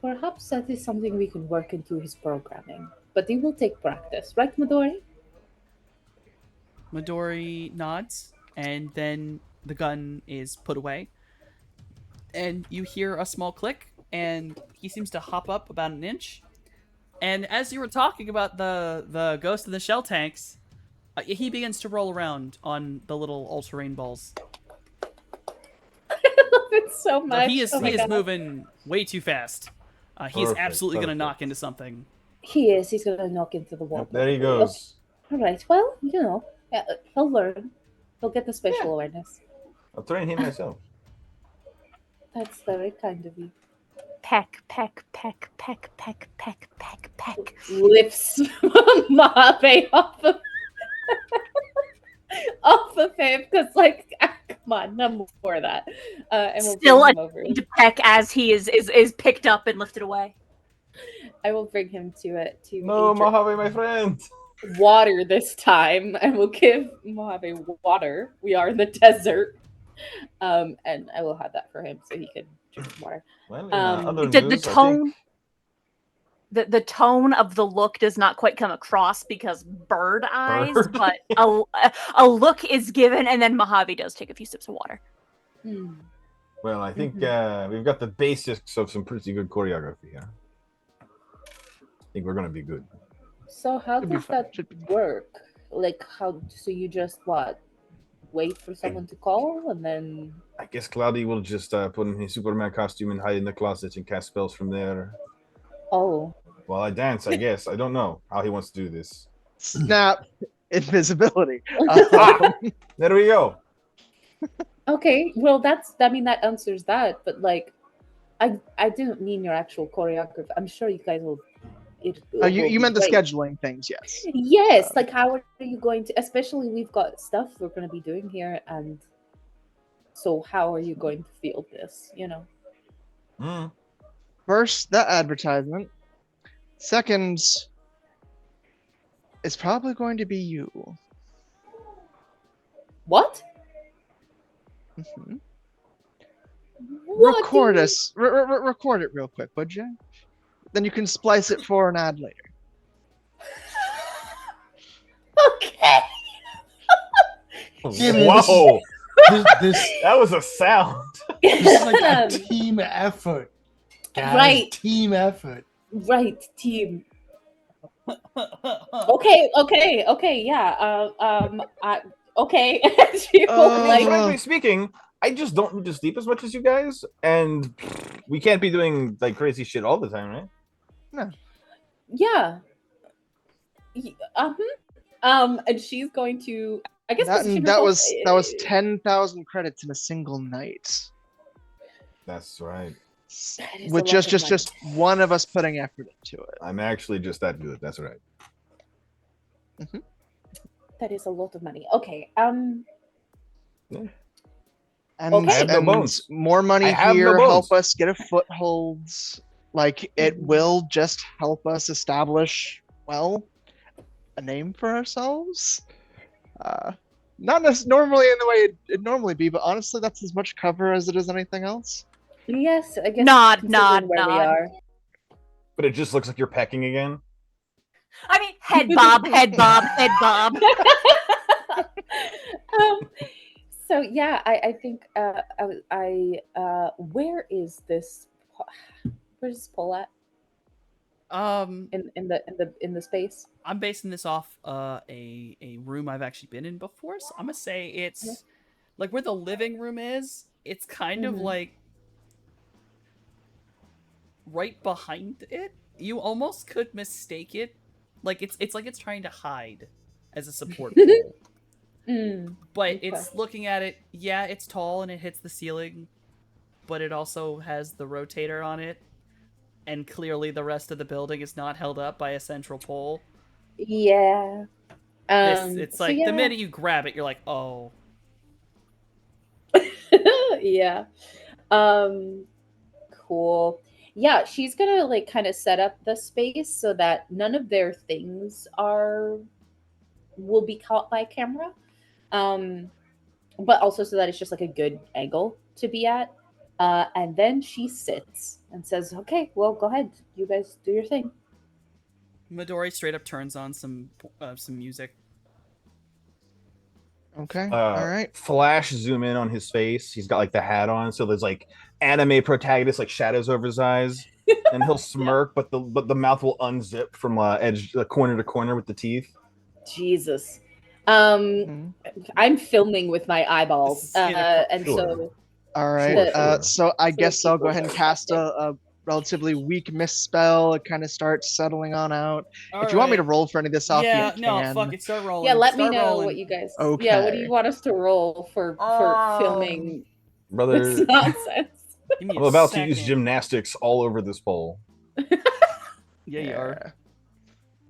Perhaps that is something we can work into his programming, but it will take practice, right, Midori? Midori nods, and then the gun is put away. And you hear a small click, and he seems to hop up about an inch. And as you were talking about the ghost of the shell tanks, he begins to roll around on the little all-terrain balls. I love it so So much. he is Oh my God. moving way too fast. He is Perfect, absolutely going to perfect. knock into something. He is. He's gonna knock into the wall. Yep, there he goes. All right. Well, you know, he'll learn. He'll get the spatial awareness. I'll train him myself. That's very kind of you. Peck, peck, peck, peck, peck, peck, peck, peck. Lifts Mojave off of him because, like, come on, no more of that. And we'll Still bring him over. To peck as he is picked up and lifted away. I will bring him to it to No, a drink Mojave, my friend. of water this time, and we'll give Mojave water. We are in the desert, and I will have that for him so he can drink water. Well, in, The other The news, I tone, think- the tone of the look does not quite come across because bird eyes, Bird. but a look is given, and then Mojave does take a few sips of water. Well, I think we've got the basics of some pretty good choreography here. I think we're gonna be good. So how Should be does fine, that should be fine. work? Like how? So you just what? Wait for someone to call and then. I guess Cloudy will just put on his Superman costume and hide in the closet and cast spells from there. Oh, While I dance, I guess. I don't know how he wants to do this. Snap invisibility. There we go. okay. Well, that answers that. But like, I didn't mean your actual choreography. I'm sure you guys will. You meant the great. scheduling things, yes. Yes, like how are you going to? Especially we've got stuff we're going to be doing here, and so how are you going to field this? You know. Mm. First, that advertisement. Second, it's probably going to be you. What? Mhm. What do Record you- us. Record it real quick, would you? Then you can splice it for an ad later. Okay. Yeah, man, Whoa, This that was a sound. is like a team effort. Guys. Right. Team effort. Right, team. Okay, yeah. Okay. She will, like, Frankly speaking, I just don't need to sleep as much as you guys, and we can't be doing like crazy shit all the time, right? yeah. And she's going to, I guess, position That herself. was 10,000 credits in a single night. That's right. That is a With lot just of just money. one of us putting effort into it. I'm actually just that good. That's right. That is a lot of money. Okay. And, Okay. I have no and bones. more money I have no here help bones. us get a foothold. Like it Mhm. will just help us establish, well, a name for ourselves. Not normally in the way it'd normally be, but honestly, that's as much cover as it is anything else. Yes, I guess. Nod, considering nod, where we nod. are. But it just looks like you're pecking again. I mean, head bob, head bob, head bob. So yeah, I think where is this? Where's this pole at in the space? I'm basing this off a room I've actually been in before, so I'm gonna say it's like where the living room is. It's kind of Mhm. like right behind it. You almost could mistake it, like it's like it's trying to hide as a support pole. But Okay. it's looking at it. Yeah, it's tall and it hits the ceiling, but it also has the rotator on it, and clearly the rest of the building is not held up by a central pole. Yeah. It's so like yeah. the minute you grab it, you're like, oh. Yeah. Cool. Yeah, she's gonna like kind of set up the space so that none of their things will be caught by camera. But also so that it's just like a good angle to be at. And then she sits and says, "Okay, well, go ahead. You guys do your thing." Midori straight up turns on some music. Okay, all right. Flash zoom in on his face. He's got like the hat on, so there's like anime protagonist like shadows over his eyes, and he'll smirk, but the mouth will unzip from corner to corner with the teeth. Jesus. Mhm. I'm filming with my eyeballs, and Sure. so All right. Sure. So I So guess I'll go people ahead and are cast a relatively weak mist spell. It kind of starts settling on out. If you want me to roll for any of this off, yeah, you no, can. fuck it, start rolling. yeah, let me Start know rolling. what you guys. Okay. Yeah, what do you want us to roll for filming Brother, this nonsense? Give me I'm a about second. to use gymnastics all over this pole. Yeah, you are.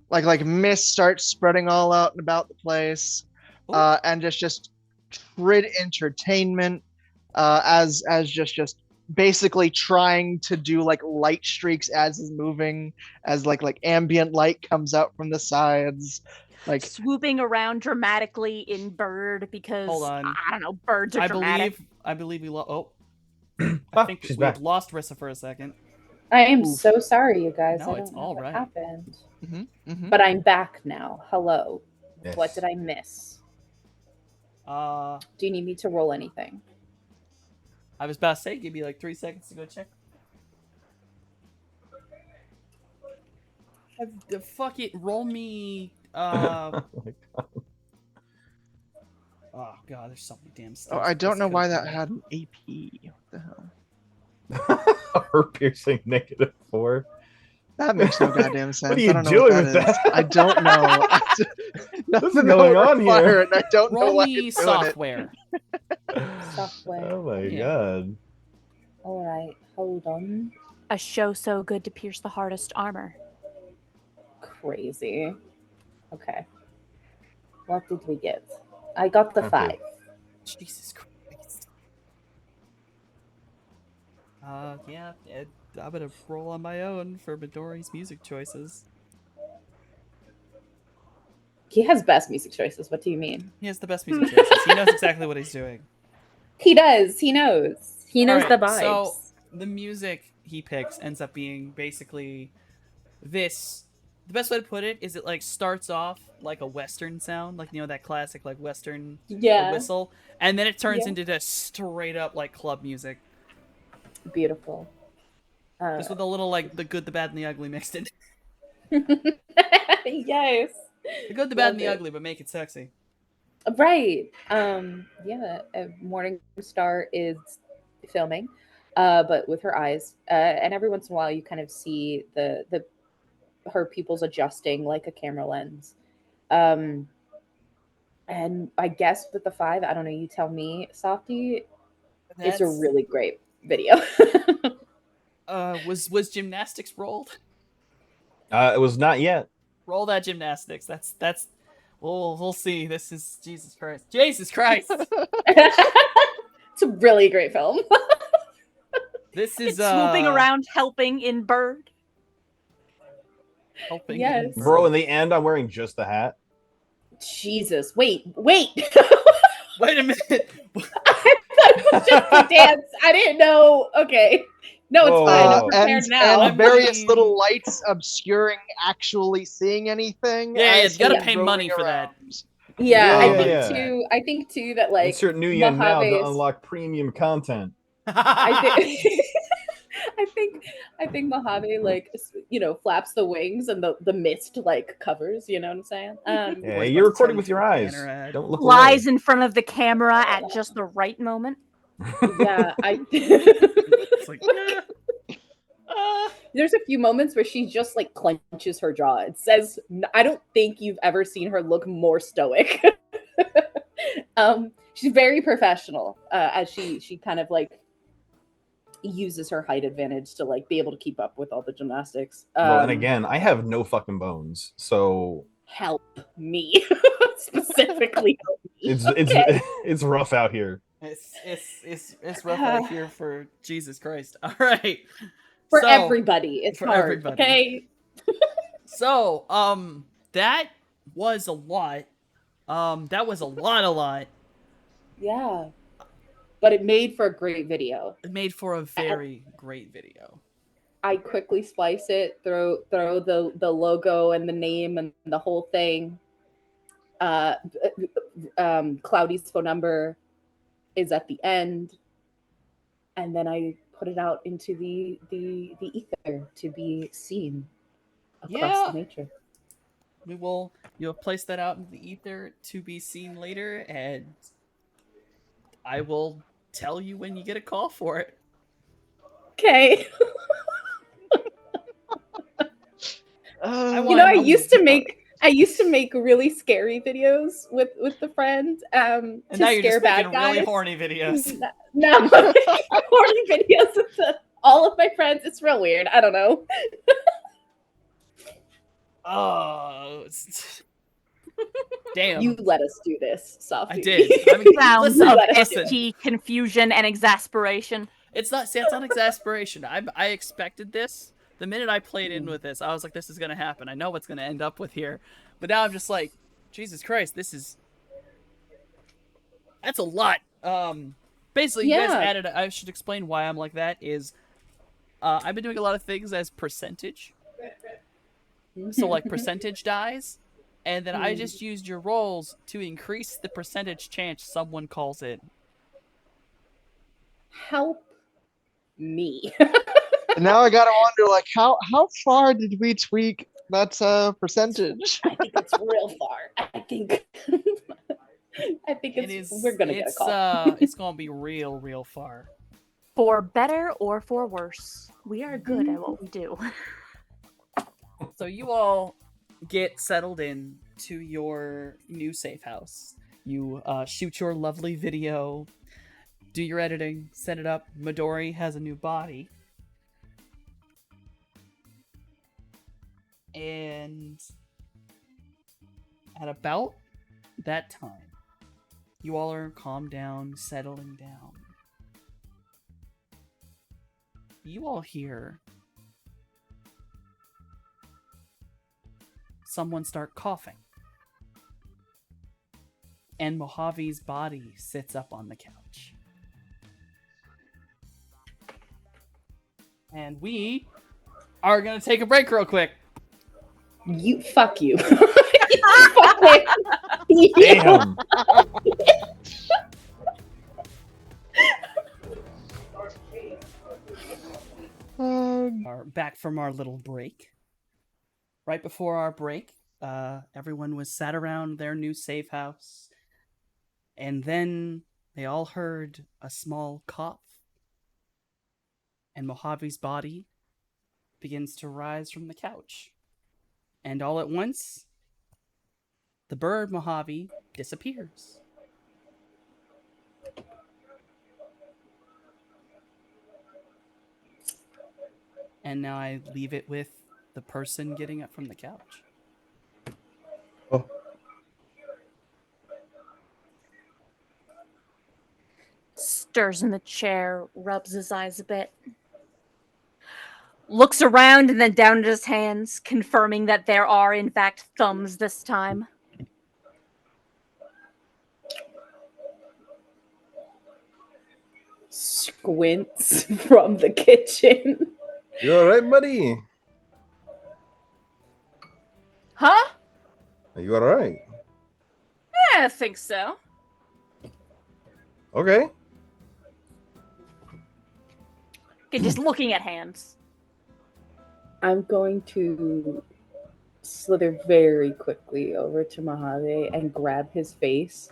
Like mist starts spreading all out and about the place, Ooh. and just grid entertainment, as just basically trying to do like light streaks as is moving, as like ambient light comes out from the sides, like Swooping around dramatically in bird because Hold on. I don't know, birds are I dramatic. believe we lost. Oh, I think she's we back. lost Rissa for a second. I am Oof. so sorry, you guys. No, I it's don't know all what right. happened. mhm. But I'm back now. Hello. Yes. What did I miss? I Do you need me to roll anything? was about to say, give me like 3 seconds to go check. Fuck it, roll me. Oh my God. Oh god, there's so many damn Oh, stuff. I don't This know could've why that been- had an AP. What the hell? Her piercing -4. That makes no goddamn sense. What are you I don't know doing what with that is. that? I don't know. What's going on here? And I don't know Roll why me you're doing it. software. Software. Oh my Yeah. God. All right, hold on. A show so good to pierce the hardest armor. Crazy. Okay. What did we get? I got the Okay. 5. Jesus Christ. Yeah, I'm gonna roll on my own for Midori's music choices. He has best music choices. What do you mean? He has the best music choices. He knows exactly what he's doing. He does. He knows. He knows the Alright, vibes. So the music he picks ends up being basically this. The best way to put it is it like starts off like a Western sound, like that classic like Western Yeah. whistle, and then it turns Yeah. into just straight up like club music, Beautiful. just with a little like the good, the bad, and the ugly mixed in. Yes. The good, the bad, and the Love it. ugly, but make it sexy. Right. Yeah, Morning Star is filming, but with her eyes. And every once in a while you kind of see the her pupils adjusting like a camera lens. And I guess with the 5, I don't know, you tell me, Softy, it's a That's- really great video. Was gymnastics rolled? It was not yet. Roll that gymnastics. That's. We'll see. This is Jesus Christ. Jesus Christ. It's a really great film. This is It's swooping around, helping in bird. helping. Yes. Bro, in the end, I'm wearing just the hat. Jesus. Wait. Wait a minute. It was just a dance. I didn't know. Okay. No, it's Whoa. fine. I'm Oh. prepared and now. I and various mean- little lights obscuring actually seeing anything. Yeah, as you gotta he's pay roving money for that. around. Yeah, Yeah. I think too that like Insert new yen now Mojave to is- unlock premium content. I think I think Mojave like flaps the wings and the mist like covers. You know what I'm saying? Yeah, What's you're about to turn recording with your into a eyes. banner ad. Don't look Lies away. in front of the camera at just the right moment. Yeah, I. It's like, There's a few moments where she just like clenches her jaw. It says, I don't think you've ever seen her look more stoic. She's very professional as she kind of like uses her height advantage to like be able to keep up with all the gymnastics. Well, and again, I have no fucking bones, so Help me. Specifically help me. it's Okay. it's rough out here. it's rough out here for Jesus Christ. All right. For So- everybody. It's for hard. everybody. Okay. So, that was a lot. That was a lot. Yeah. But it made for a great video. It made for a very great video. I quickly splice it, throw the logo and the name and the whole thing. Cloudy's phone number is at the end, and then I put it out into the ether to be seen across Yeah. the nature. You'll place that out in the ether to be seen later, and I will tell you when you get a call for it. Okay. I You know, I want- used to make really scary videos with the friend to And now you're scare just bad making guys. really horny videos. No, horny videos with all of my friends. It's real weird. I don't know. Oh, damn! You let us do this, Sophie. I did. I mean, Sounds listen, of listen. empty confusion and exasperation. It's not. See, it's not exasperation. I expected this. The minute I played in with this, I was like, "This is gonna happen. I know what's gonna end up with here." But now I'm just like, "Jesus Christ, that's a lot." Basically, you guys Yeah. added. I should explain why I'm like that. Is I've been doing a lot of things as percentage. So like percentage dies, and then I just used your rolls to increase the percentage chance someone calls in. Help me. And now I gotta wonder, like, how far did we tweak that percentage? I think it's real far. I think we're gonna get a call. It's gonna be real far. For better or for worse, we are good at what we do. So you all get settled in to your new safe house. You shoot your lovely video, do your editing, set it up. Midori has a new body. And at about that time, you all are calmed down, settling down. You all hear someone start coughing. And Mojave's body sits up on the couch. And we are gonna take a break real quick. You fuck you. Fuck you. Damn. Um, Are back from our little break. right before our break, everyone was sat around their new safe house, and then they all heard a small cough, and Mojave's body begins to rise from the couch. And all at once, the bird Mojave disappears. And now I leave it with the person getting up from the couch. Oh, Stirs in the chair, rubs his eyes a bit. Looks around and then down at his hands, confirming that there are, in fact, thumbs this time. Squints from the kitchen. you all right, buddy? Huh? Are you all right? Yeah, I think so. Okay. Okay, just looking at hands. I'm going to slither very quickly over to Mojave and grab his face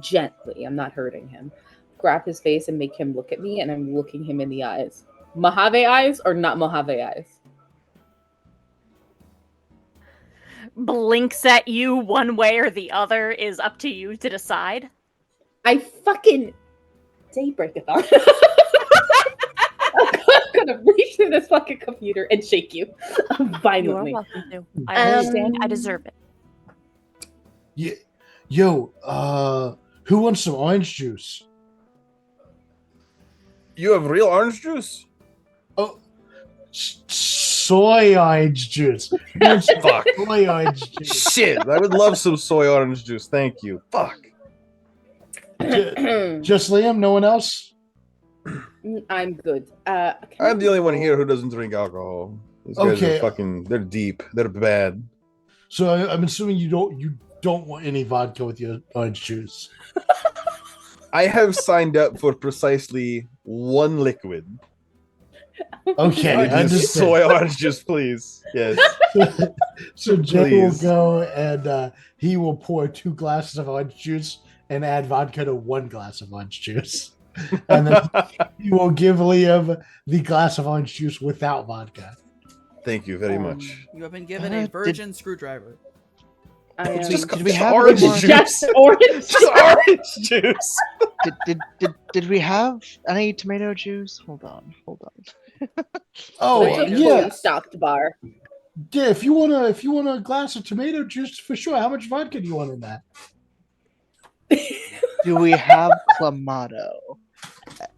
gently. I'm not hurting him. Grab his face and make him look at me, and I'm looking him in the eyes. Mojave eyes or not Mojave eyes? Blinks at you one way or the other is up to you to decide. I fucking daybreak-a-thon. I'm gonna reach through this fucking computer and shake you You are violently. welcome to. I understand. I deserve it. Yo, who wants some orange juice? You have real orange juice? Oh, soy orange juice. Fuck. Soy orange juice. Shit, I would love some soy orange juice. Thank you. Fuck. Just Liam, no one else? I'm good. I'm the only one here who doesn't drink alcohol. These guys Okay. are fucking. They're deep. They're bad. So I'm assuming you don't want any vodka with your orange juice. I have signed up for precisely one liquid. Okay, Which is understood. soy orange juice, please. Yes. So Jay will Please. go and he will pour 2 glasses of orange juice and add vodka to 1 glass of orange juice. And then he will give Liam the glass of orange juice without vodka. Thank you very much. You have been given Uh, a virgin screwdriver. I am Just Did we have orange any more- juice. just orange. Just orange juice. Did we have any tomato juice? Hold on. Oh It's a yeah, fully stocked bar. yeah. If you want a glass of tomato juice for sure. How much vodka do you want in that? Do we have clamato?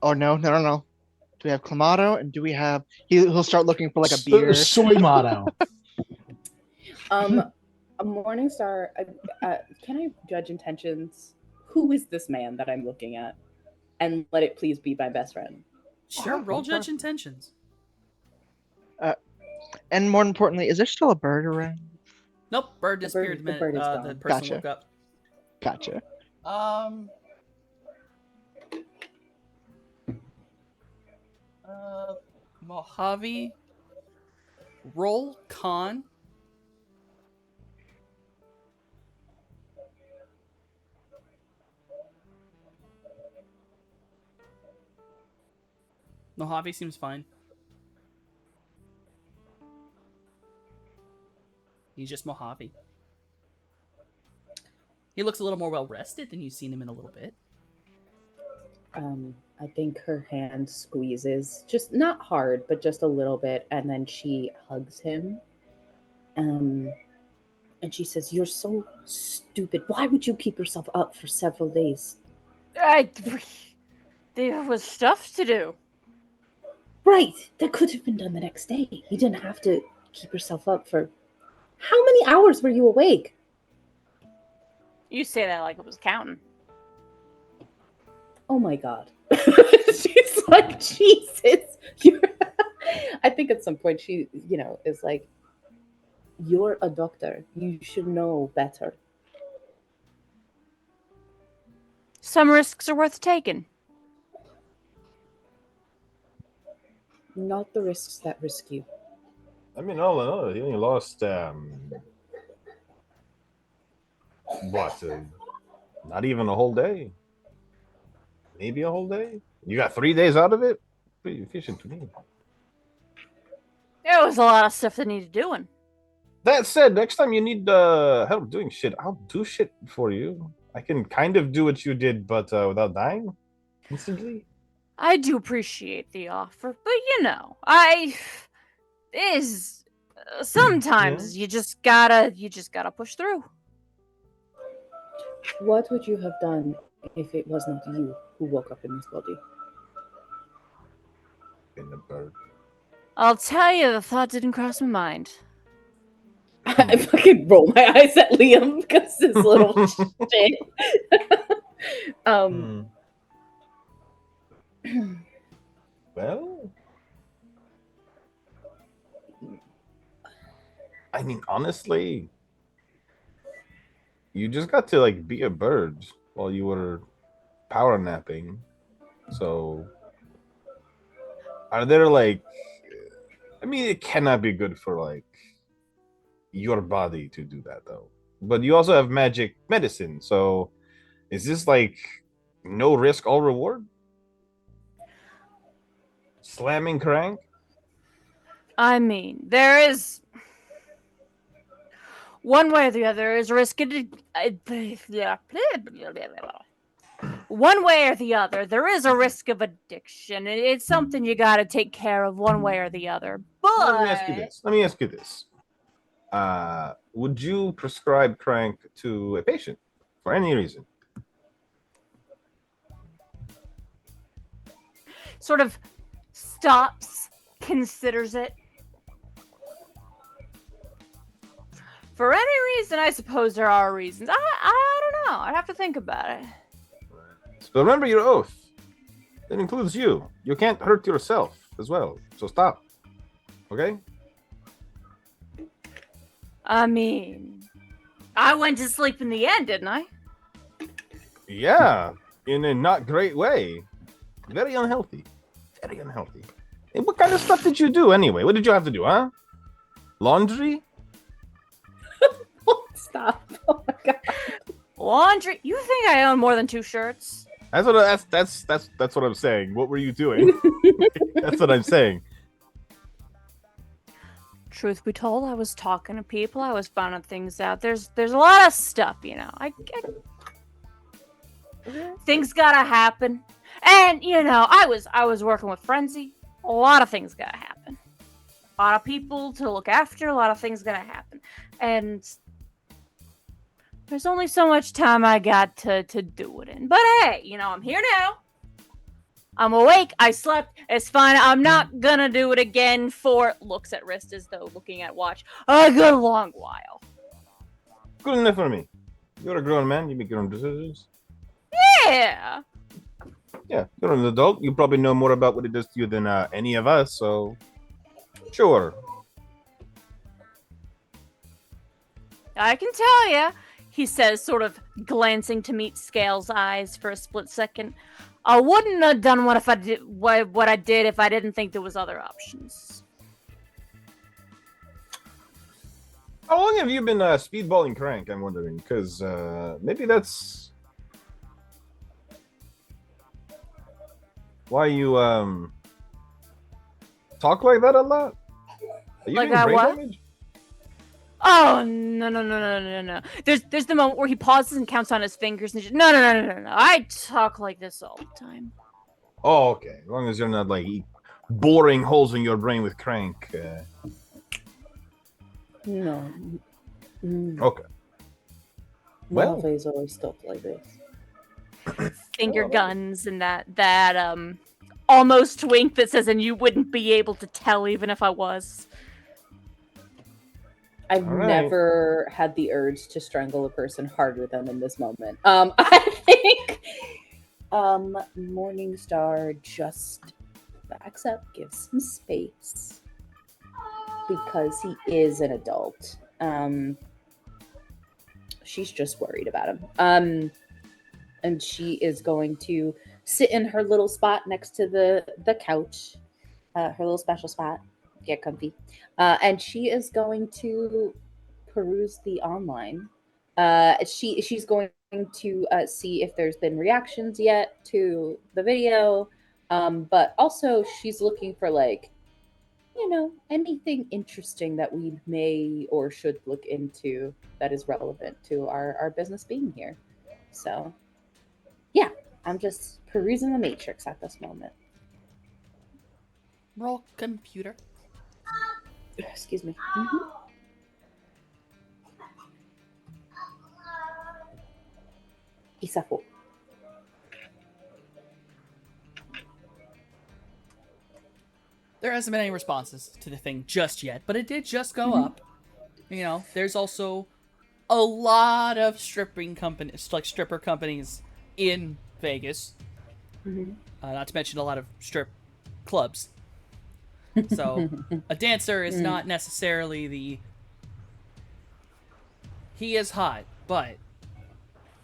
Oh no. Do we have clamato? And do we have? He'll start looking for like a beer. Soy motto. A Morningstar. Can I judge intentions? Who is this man that I'm looking at? And let it please be my best friend. Sure, roll judge intentions. And more importantly, is there still a bird around? Nope, bird disappeared the the bird minute is the gone. person Gotcha. woke up. Gotcha. Mojave, roll con. Mojave seems fine. He's just Mojave. He looks a little more well rested than you've seen him in a little bit. I think her hand squeezes, just not hard, but just a little bit, and then she hugs him. And she says, "You're so stupid. Why would you keep yourself up for several days?" There was stuff to do. Right. That could have been done the next day. You didn't have to keep yourself up for. How many hours were you awake? You say that like it was counting. Oh my god. She's like, Jesus. I think at some point she, is like, you're a doctor. You should know better. Some risks are worth taking. Not the risks that risk you. I mean, all in all, he only lost what? Not even a whole day. Maybe a whole day. You got 3 days out of it. Pretty efficient to me. There was a lot of stuff that needed doing. That said, next time you need help doing shit, I'll do shit for you. I can kind of do what you did, but without dying instantly. I do appreciate the offer, but sometimes you just gotta push through. What would you have done if it was not you who woke up in this body? In the bird. I'll tell you, the thought didn't cross my mind. I fucking roll my eyes at Liam because this little shit. Well, I mean, honestly, you just got to like be a bird while you were power napping. So, are there like? I mean, it cannot be good for like your body to do that though. But you also have magic medicine, so is this like no risk, all reward? Slamming Crank? I mean, there is one way or the other is risk. One way or the other, there is a risk of addiction. It's something you got to take care of one way or the other. But Let me ask you this. Would you prescribe Crank to a patient for any reason? sort of stops, considers it. For any reason, I suppose there are reasons. I don't know. I'd have to think about it. But remember your oath. That includes you. You can't hurt yourself as well. So stop. Okay? I mean, I went to sleep in the end, didn't I? Yeah, in a not great way. Very unhealthy. Very unhealthy. Hey, what kind of stuff did you do anyway? What did you have to do, huh? Laundry? Stop. Oh my god. Laundry? You think I own more than 2 shirts? That's what I'm saying. What were you doing? That's what I'm saying. Truth be told, I was talking to people. I was finding things out. There's a lot of stuff, you know. Things gotta happen, and you know, I was working with Frenzy. A lot of things gotta happen. A lot of people to look after. A lot of things gotta happen, and there's only so much time I got to do it in. But hey, you know, I'm here now. I'm awake. I slept. It's fine. I'm not gonna do it again for looks at wrist as though looking at watch. A good long while. Good enough for me. You're a grown man. You make your own decisions. Yeah. Yeah, you're an adult. You probably know more about what it does to you than any of us, so sure. I can tell ya, he says, sort of glancing to meet Scale's eyes for a split second. I wouldn't have done what I did if I didn't think there was other options. How long have you been speedballing Crank, I'm wondering? Because maybe that's why you talk like that a lot? Are you Like doing I brain what? damage? Oh, no. There's the moment where he pauses and counts on his fingers and just, no. I talk like this all the time. Oh, okay. As long as you're not like boring holes in your brain with Crank. No. Okay. Well. Malphite's always stuff like this. Finger guns and that almost wink that says, and you wouldn't be able to tell even if I was. I've All right. never had the urge to strangle a person harder than in this moment. I think Morningstar just backs up, gives him space because he is an adult. She's just worried about him. And she is going to sit in her little spot next to the couch, her little special spot, Get comfy. And she is going to peruse the online. She's going to see if there's been reactions yet to the video. But also she's looking for like, anything interesting that we may or should look into that is relevant to our business being here. So yeah, I'm just perusing the matrix at this moment. Roll computer. Excuse me. Isafo. There hasn't been any responses to the thing just yet, but it did just go up. There's also a lot of stripper companies in Vegas. Not to mention a lot of strip clubs. So a dancer is not necessarily he is hot, but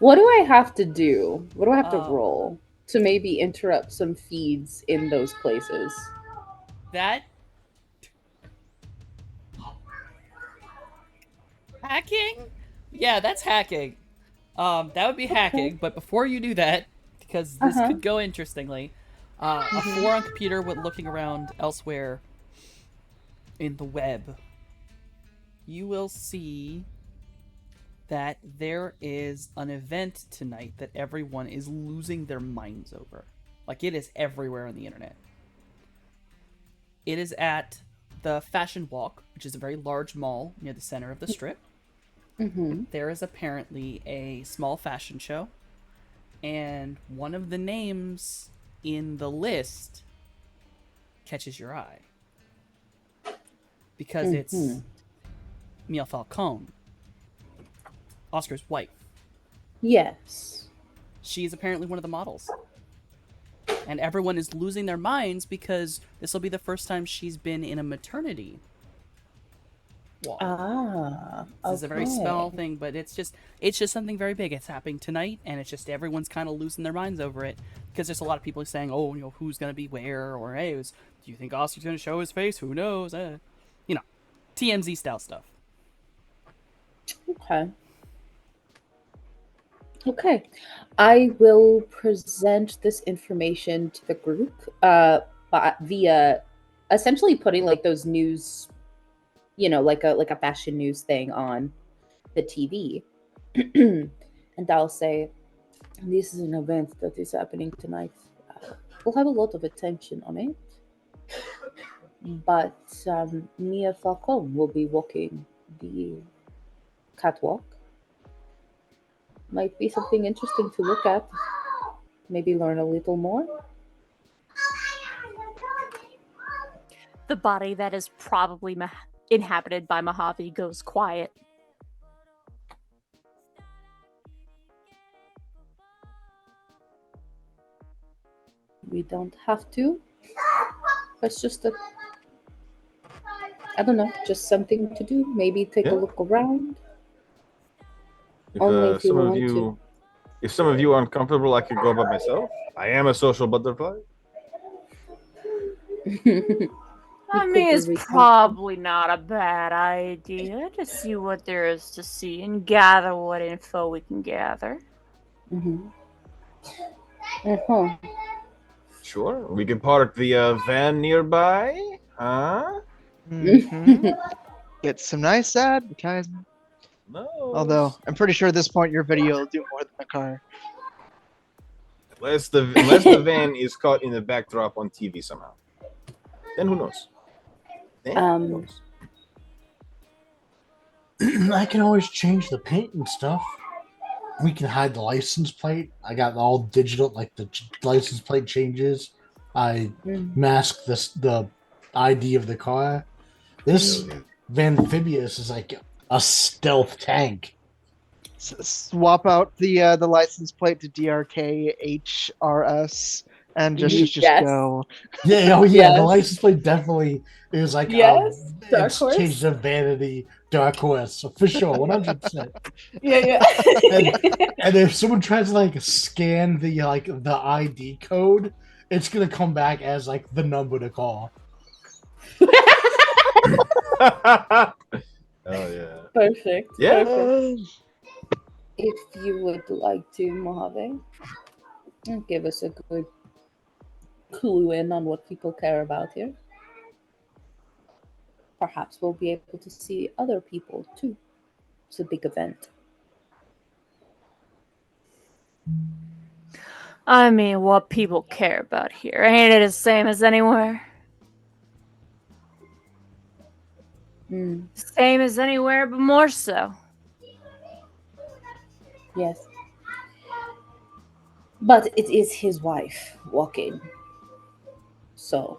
what do I have to do? What do I have to roll to maybe interrupt some feeds in those places? That hacking? Yeah, that's hacking. That would be hacking, but before you do that, because this could go interestingly, a 4 on computer with looking around elsewhere in the web, you will see that there is an event tonight that everyone is losing their minds over. Like, it is everywhere on the internet. It is at the Fashion Walk, which is a very large mall near the center of the strip. There is apparently a small fashion show, and one of the names in the list catches your eye. Because it's Mia Falcone, Oscar's wife. Yes. She's apparently one of the models. And everyone is losing their minds because this will be the first time she's been in a maternity wall. This is a very small thing, but it's just something very big. It's happening tonight, and it's just everyone's kind of losing their minds over it because there's a lot of people saying, "Oh, who's gonna be where?" or "Hey, do you think Oscar's gonna show his face? Who knows?" TMZ style stuff. Okay. I will present this information to the group via essentially putting like those news, like a fashion news thing on the TV. And I'll say, this is an event that is happening tonight. We'll have a lot of attention on it. But Mia Falcone will be walking the catwalk. Might be something interesting to look at. Maybe learn a little more. The body that is probably inhabited by Mojave goes quiet. We don't have to. That's just I don't know, just something to do. Maybe take a look around. If some of you aren't comfortable, I could go by myself. I am a social butterfly. I mean, it's probably not a bad idea to see what there is to see and gather what info we can gather. Sure, we can park the van nearby, huh? Get some nice advertising. No. Although I'm pretty sure at this point your video will do more than the car. Unless the van is caught in the backdrop on TV somehow, then who knows? I can always change the paint and stuff. We can hide the license plate. I got all digital, like the license plate changes. I mask the ID of the car. This Vanphibious is like a stealth tank. Swap out the license plate to DRK HRS and just go. Yeah, the license plate definitely is like Dark Horse? changed to Vanity Dark Horse for sure, 100%. And if someone tries to like scan the ID code, it's gonna come back as like the number to call. Oh yeah. Perfect. Yeah. Perfect. If you would like to, Mojave, give us a good clue in on what people care about here. Perhaps we'll be able to see other people too. It's a big event. I mean, what people care about here, ain't it the same as anywhere? Mm, Same as anywhere, but more so. yes. But it is his wife walking. So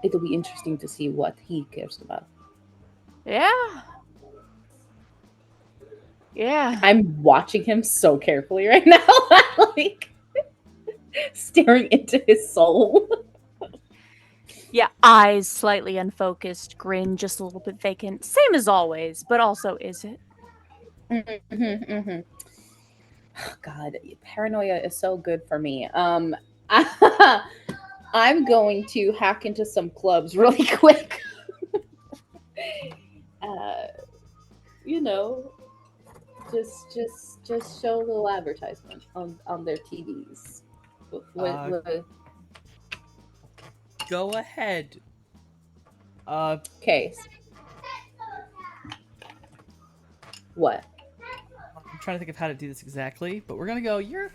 it'll be interesting to see what he cares about. Yeah. Yeah. I'm watching him so carefully right now, like staring into his soul. Yeah, eyes slightly unfocused, grin just a little bit vacant. Same as always, but also is it? Oh, God, paranoia is so good for me. I'm going to hack into some clubs really quick. You know, just show a little advertisement on their TVs. Go ahead. Okay. What? I'm trying to think of how to do this exactly, but we're gonna go. You're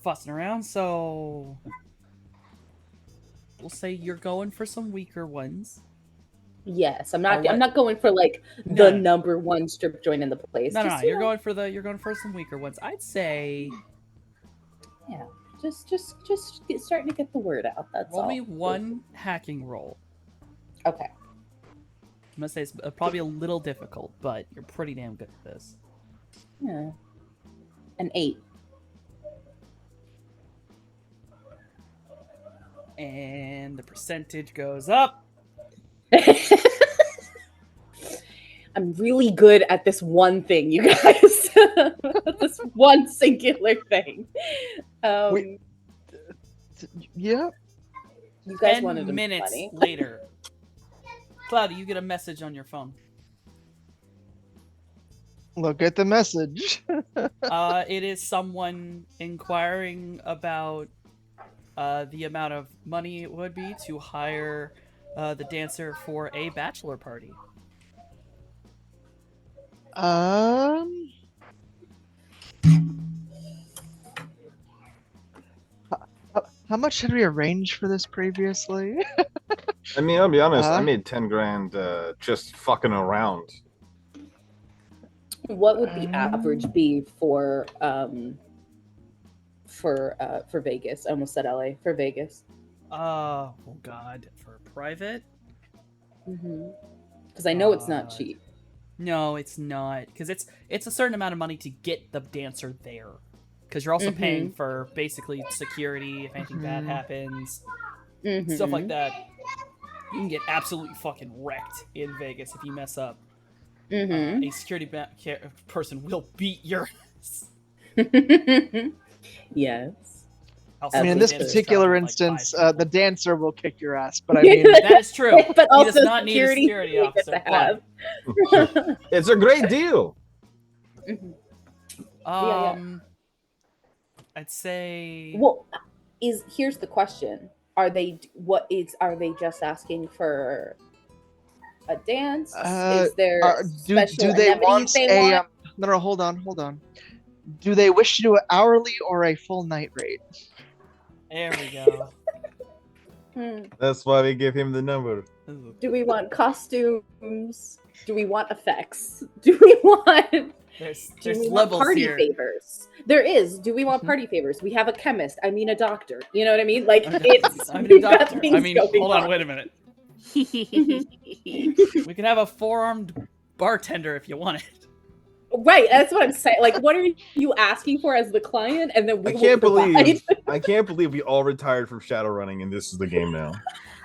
fussing around, so we'll say you're going for some weaker ones. Yes, I'm I'll not going for like No. the number one strip joint in the place. No, Just, you're going for some weaker ones. I'd say yeah, just starting to get the word out. That's roll all. me one hacking roll. Okay. I'm gonna say it's probably a little difficult, but you're pretty damn good at this. Yeah. An 8. And the percentage goes up. I'm really good at this one thing, you guys. This one singular thing. Wait. Yeah. You guys 10 wanted to be minutes funny. later, Cloudy, you get a message on your phone. Look at the message. It is someone inquiring about the amount of money it would be to hire the dancer for a bachelor party. How much had we arranged for this previously? I mean, I'll be honest. I Huh? made 10 grand just fucking around. What would the average be for Vegas? I almost said LA. For Vegas. Oh god, for private? Because I know it's not cheap. No, it's not, because it's a certain amount of money to get the dancer there. Because you're also paying for basically security if anything bad happens, stuff like that. You can get absolutely fucking wrecked in Vegas if you mess up. A security person will beat your ass. Yes. Also, I mean, in the this dancer's particular starting with, instance, five people. the dancer will kick your ass. But I mean, That is true. But He also does not need a security security you get officer. to have. but- It's a great deal. Yeah. I'd say. Well, here's the question: Are they just asking for a dance? Is there special do they amenities want they a want? no, hold on. Do they wish to do an hourly or a full night rate? There we go. That's why we give him the number. Ooh. Do we want costumes? Do we want effects? Do we want? There's Do we want levels party here. favors? There is. Do we want party favors? We have a chemist. I mean, a doctor. You know what I mean? Like it's. I mean, we've a got doctor. things I mean, going hold on, wait a minute. We can have a 4-armed bartender if you want it. Right, that's what I'm saying. Like, what are you asking for as the client? And then we I can't will provide. believe I can't believe we all retired from Shadowrunning and this is the game now.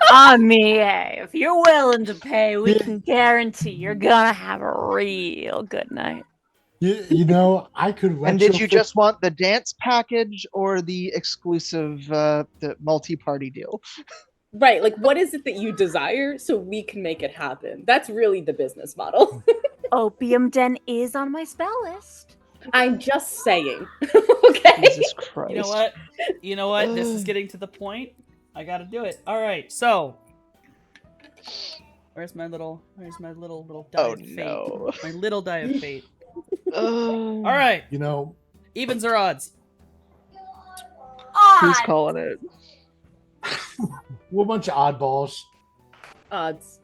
I mean, hey, if you're willing to pay, we can guarantee you're gonna have a real good night. You know, I could. And did you retrofit- just want the dance package or the exclusive the multi-party deal? Right. Like, what is it that you desire so we can make it happen? That's really the business model. Opium Den is on my spell list. I'm just saying. Okay. Jesus Christ. You know what? You know what? This is getting to the point. I gotta do it. All right. So, where's my little die Oh, of fate? no. My little die of fate. All All right. You know, Evens or odds? Who's calling it? we're a bunch of oddballs. Odds.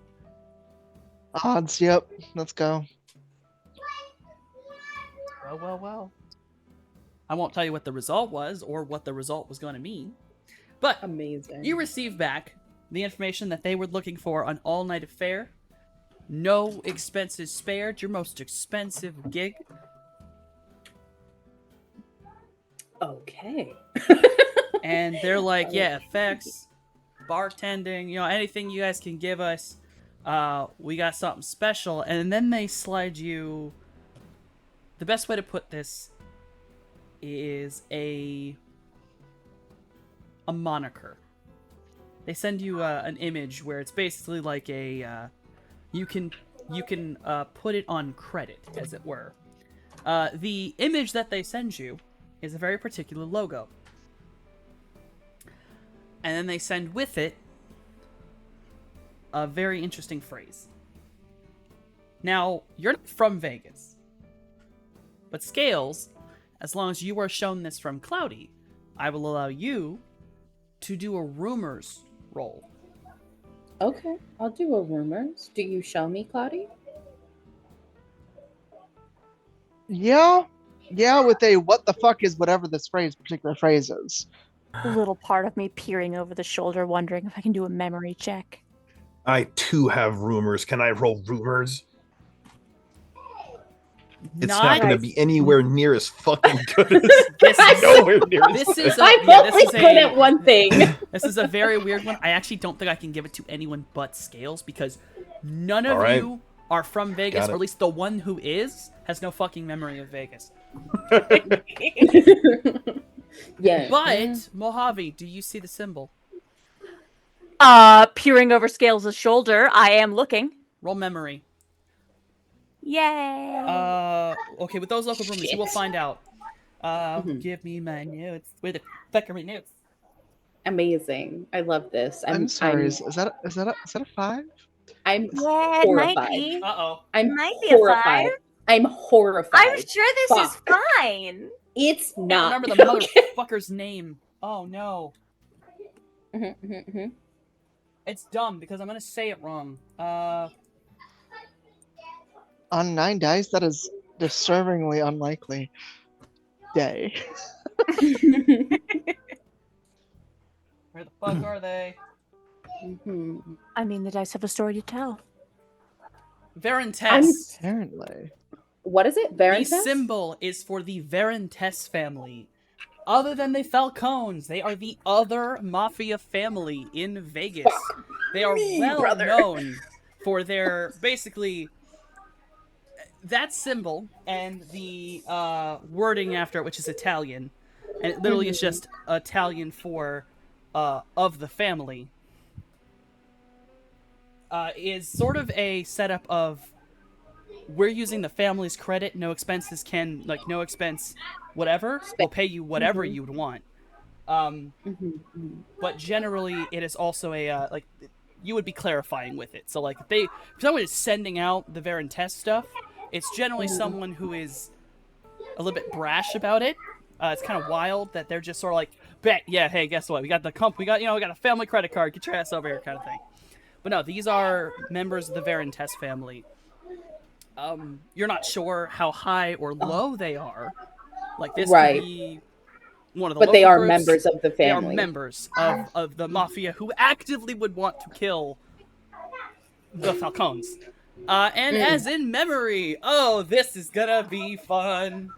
Odds. Yep. Let's go. Well. I won't tell you what the result was or what the result was going to mean. But Amazing. you receive back the information that they were looking for on all-night affair. No expenses spared. Your most expensive gig. Okay. And they're like, yeah, effects, bartending, anything you guys can give us. We got something special. And then they slide you... The best way to put this is a moniker. They send you an image where it's basically like a... you can put it on credit, as it were. The image that they send you is a very particular logo. And then they send with it a very interesting phrase. Now, you're not from Vegas. But Scales, as long as you are shown this from Cloudy, I will allow you to do a rumors roll. Okay. I'll do a rumors. Do you show me, Cloudy? Yeah. Yeah, with a what the fuck is whatever this particular phrase is. A little part of me peering over the shoulder, wondering if I can do a memory check. I too have rumors. Can I roll rumors? It's not going to be anywhere near as fucking good as This is, nowhere near as this is a, I'm yeah, only good at one thing. This is a very weird one. I actually don't think I can give it to anyone but Scales because none of All right. you are from Vegas, Got it. or at least the one who is has no fucking memory of Vegas. Yeah. But Mojave, do you see the symbol? Peering over Scales' shoulder, I am looking. Roll memory. Yay! Okay, with those local rumors, you will find out. Give me my notes. Where the fuck are my notes? Amazing. I love this. I'm sorry. Is that a 5? I'm Yeah, it might horrified. be. Uh-oh. I'm Might be a horrified. 5. I'm horrified. I'm sure this is Fuck. fine. It's I not. remember the motherfucker's name. Oh no. It's dumb because I'm gonna say it wrong. On 9 dice, that is disturbingly unlikely. Day. Where the fuck are they? I mean, the dice have a story to tell. Verentes. Apparently. What is it? The Veritas? symbol is for the Verentes family. Other than the Falcones, they are the other mafia family in Vegas. They are well known for their, basically, that symbol and the wording after it, which is Italian. And it literally is just Italian for of the family. Is sort of a setup of we're using the family's credit, no expenses no expense, whatever. We'll pay you whatever you would want. But generally, it is also a you would be clarifying with it. So like if someone is sending out the Verentes stuff, it's generally someone who is a little bit brash about it. It's kind of wild that they're just sort of like, hey, guess what? We got we got a family credit card. Get your ass over here, kind of thing. But no, these are members of the Verentes family. You're not sure how high or low they are. Like this could be one of the But they local are groups. members of the They are family. members of the mafia who actively would want to kill the Falcones. And as in memory, this is gonna be fun.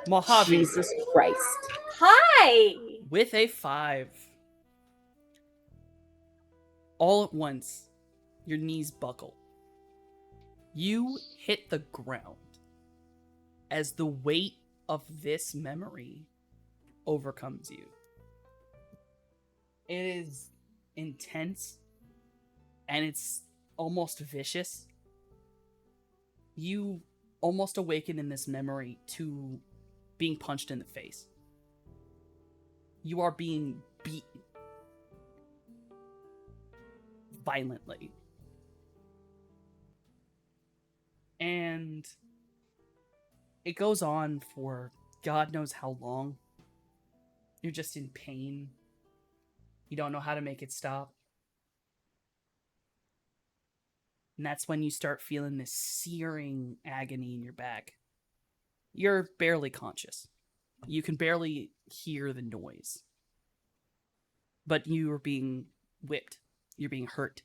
Mojave Jesus Christ. Hi! with a 5. All at once, your knees buckle. You hit the ground as the weight of this memory overcomes you. It is intense and it's almost vicious. You almost awaken in this memory to being punched in the face. You are being beaten violently. And it goes on for God knows how long. You're just in pain. You don't know how to make it stop. And that's when you start feeling this searing agony in your back. You're barely conscious. You can barely hear the noise. But you are being whipped. You're being hurt.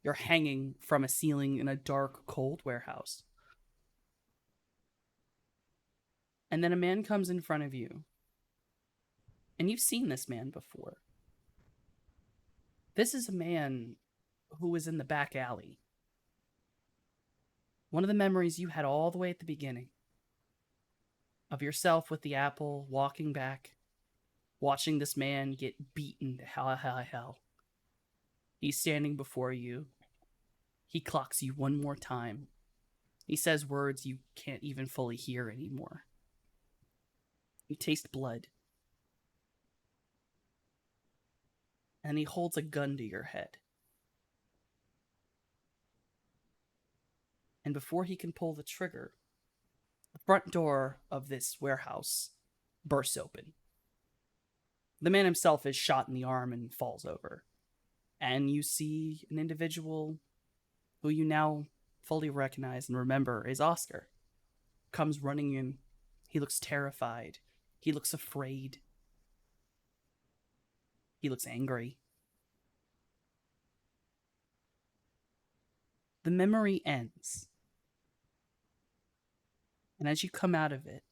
You're hanging from a ceiling in a dark, cold warehouse. And then a man comes in front of you. And you've seen this man before. This is a man who was in the back alley. One of the memories you had all the way at the beginning. Of yourself with the apple, walking back, watching this man get beaten to hell. He's standing before you. He clocks you one more time. He says words you can't even fully hear anymore. You taste blood. And he holds a gun to your head. And before he can pull the trigger, the front door of this warehouse bursts open. The man himself is shot in the arm and falls over. And you see an individual who you now fully recognize and remember is Oscar. Comes running in. He looks terrified. He looks afraid. He looks angry. The memory ends. And as you come out of it,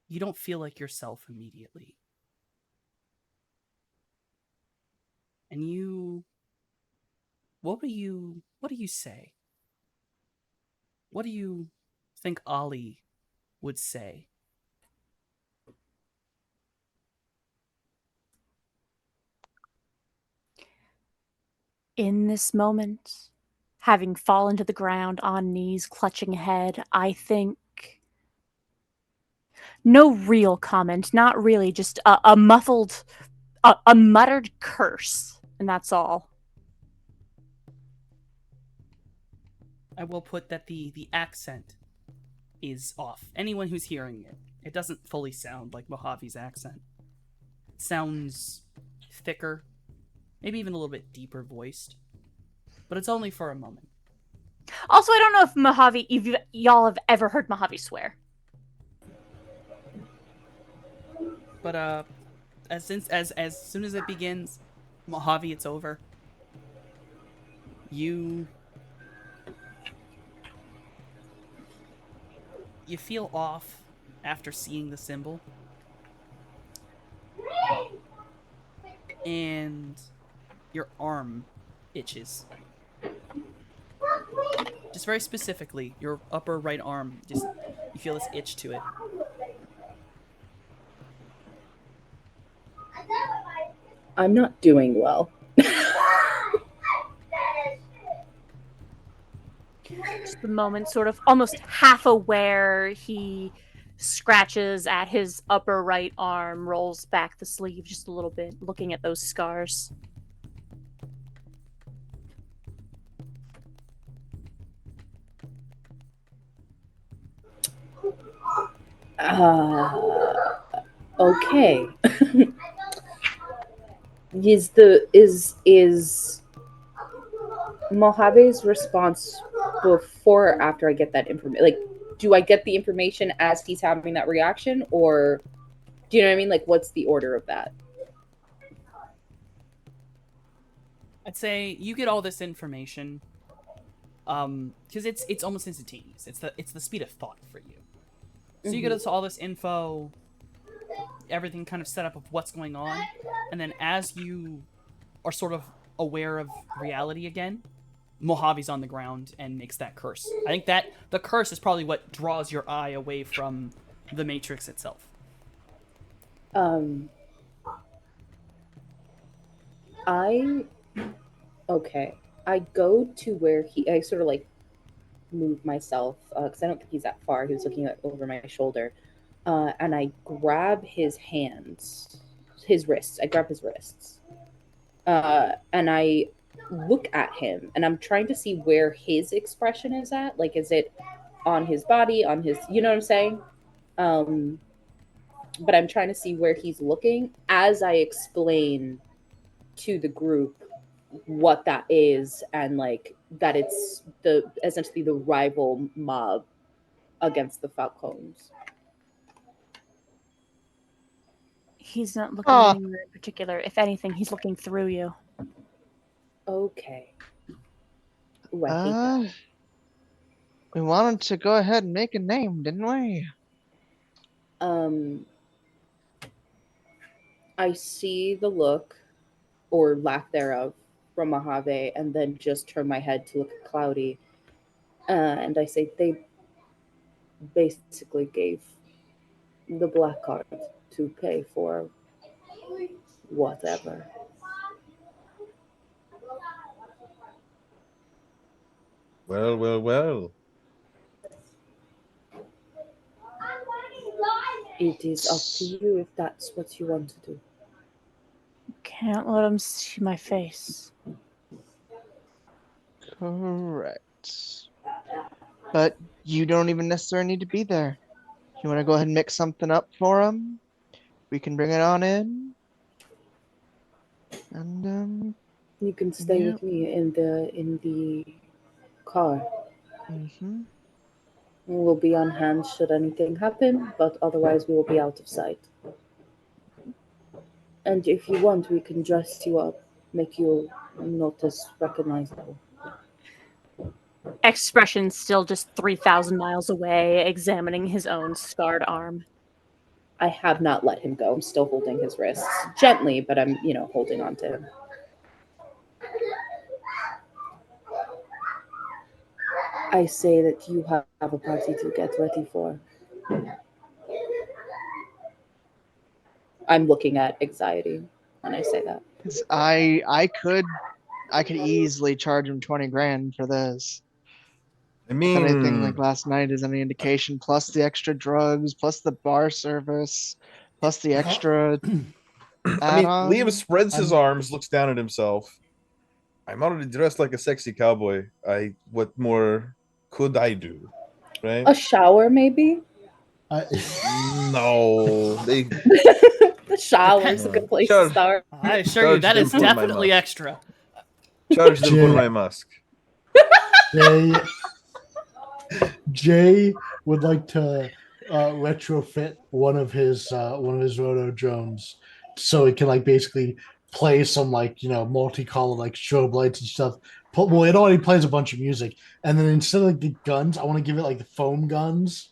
you don't feel like yourself immediately. And what do you say? What do you think Ollie would say? In this moment, having fallen to the ground on knees, clutching head, I think no real comment, not really, just a muffled, a muttered curse, and that's all. I will put that the accent is off. Anyone who's hearing it doesn't fully sound like Mojave's accent. It sounds thicker, maybe even a little bit deeper voiced, but it's only for a moment. Also, I don't know if Mojave, if y'all have ever heard Mojave swear. But as soon as it begins, Mojave, it's over. You feel off after seeing the symbol. And your arm itches. Just very specifically, your upper right arm, you feel this itch to it. I'm not doing well. Just the moment, sort of almost half aware, he scratches at his upper right arm, rolls back the sleeve just a little bit, looking at those scars. Okay. Is Mojave's response before or after I get that information? Like, do I get the information as he's having that reaction, or do you know what I mean? Like, what's the order of that? I'd say you get all this information, because it's almost instantaneous. It's the speed of thought for you. So you get all this info, everything kind of set up of what's going on, and then as you are sort of aware of reality again, Mojave's on the ground and makes that curse. I think that the curse is probably what draws your eye away from the Matrix itself. Okay. I go to where I sort of like move myself because I don't think he's that far. He was looking over my shoulder, and I grab his hands, his wrists. I grab his wrists, and I look at him, and I'm trying to see where his expression is at. Like, is it on his body, on his, you know what I'm saying? But I'm trying to see where he's looking as I explain to the group what that is, and like that it's essentially the rival mob against the Falcons. He's not looking anywhere in particular. If anything, he's looking through you. Okay. Ooh, I hate that. We wanted to go ahead and make a name, didn't we? I see the look, or lack thereof, from Mojave, and then just turn my head to look at Cloudy, and I say they basically gave the black card to pay for whatever. Well, well, well. It is up to you if that's what you want to do. Can't let him see my face. Correct. But you don't even necessarily need to be there. You want to go ahead and mix something up for him? We can bring it on in. And You can stay Yeah. with me in the car. mhm. We'll be on hand should anything happen, but otherwise we will be out of sight. And if you want, we can dress you up, make you not as recognizable. Expression still just 3,000 miles away, examining his own scarred arm. I have not let him go. I'm still holding his wrists gently, but I'm, holding on to him. I say that you have a party to get ready for. I'm looking at anxiety when I say that. 'Cause I could easily charge him 20 grand for this. I If anything, like mean, last night is any indication, plus the extra drugs, plus the bar service, plus the extra add-on. Liam spreads his I'm- arms, looks down at himself. I'm already dressed like a sexy cowboy. What more could I do? Right? A shower, maybe? No, they. The shower is a good place Sure. to start. I assure you, Charge that them is for my definitely musk. extra. Charge them for Jay. my musk. Jay would like to retrofit one of his roto drones so it can like basically play some like multicolored like strobe lights and stuff. Well, it already plays a bunch of music, and then instead of the guns, I want to give it like the foam guns.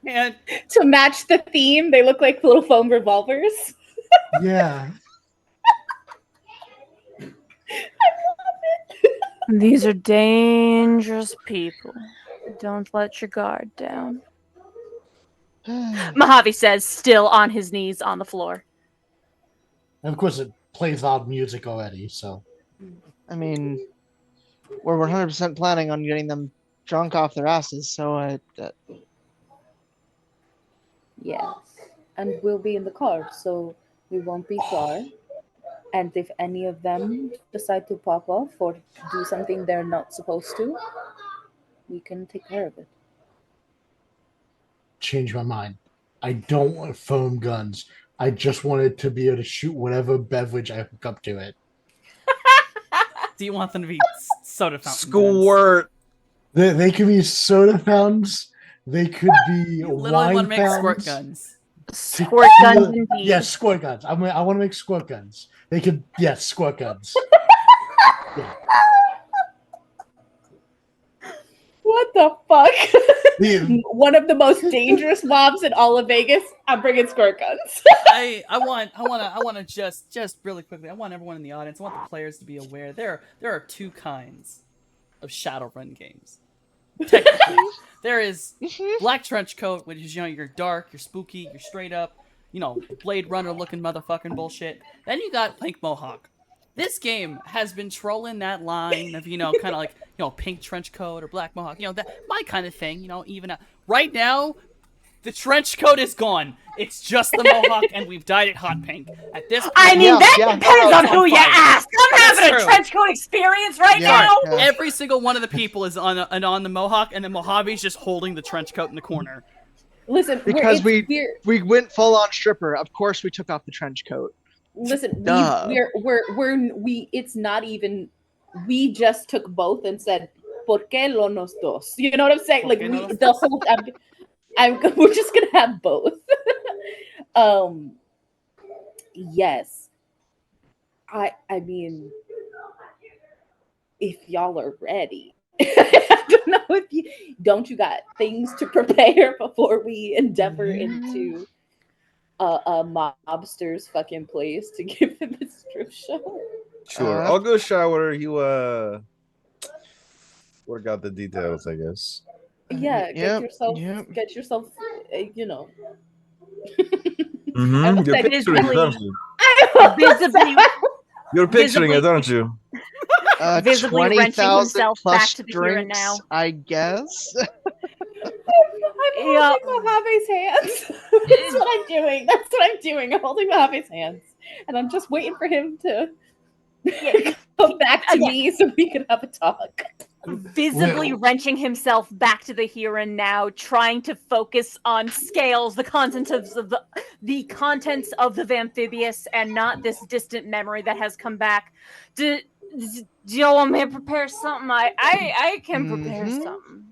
And To match the theme, they look like little foam revolvers. Yeah, These are dangerous people. Don't let your guard down. Mojave says, still on his knees on the floor. and of course it plays loud music already. So I mean, we're 100% planning on getting them drunk off their asses, so Yes. And we'll be in the car, so we won't be far. And if any of them decide to pop off or do something they're not supposed to, we can take care of it. change my mind. I don't want foam guns. I just wanted to be able to shoot whatever beverage I hook up to it. do you want them to be soda fountain? guns? Squirt. They could be soda fountains. They could be You literally wine want to make fountains. squirt guns. Squirt guns indeed. Yes, squirt guns. I want to make squirt guns. They could, yes, squirt guns. What the fuck? The- One of the most dangerous mobs in all of Vegas. I'm bringing squirt guns. I want to just really quickly. I want everyone in the audience. I want the players to be aware there are two kinds of Shadowrun games. Technically, there is Black Trench Coat, which is you're dark, you're spooky, you're straight up. Blade Runner looking motherfucking bullshit. Then you got Pink Mohawk. This game has been trolling that line of, kind of like, pink trench coat or black mohawk, that my kind of thing, even right now, the trench coat is gone. It's just the mohawk, and we've dyed it hot pink. At this point, Depends on who you ask. I'm having true. a trench coat experience right now. Yeah. Every single one of the people is on the mohawk, and then Mojave's just holding the trench coat in the corner. Listen, Because we're we went full on stripper. Of course, we took off the trench coat. listen, Duh. we it's not even. We just took both and said, "Por qué lo nos dos?" You know what I'm saying? Like the whole. We're just gonna have both. Yes. I mean, if y'all are ready. I don't know if you got things to prepare before we endeavor into a mobster's fucking place to give him a strip show. Sure, I'll go shower. You work out the details, I guess. Yeah, Yep, get yourself, Mm-hmm. You're said picturing it, visibly- aren't you? Visibly, You're picturing it, visibly- aren't you? Visibly wrenching 20,000 himself plus back to the here and drinks, now. I guess. I'm holding Mojave's hands. That's what I'm doing. That's what I'm doing. I'm holding Mojave's hands, and I'm just waiting for him to come back to me so we can have a talk. Visibly wrenching himself back to the here and now, trying to focus on scales, the contents of the contents of the Vamphibious, and not this distant memory that has come back. Do y'all want me to prepare something? I can prepare something.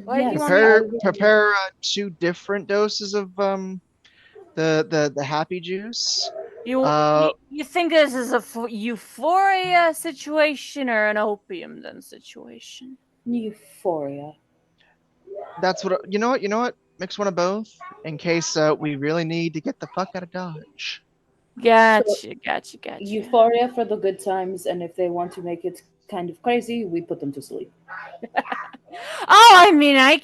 What do you want me to- Prepare 2 different doses of the happy juice. You think this is a euphoria situation or an opium den situation? Euphoria. That's what you know. What? Mix one of both in case we really need to get the fuck out of Dodge. Gotcha. Euphoria for the good times, and if they want to make it kind of crazy, we put them to sleep. Oh, I mean, I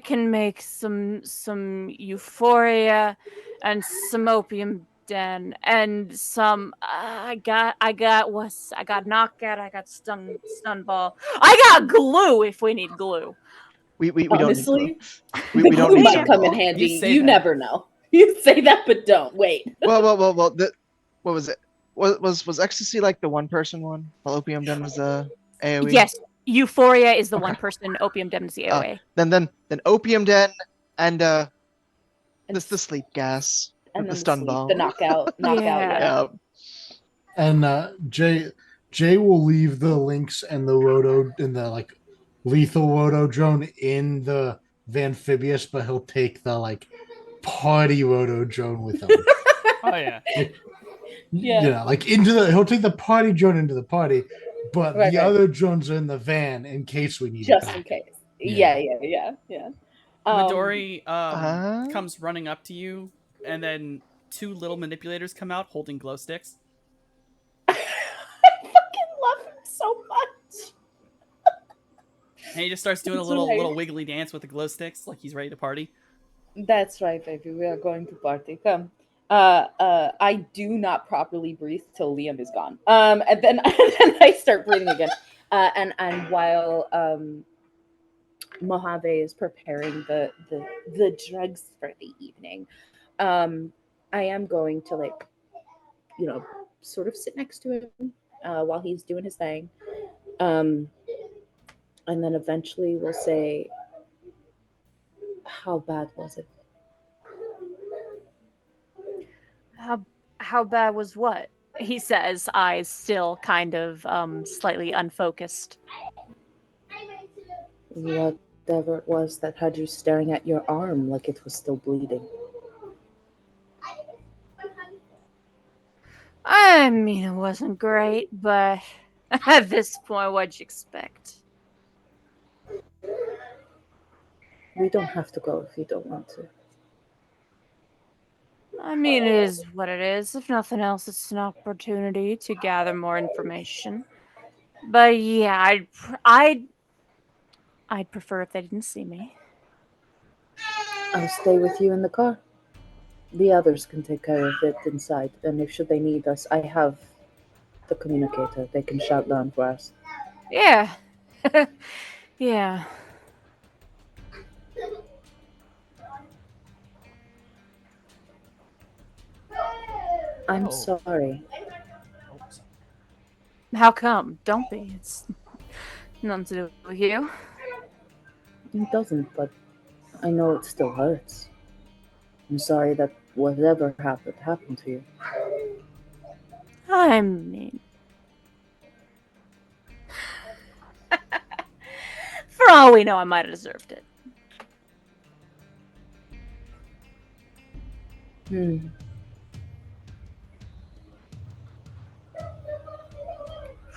can make some euphoria and some opium den and some. I got knockout. I got stun ball. I got glue if we need glue. We Honestly, don't need we don't glue need might some come in glue. handy. You say You that. never know. You say that, but don't wait. Well. What was it? Was ecstasy like the 1-person one? While opium den was the AOE. Yes, euphoria is the Okay. one person. Opium den is the AOA. Then opium den and the sleep gas. And the then stun sleep, ball. the knockout. Yeah. Yeah. And Jay will leave the links and the roto and the lethal roto drone in the Vamphibious, but he'll take the party roto drone with him. Oh yeah. Yeah. He'll take the party drone into the party, but Right, the right. other drones are in the van in case we need Just it in back. case. Yeah. Yeah. Midori Uh-huh. comes running up to you, and then 2 little manipulators come out holding glow sticks. I fucking love him so much. And he just starts doing a That's little right. little wiggly dance with the glow sticks, like he's ready to party. That's right, baby. We are going to party. Come. I do not properly breathe till Liam is gone. And then I start breathing again. And while Mojave is preparing the drugs for the evening, I am going to sort of sit next to him while he's doing his thing. And then eventually we'll say, how bad was it? How bad was what? He says, eyes still kind of slightly unfocused. Whatever it was that had you staring at your arm like it was still bleeding. I mean, it wasn't great, but at this point, what'd you expect? We don't have to go if you don't want to. I mean, it is what it is. If nothing else, it's an opportunity to gather more information. But yeah, I'd prefer if they didn't see me. I'll stay with you in the car. The others can take care of it inside, and if should they need us, I have the communicator. They can shout down for us. Yeah. Yeah. I'm Oh. sorry. Oh, sorry. How come? Don't be. It's nothing to do with you. It doesn't, but I know it still hurts. I'm sorry that whatever happened to you. I mean, for all we know, I might have deserved it. Hmm.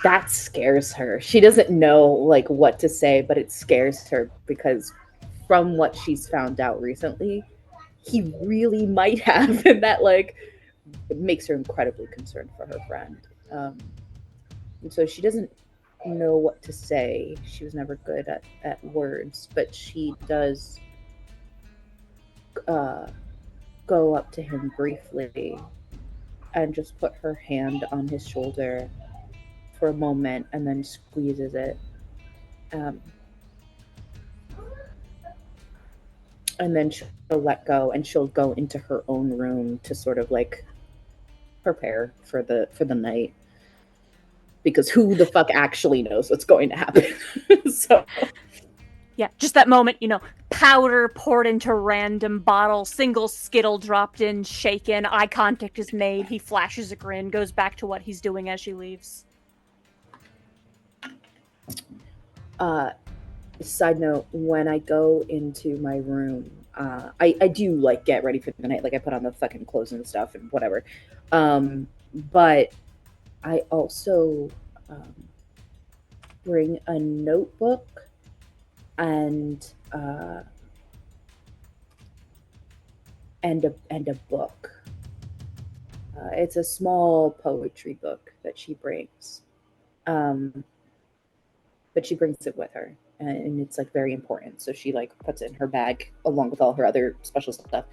That scares her. She doesn't know like what to say, but it scares her because from what she's found out recently, he really might have, and that like it makes her incredibly concerned for her friend. And so she doesn't know what to say. She was never good at words, but she does go up to him briefly and just put her hand on his shoulder for a moment and then squeezes it. And then she'll let go and she'll go into her own room to sort of like prepare for the night. Because who the fuck actually knows what's going to happen? So Yeah, just that moment, powder poured into random bottles, single Skittle dropped in, shaken, eye contact is made, he flashes a grin, goes back to what he's doing as she leaves. Side note, when I go into my room, I do like get ready for the night, like I put on the fucking clothes and stuff and whatever. But I also bring a notebook and a book. It's a small poetry book that she brings, but she brings it with her, and it's like very important. So she like puts it in her bag along with all her other special stuff.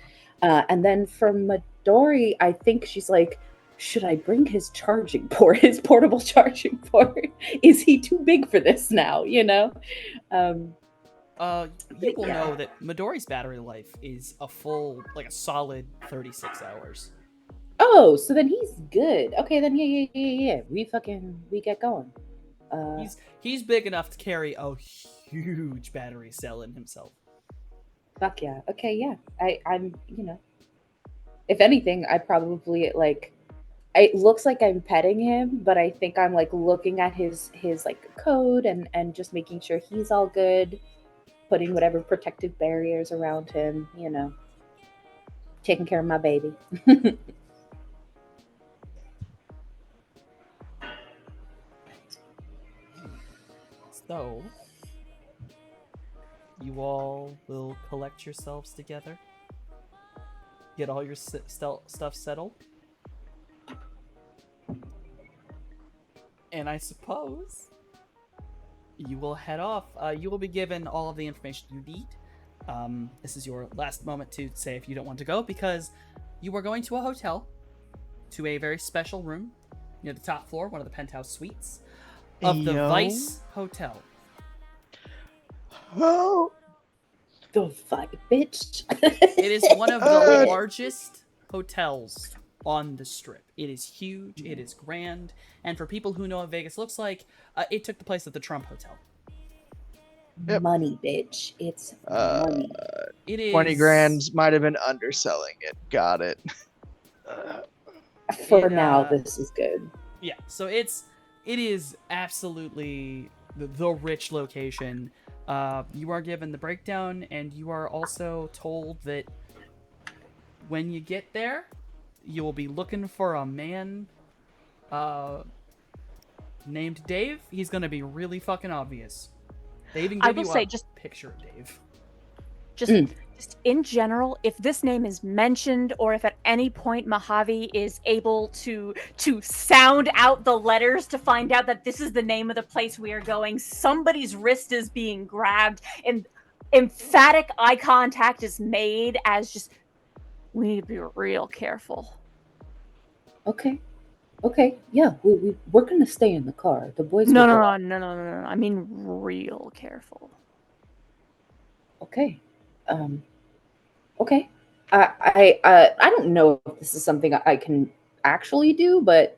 And then for Midori, I think she's like, should I bring his charging port, his portable charging port? Is he too big for this now? You will yeah. know that Midori's battery life is a solid 36 hours. Oh, so then he's good. Okay, then yeah. We get going. He's big enough to carry a huge battery cell in himself. Fuck yeah. Okay, yeah. I'm if anything, I probably like. It looks like I'm petting him, but I think I'm like looking at his like code and just making sure he's all good, putting whatever protective barriers around him, taking care of my baby. So, you all will collect yourselves together, get all your stuff settled, and I suppose you will head off. You will be given all of the information you need. This is your last moment to say if you don't want to go, because you are going to a hotel, to a very special room near the top floor, one of the penthouse suites of the Vice Hotel. Oh, The fuck, bitch. It is one of the largest hotels on the Strip. It is huge, it is grand, and for people who know what Vegas looks like, it took the place of the Trump Hotel. Yep. Money, bitch. It's money. It is 20 grand might have been underselling it. Got it. For now, this is good. Yeah, so it is absolutely the rich location. You are given the breakdown, and you are also told that when you get there, you will be looking for a man named Dave. He's gonna be really fucking obvious. They even give you a picture of Dave. Just in general, if this name is mentioned, or if at any point Mojave is able to sound out the letters to find out that this is the name of the place we are going, somebody's wrist is being grabbed and emphatic eye contact is made as just We need to be real careful. Okay. Okay. Yeah, we're gonna stay in the car. The boys. No, will no, go no, out. no, no, no, no. I mean real careful. Okay. Okay. I don't know if this is something I can actually do, but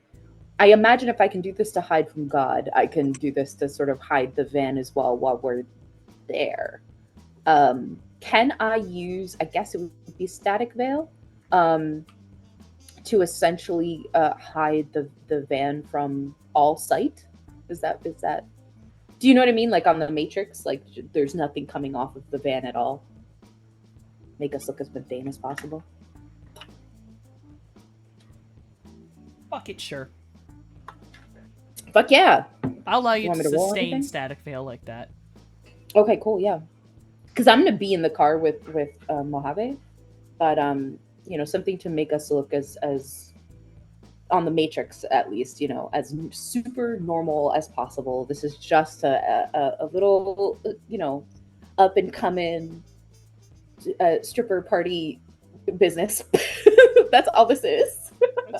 I imagine if I can do this to hide from God, I can do this to sort of hide the van as well while we're there. Can I use? I guess it would be static veil, to essentially hide the van from all sight. Is that? Do you know what I mean? Like on the Matrix, like there's nothing coming off of the van at all. Make us look as mundane as possible. Fuck it, sure. Fuck yeah. I'll allow you Want to me to roll sustain anything? static veil like that. Okay, cool, yeah. Because I'm gonna be in the car with Mojave, but something to make us look as on the Matrix at least, as super normal as possible. This is just a little, up and coming stripper party business. That's all this is.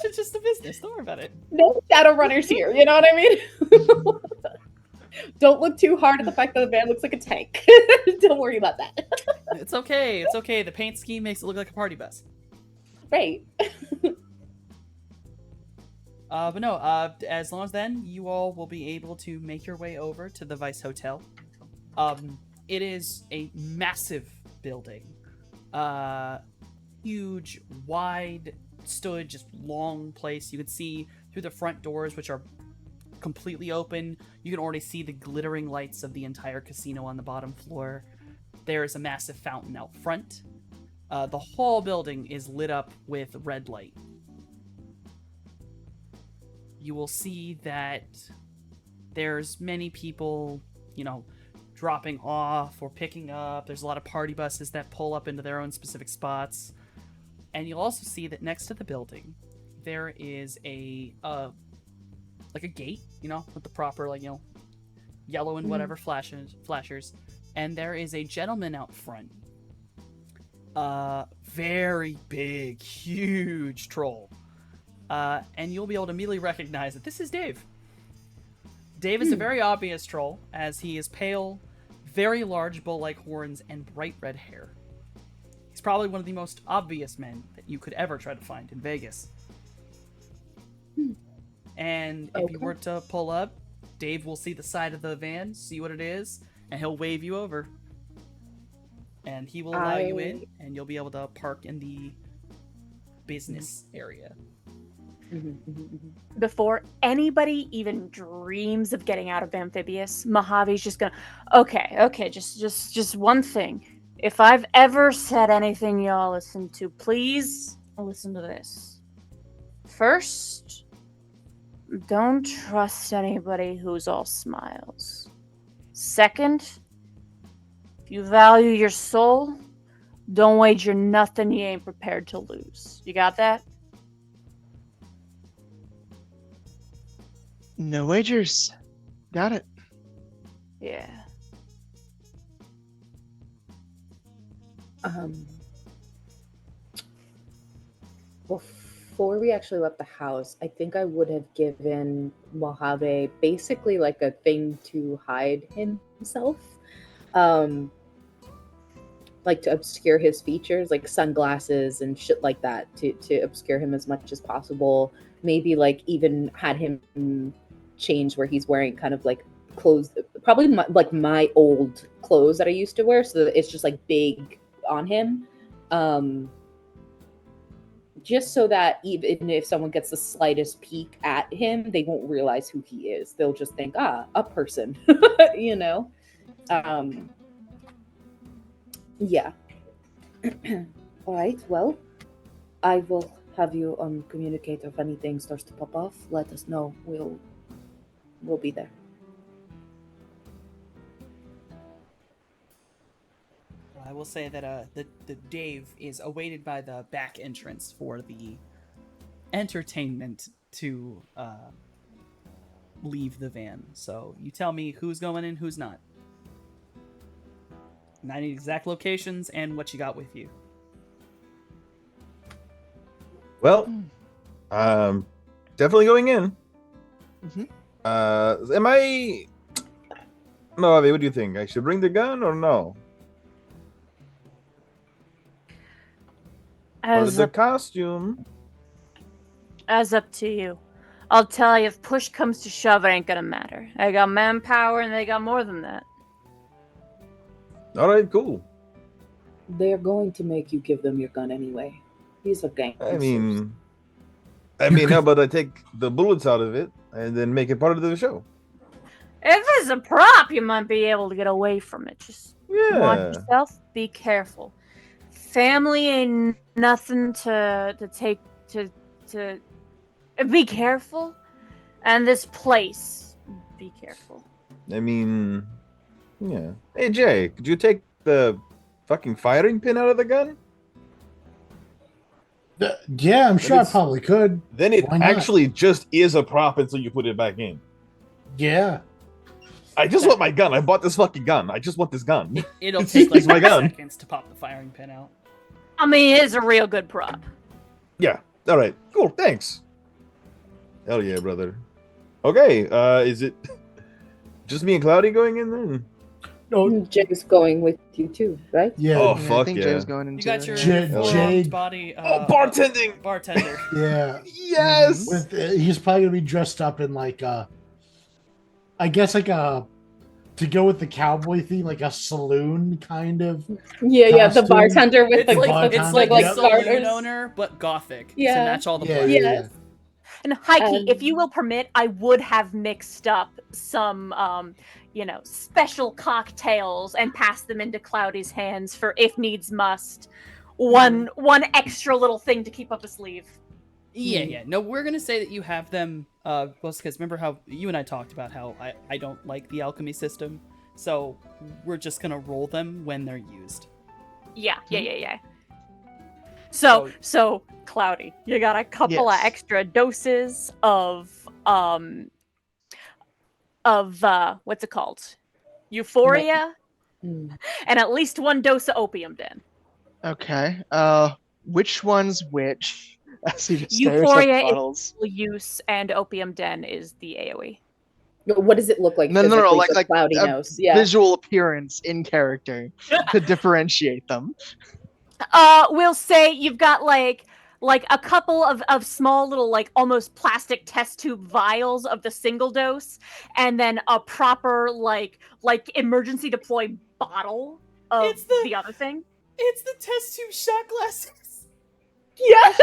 It's just a business. Don't worry about it. No shadow runners here. You know what I mean? Don't look too hard at the fact that the van looks like a tank. Don't worry about that. It's okay. It's okay. The paint scheme makes it look like a party bus. Right. But no, as long as then, you all will be able to make your way over to the Vice Hotel. It is a massive building. Huge, wide, stood, just long place. You can see through the front doors, which are completely open. You can already see the glittering lights of the entire casino on the bottom floor. There is a massive fountain out front. The whole building is lit up with red light. You will see that there's many people, dropping off or picking up. There's a lot of party buses that pull up into their own specific spots. And you'll also see that next to the building, there is a gate, with the proper, yellow and whatever flashers. And there is a gentleman out front. Very big, huge troll. And you'll be able to immediately recognize that this is Dave. Dave is a very obvious troll, as he is pale, very large bull-like horns, and bright red hair. He's probably one of the most obvious men that you could ever try to find in Vegas. And if you were to pull up, Dave will see the side of the van, see what it is, and he'll wave you over. And he will allow you in, and you'll be able to park in the business area. Before anybody even dreams of getting out of Amphibious, Mojave's just gonna, okay, just one thing. If I've ever said anything y'all listen to, please listen to this. First, don't trust anybody who's all smiles. Second, if you value your soul, don't wager nothing you ain't prepared to lose. You got that? No wagers. Got it. Yeah. Before we actually left the house, I think I would have given Mojave basically like a thing to hide himself. Like to obscure his features, like sunglasses and shit like that, to obscure him as much as possible. Maybe like even had him change where he's wearing kind of like clothes, probably my old clothes that I used to wear, so that it's just like big on him. Just so that even if someone gets the slightest peek at him, they won't realize who he is. They'll just think, a person, Yeah. All right. Well, I will have you communicate if anything starts to pop off. Let us know. We'll be there. I will say that the Dave is awaited by the back entrance for the entertainment to leave the van. So you tell me who's going in, who's not. And I need exact locations and what you got with you. Well, definitely going in. Mhm. Am I? Mojave, what do you think? I should bring the gun or no? Or As the up, costume? as up to you. I'll tell you, if push comes to shove, it ain't gonna matter. I got manpower, and they got more than that. All right, cool. They're going to make you give them your gun anyway. These are gangsters. I mean, how about I take the bullets out of it and then make it part of the show? If it's a prop, you might be able to get away from it. Just watch Yeah. yourself. Be careful. Family ain't nothing to take to be careful. And this place, be careful. I mean, yeah. Hey, Jay, could you take the fucking firing pin out of the gun? Yeah, I'm sure I it's- probably could. Then it Why not? actually just is a prop until you put it back in. Yeah. I just want my gun. I bought this fucking gun. I just want this gun. It'll take like It's my 5 gun. seconds to pop the firing pin out. I mean, it's a real good prop. Yeah. All right. Cool. Thanks. Hell yeah, brother. Okay. Is it just me and Cloudy going in then? No, Jay's going with you too, right? yeah. Oh, Yeah, I fuck think yeah. Jay's going You into got your Jade- four-armed Jade- body. Bartending. Bartender. Yeah. Yes. With he's probably gonna be dressed up in like I guess like a to go with the cowboy theme, like a saloon kind of. Yeah, the Costume. bartender with It's the like the it's like like a saloon garters. owner, but gothic to Yeah. match all the Yeah, black. yeah, Yes. And Heike, if you Um, will permit, I would have mixed up some, special cocktails and passed them into Cloudy's hands for if needs must. One extra little thing to keep up a sleeve. Yeah. No, we're gonna say that you have them. Well, because remember how you and I talked about how I don't like the alchemy system, so we're just gonna roll them when they're used. Yeah. So Cloudy, you got a couple of Yes. extra doses of what's it called? Euphoria, Mm. and at least one dose of opium den. Okay. Which one's which? As he just stares at Euphoria the is- bottles. Use and opium den is the AoE. What does it look like? No, physically like so Cloudy a knows. Yeah. visual appearance in character to differentiate them. We'll say you've got like a couple of small little like almost plastic test tube vials of the single dose, and then a proper like emergency deploy bottle of It's the- the other thing. It's the test tube shot glasses. Yeah.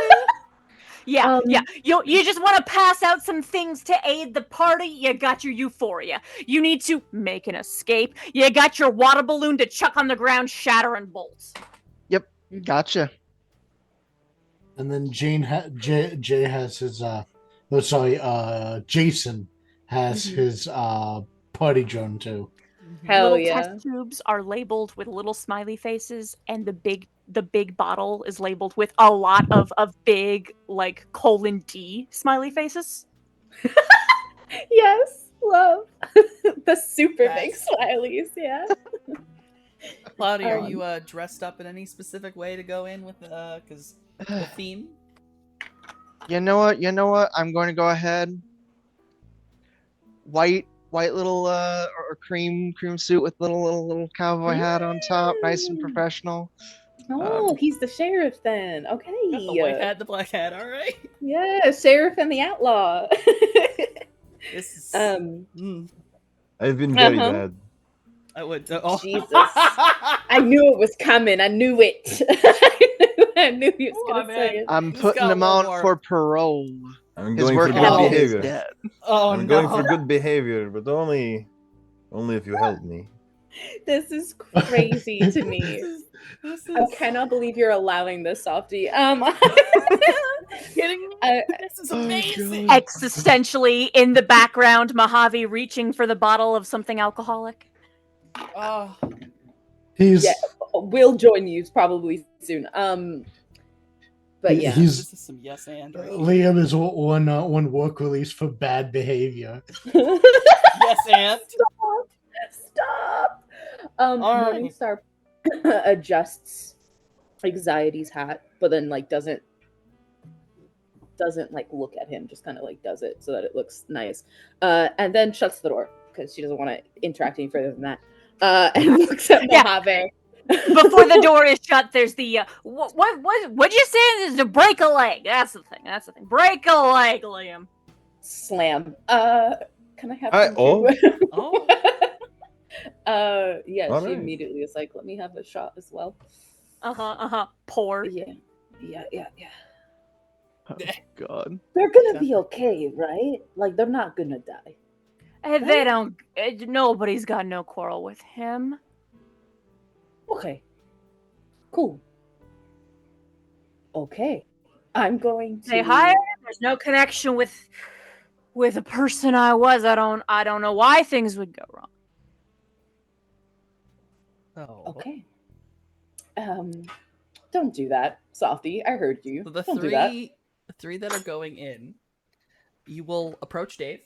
Yeah, Um, yeah. You just want to pass out some things to aid the party. You got your euphoria. You need to make an escape. You got your water balloon to chuck on the ground, shatter and bolt. Gotcha. And then Jay has his Jason has Mhm. his party drone too. Hell Little yeah. test tubes are labeled with little smiley faces, and the big bottle is labeled with a lot of big like :D smiley faces. Yes. Love. The super big That's- smileys. Yeah. Cloudy, are Um, you dressed up in any specific way to go in with because the theme? You know what? I'm going to go ahead. White little or cream suit with little cowboy hat on top, nice and professional. Oh, he's the sheriff then. Okay. Got the white hat, the black hat. All right. Yeah, sheriff and the outlaw. This is. um, I've been very Uh-huh. bad. I would. Oh. Jesus. I knew it was coming. I knew it. I knew he was Come on, gonna say man. it. I'm He's putting got him one on more. for parole. I'm His going for work good ethic is behavior. dead. Oh I'm no. going for good behavior, but only if you help me. This is crazy to me. This I is cannot believe you're allowing this, Softy. kidding me. I- This is Oh, amazing. God. Existentially, in the background, Mojave reaching for the bottle of something alcoholic. Oh. He's Yeah. We'll join you probably soon. But yeah. he's This is some yes and. Right? Liam is one work release for bad behavior. Yes and. Stop. All right. Morningstar adjusts Anxiety's hat, but then like doesn't doesn't like look at him, just kind of like does it so that it looks nice, and then shuts the door because she doesn't want to interact any further than that. And looks at Yeah. Mojave. Before the door is shut, there's the what'd you say? Is to break a leg. That's the thing. That's the thing. Break a leg, Liam. Slam. Can I have some oh. too? Oh, Yeah, All she right. immediately is like, let me have a shot as well. Pour. Yeah. Oh, God. They're gonna be okay, right? Like, they're not gonna die. They don't. Nobody's got no quarrel with him. Okay. Cool. Okay. I'm going to They hired him. There's no connection with a person I was. I don't know why things would go wrong. oh. Okay. Don't do that, Softy. I heard you. So the Don't do that. three that are going in, you will approach Dave.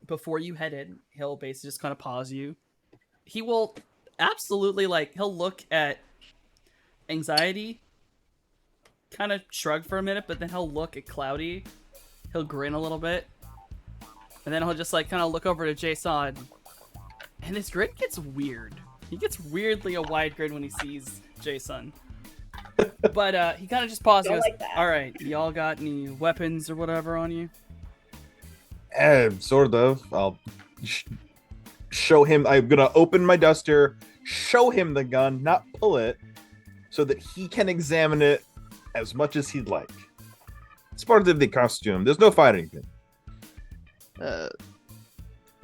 Before you head in, he'll basically just kind of pause you. He will absolutely he'll look at Anxiety, kind of shrug for a minute, but then he'll look at Cloudy. He'll grin a little bit, and then he'll just kind of look over to Jason, and his grin gets weird. He gets weirdly a wide grin when he sees Jason. But he kind of just pauses. Don't And goes, like that. all right, y'all got any weapons or whatever on you? Sort of. I'll show him. I'm gonna open my duster, show him the gun, not pull it, so that he can examine it as much as he'd like. It's part of the costume. There's no fighting thing.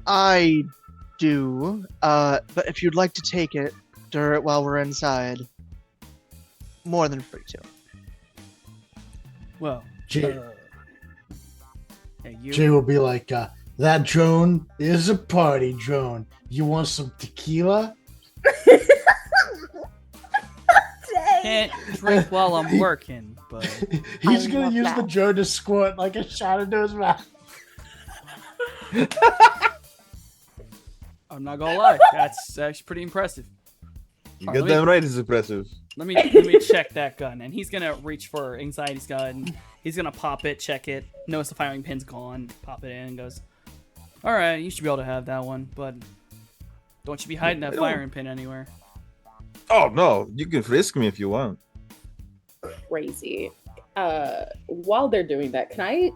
I do. But if you'd like to take it, stir it while we're inside. More than free to. Well, Jay, hey, you. Jay will be like, that drone is a party drone. You want some tequila? Can't drink while I'm working, but He's I gonna love use that. the drone to squirt like a shot into his mouth. I'm not gonna lie, that's actually pretty impressive. You Alright, got damn right. It's impressive. Let me check that gun, and he's gonna reach for Anxiety's gun. He's gonna pop it, check it, notice the firing pin's gone, pop it in, and goes, "All right, you should be able to have that one, but don't you be hiding that firing pin anywhere." Oh no, you can frisk me if you want. Crazy. While they're doing that, can I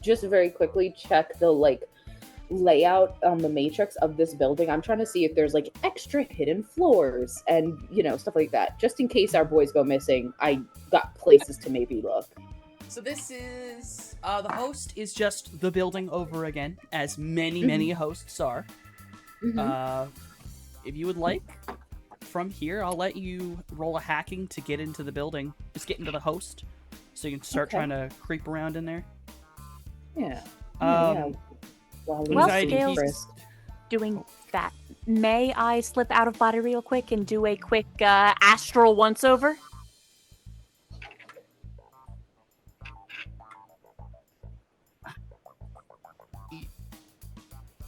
just very quickly check the layout on the matrix of this building? I'm trying to see if there's extra hidden floors and stuff like that, just in case our boys go missing. I got places to maybe look. So this is the host is just the building over again, as many hosts are. If you would like, from here, I'll let you roll a hacking to get into the building. Just get into the host, so you can start Okay. trying to creep around in there. Yeah. Well, Anxiety, Scales- he's- Doing that, may I slip out of body real quick and do a quick astral once over?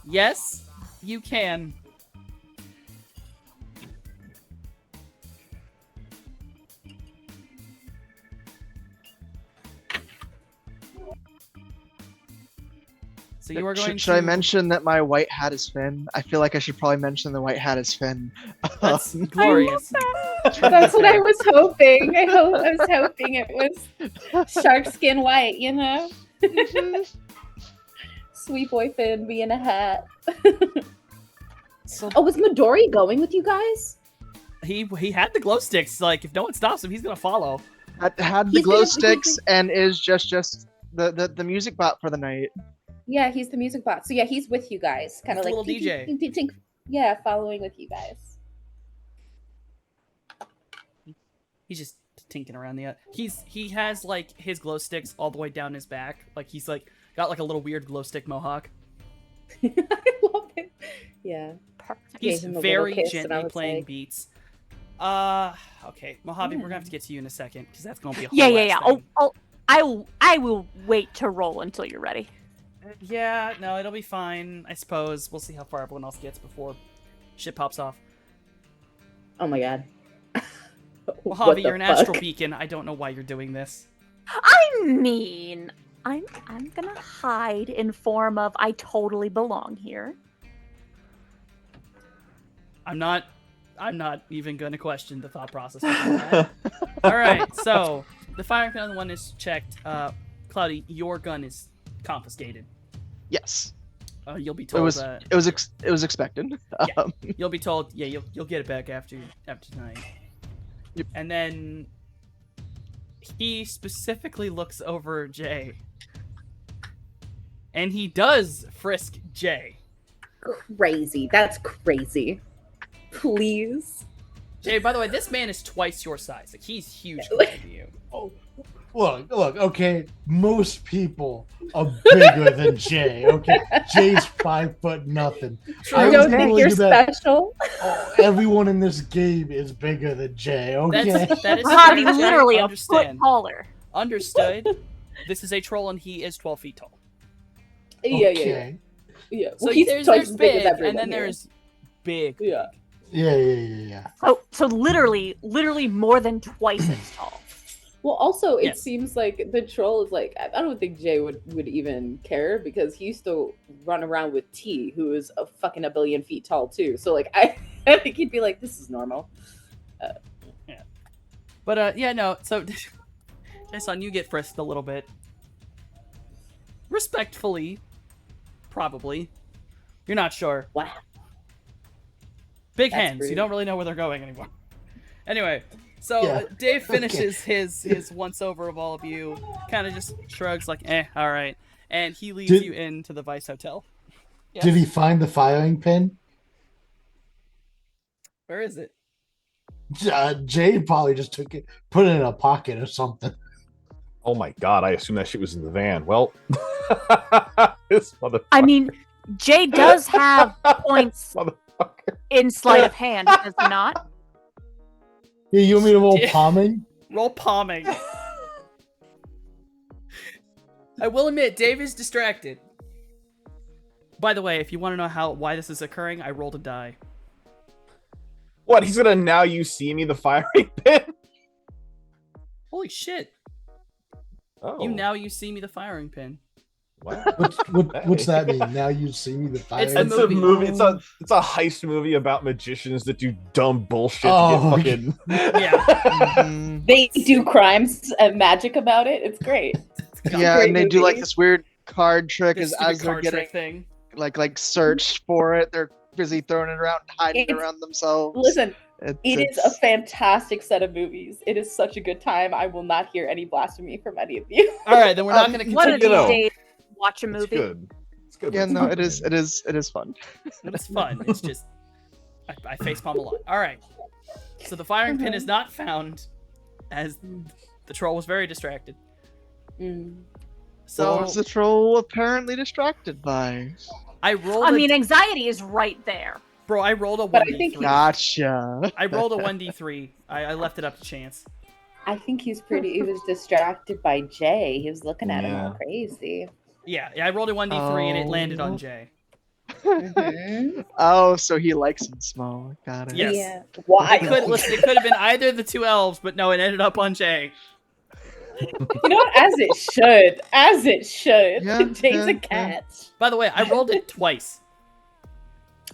Yes, you can. So you are going Should I to- mention that my white hat is Finn? I feel like I should probably mention the white hat is Finn. That's glorious. That's what I was hoping. I was hoping it was shark skin white, Sweet boy Finn being a hat. So Oh, was Midori going with you guys? he had the glow sticks. If no one stops him, he's gonna follow. Had the He's glow gonna- sticks and is just the music bot for the night. Yeah, he's the music bot. So yeah, he's with you guys. Kind of He's like a little DJ. tink, tink, tink. Yeah, following with you guys. He's just tinking around the. He has his glow sticks all the way down his back. He's got a little weird glow stick mohawk. I love it. Yeah. Perfect. He's Gave him a little very kiss, and I gently was playing like- beats. Okay, Mojave, we're gonna have to get to you in a second because that's gonna be a whole Yeah. ass thing. I will wait to roll until you're ready. Yeah, no, it'll be fine. I suppose we'll see how far everyone else gets before shit pops off. Oh my god. Mojave, you're an astral beacon. I don't know why you're doing this. I mean, I'm gonna hide in form of I totally belong here. I'm not even going to question the thought process behind that. All right, so the firing pin on the one is checked. Cloudy, your gun is confiscated. Yes, You'll be it told. was it was expected. Yeah. You'll be told. Yeah, you'll get it back after tonight. Yep. And then he specifically looks over Jay, and he does frisk Jay. Crazy. That's crazy. Please. Jay, by the way, this man is twice your size. Like, he's huge compared to you. Oh, look, okay. Most people are bigger than Jay. Okay, Jay's 5 foot nothing. True. I You was don't think telling you're you that special? everyone in this game is bigger than Jay. Okay, That is Mojave fair, Jay. literally a foot Understand. taller. Understood. This is a troll, and he is 12 feet tall. Yeah. okay. So Well, he's there's twice as big big, as everyone and then here. there's big. Yeah. Yeah. So literally more than twice as tall. Well, also, it Yes. seems like the troll is like, I don't think Jay would even care because he used to run around with T, who is a billion feet tall too. So like, I think he'd be like, this is normal. But yeah, no. So, Jason, you get frisked a little bit, respectfully, probably. You're not sure. Wow. Big That's hands. You rude. don't really know where they're going anymore. Anyway, so Yeah. Dave finishes his once over of all of you, kind of just shrugs like, all right, and he leads Did- you into the Vice Hotel. Yes. Did he find the firing pin? Where is it? Jay probably just took it, put it in a pocket or something. Oh my god, I assume that shit was in the van. Well, this motherfucker. I mean, Jay does have points Motherfucker. in sleight of hand, does he not? Yeah, you want me to roll Yeah. palming? Roll palming. I will admit, Dave is distracted. By the way, if you want to know why this is occurring, I rolled a die. What? He's gonna now you see me the firing pin? Holy shit! Oh, You see me the firing pin. wow. What's that mean? Now you see me the firing It's the It's pin? a movie. movie. It's a heist movie about magicians that do dumb bullshit Oh, to get fucking. Yeah. Mhm. They do crimes and magic about it. It's great. Yeah, Great and they do like movie. this weird card trick This as stupid they're card getting trick thing. like searched for it. They're busy throwing it around, hiding It's- around themselves. Listen, It's- it is it's- a fantastic set of movies. It is such a good time. I will not hear any blasphemy from any of you. All right, then we're not going to One of continue. these know. days, watch a It's movie. good. It's good. Yeah, It's no, good. it is fun. It's fun. It's just I facepalm a lot. All right. So the firing pin is not found, as the troll was very distracted. Mm. So What was the troll apparently distracted by? I rolled. I mean, anxiety is right there. bro, I rolled a But I 1d3. think- Gotcha. I rolled a 1d3. I left it up to chance. I think he was distracted by Jay. He was looking at him all Yeah. crazy. Yeah, I rolled a 1d3 and it landed on Oh. Jay. Mhm. Oh, so he likes him small. Got it. Yes. Yeah. Why? It could have been either of the two elves, but no, it ended up on Jay. You know what? As it should. As it should. Yeah, Jay's yeah, a cat. By the way, I rolled it twice.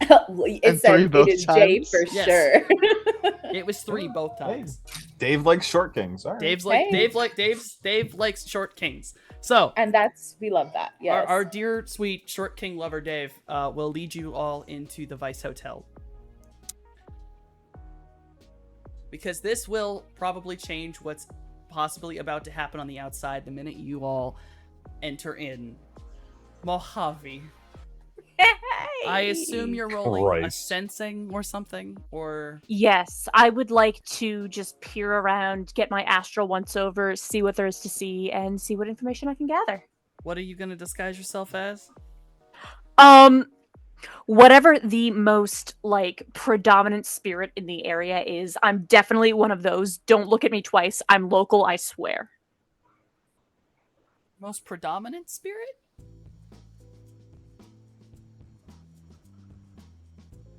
It And said three it both is Jay times? for Yes. sure. It was 3 both times. Dave likes short kings. All right. Dave likes short kings. So And we love that. Yes. our dear sweet short king lover Dave will lead you all into the Vice Hotel. Because this will probably change what's possibly about to happen on the outside the minute you all enter in. Mojave, I assume you're rolling a Christ. sensing or something, or Yes, I would like to just peer around, get my astral once over, see what there is to see, and see what information I can gather. what are you gonna disguise yourself as? Whatever the most predominant spirit in the area is, I'm definitely one of those. Don't look at me twice. I'm local, I swear. Most predominant spirit?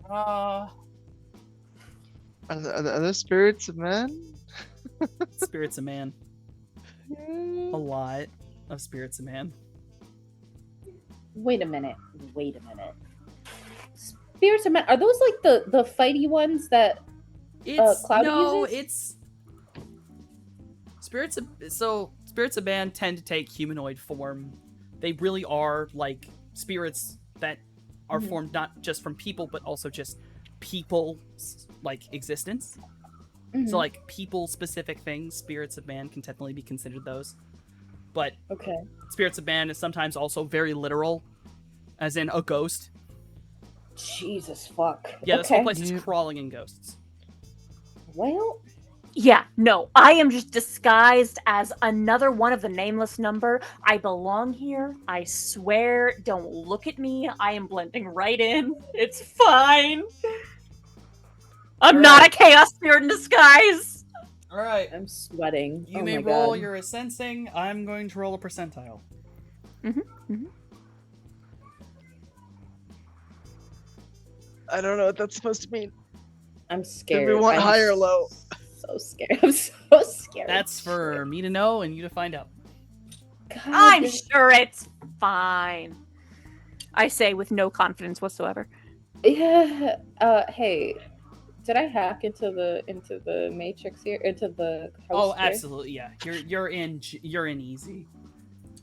Are there spirits of men? Spirit's a man. a lot of spirits of man. Wait a minute. Spirits of Man, are those like the fighty ones that Cloudy uses? It's spirits of man tend to take humanoid form. They really are like spirits that are formed not just from people, but also just people's like existence. So like people specific things, spirits of man can technically be considered those. But Okay. spirits of man is sometimes also very literal, as in a ghost. Jesus fuck. Yeah, this whole Okay. place is crawling in ghosts. Well, Yeah, no, I am just disguised as another one of the nameless number. I belong here. I swear. Don't look at me. I am blending right in. It's fine. I'm not a chaos spirit in disguise. All right. I'm sweating. You Oh may my roll God. your sensing. I'm going to roll a percentile. I don't know what that's supposed to mean. I'm scared. we want I'm high or low? So scared. I'm so scared. That's for me to know and you to find out. God, I'm this- sure it's fine. I say with no confidence whatsoever. Yeah. Hey, did I hack into the matrix here? Into the house Oh, here? absolutely, yeah. You're in easy.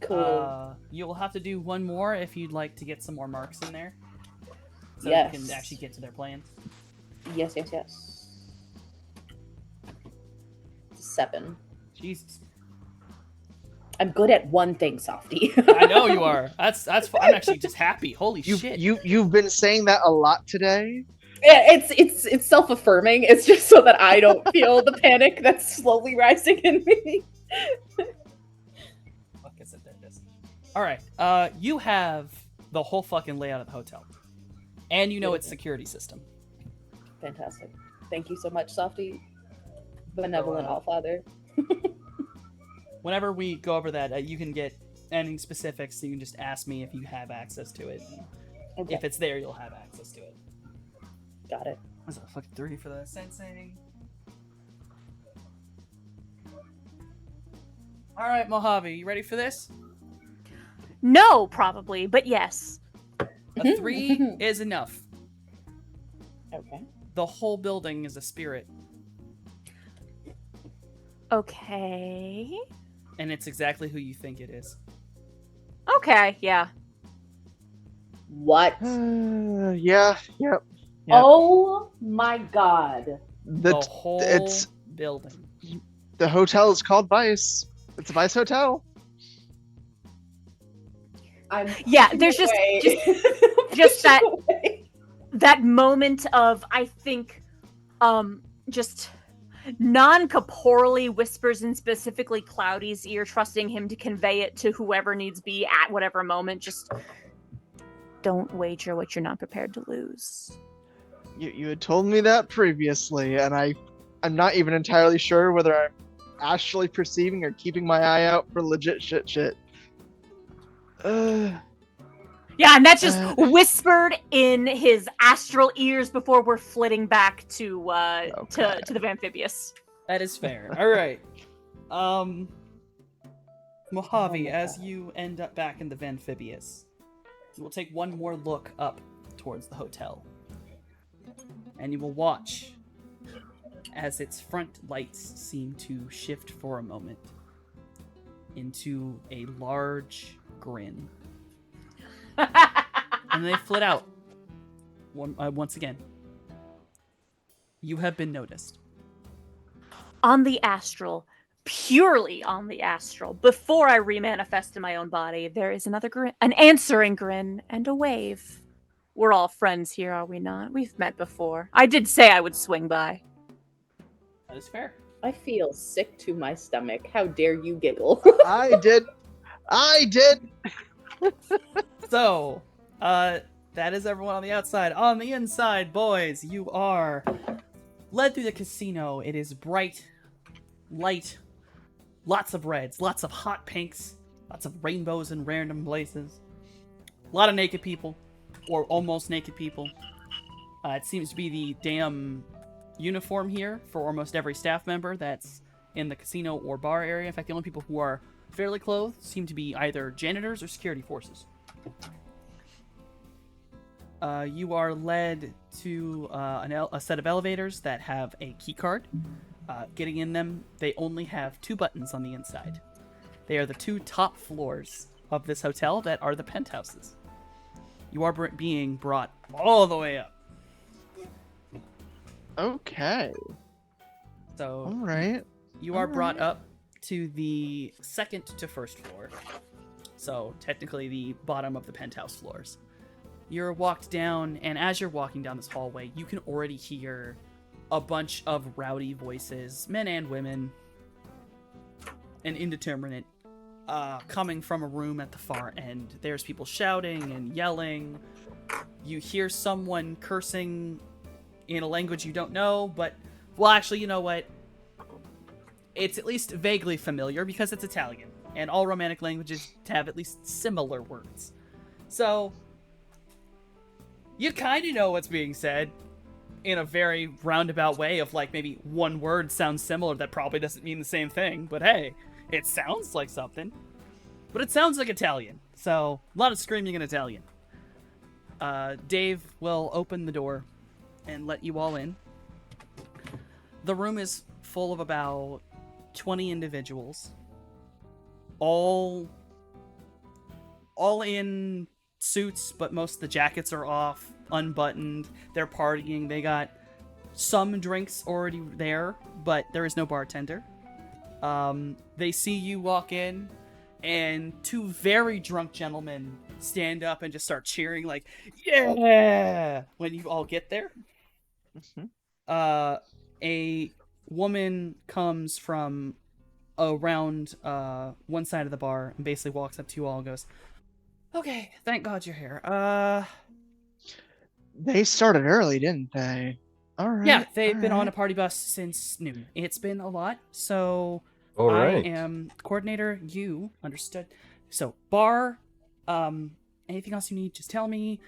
Cool. You'll have to do one more if you'd like to get some more marks in there, so Yes. you can actually get to their plans. Yes. 7. Jesus, I'm good at one thing, Softy. I know you are. That's. I'm actually just happy. Holy shit. You've been saying that a lot today. Yeah, it's self-affirming. It's just so that I don't feel the panic that's slowly rising in me. Fuck is it? There it is. All right. You have the whole fucking layout of the hotel, and you know its security system. Fantastic. Thank you so much, Softy. Benevolent Allfather. Whenever we go over that, you can get any specifics. So you can just ask me if you have access to it. And Okay. if it's there, you'll have access to it. Got it. What's that? Fucking 3 for the sensing. All right, Mojave, you ready for this? No, probably, but yes. A 3 is enough. Okay. The whole building is a spirit, Okay. and it's exactly who you think it is. Okay, yeah. What? Yeah. Yep. Oh my God. The The whole it's- building. the hotel is called Vice. It's a Vice Hotel. I'm Yeah, pushing there's just- away. just that- Pushing away. That moment of, I think, just non-corporally whispers in specifically Cloudy's ear, trusting him to convey it to whoever needs be at whatever moment. Just don't wager what you're not prepared to lose. You had told me that previously, and I'm not even entirely sure whether I'm astrally perceiving or keeping my eye out for legit shit. Yeah, and that's just Uh. whispered in his astral ears before we're flitting back to Okay. to the Amphibious. That is fair. All right. Mojave, my as you end up back in the Amphibious, you will take one more look up towards the hotel. And you will watch as its front lights seem to shift for a moment into a large grin. And they flit out. Once again. You have been noticed. On the astral, purely on the astral, before I remanifest in my own body, there is another grin, an answering grin, and a wave. We're all friends here, are we not? We've met before. I did say I would swing by. That is fair. I feel sick to my stomach. How dare you giggle? I did. So, that is everyone on the outside. On the inside, boys, you are led through the casino. It is bright, light, lots of reds, lots of hot pinks, lots of rainbows in random places. A lot of naked people, or almost naked people. It seems to be the damn uniform here for almost every staff member that's in the casino or bar area. In fact, the only people who are fairly clothed seem to be either janitors or security forces. You are led to a set of elevators that have a key card. Getting in them, they only have 2 buttons on the inside. They are the 2 top floors of this hotel that are the penthouses. You are being brought all the way up. Okay. So All right. you are brought up to the 2nd to 1st floor. So technically the bottom of the penthouse floors. You're walked down, and as you're walking down this hallway, you can already hear a bunch of rowdy voices, men and women, and indeterminate, coming from a room at the far end. There's people shouting and yelling. You hear someone cursing in a language you don't know, but, well, actually, you know what? It's at least vaguely familiar because it's Italian, and all Romantic languages have at least similar words. So, you kind of know what's being said in a very roundabout way of, like, maybe one word sounds similar that probably doesn't mean the same thing, but hey, it sounds like something. But it sounds like Italian, so a lot of screaming in Italian. Dave will open the door and let you all in. The room is full of about 20 individuals, all in suits, but most of the jackets are off, unbuttoned. They're partying. They got some drinks already there, but there is no bartender. They see you walk in, and 2 very drunk gentlemen stand up and just start cheering, like, yeah, when you all get there. A woman comes from around one side of the bar and basically walks up to you all and goes, okay, thank God you're here. They started early, didn't they? All right. Yeah, they've been on a party bus since noon. It's been a lot, so All right. I am coordinator. You understood. So bar, anything else you need, just tell me.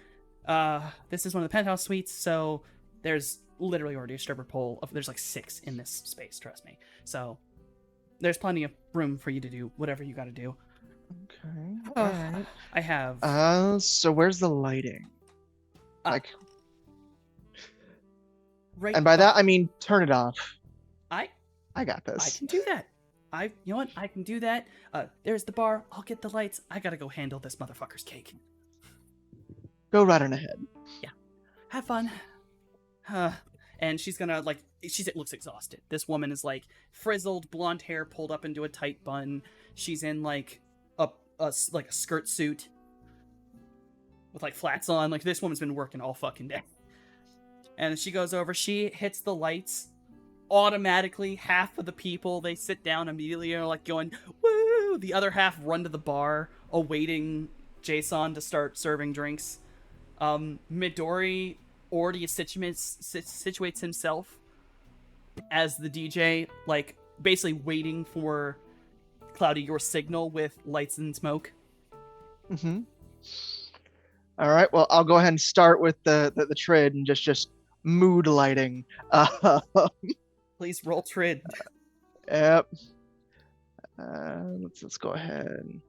This is one of the penthouse suites, so there's literally already a stripper pole. There's like 6 in this space, trust me. So there's plenty of room for you to do whatever you got to do. Okay. All right. I have So where's the lighting? Like, right. and by that I mean turn it off. I got I this. can do that. You know what? I can do that. There's the bar. I'll get the lights. I gotta go handle this motherfucker's cake. Go right on ahead. Have fun. And she's gonna, like, she looks exhausted. This woman is, like, frizzled, blonde hair pulled up into a tight bun. She's in, like, a skirt suit with, like, flats on. Like, this woman's been working all fucking day. And she goes over, she hits the lights. Automatically, half of the people, they sit down immediately and are, like, going, woo! The other half run to the bar, awaiting Jason to start serving drinks. Midori already situates himself as the DJ, like, basically waiting for Cloudy your signal with lights and smoke. All right. Well, I'll go ahead and start with the trid and just mood lighting. Please roll trid. Yep. Let's go ahead.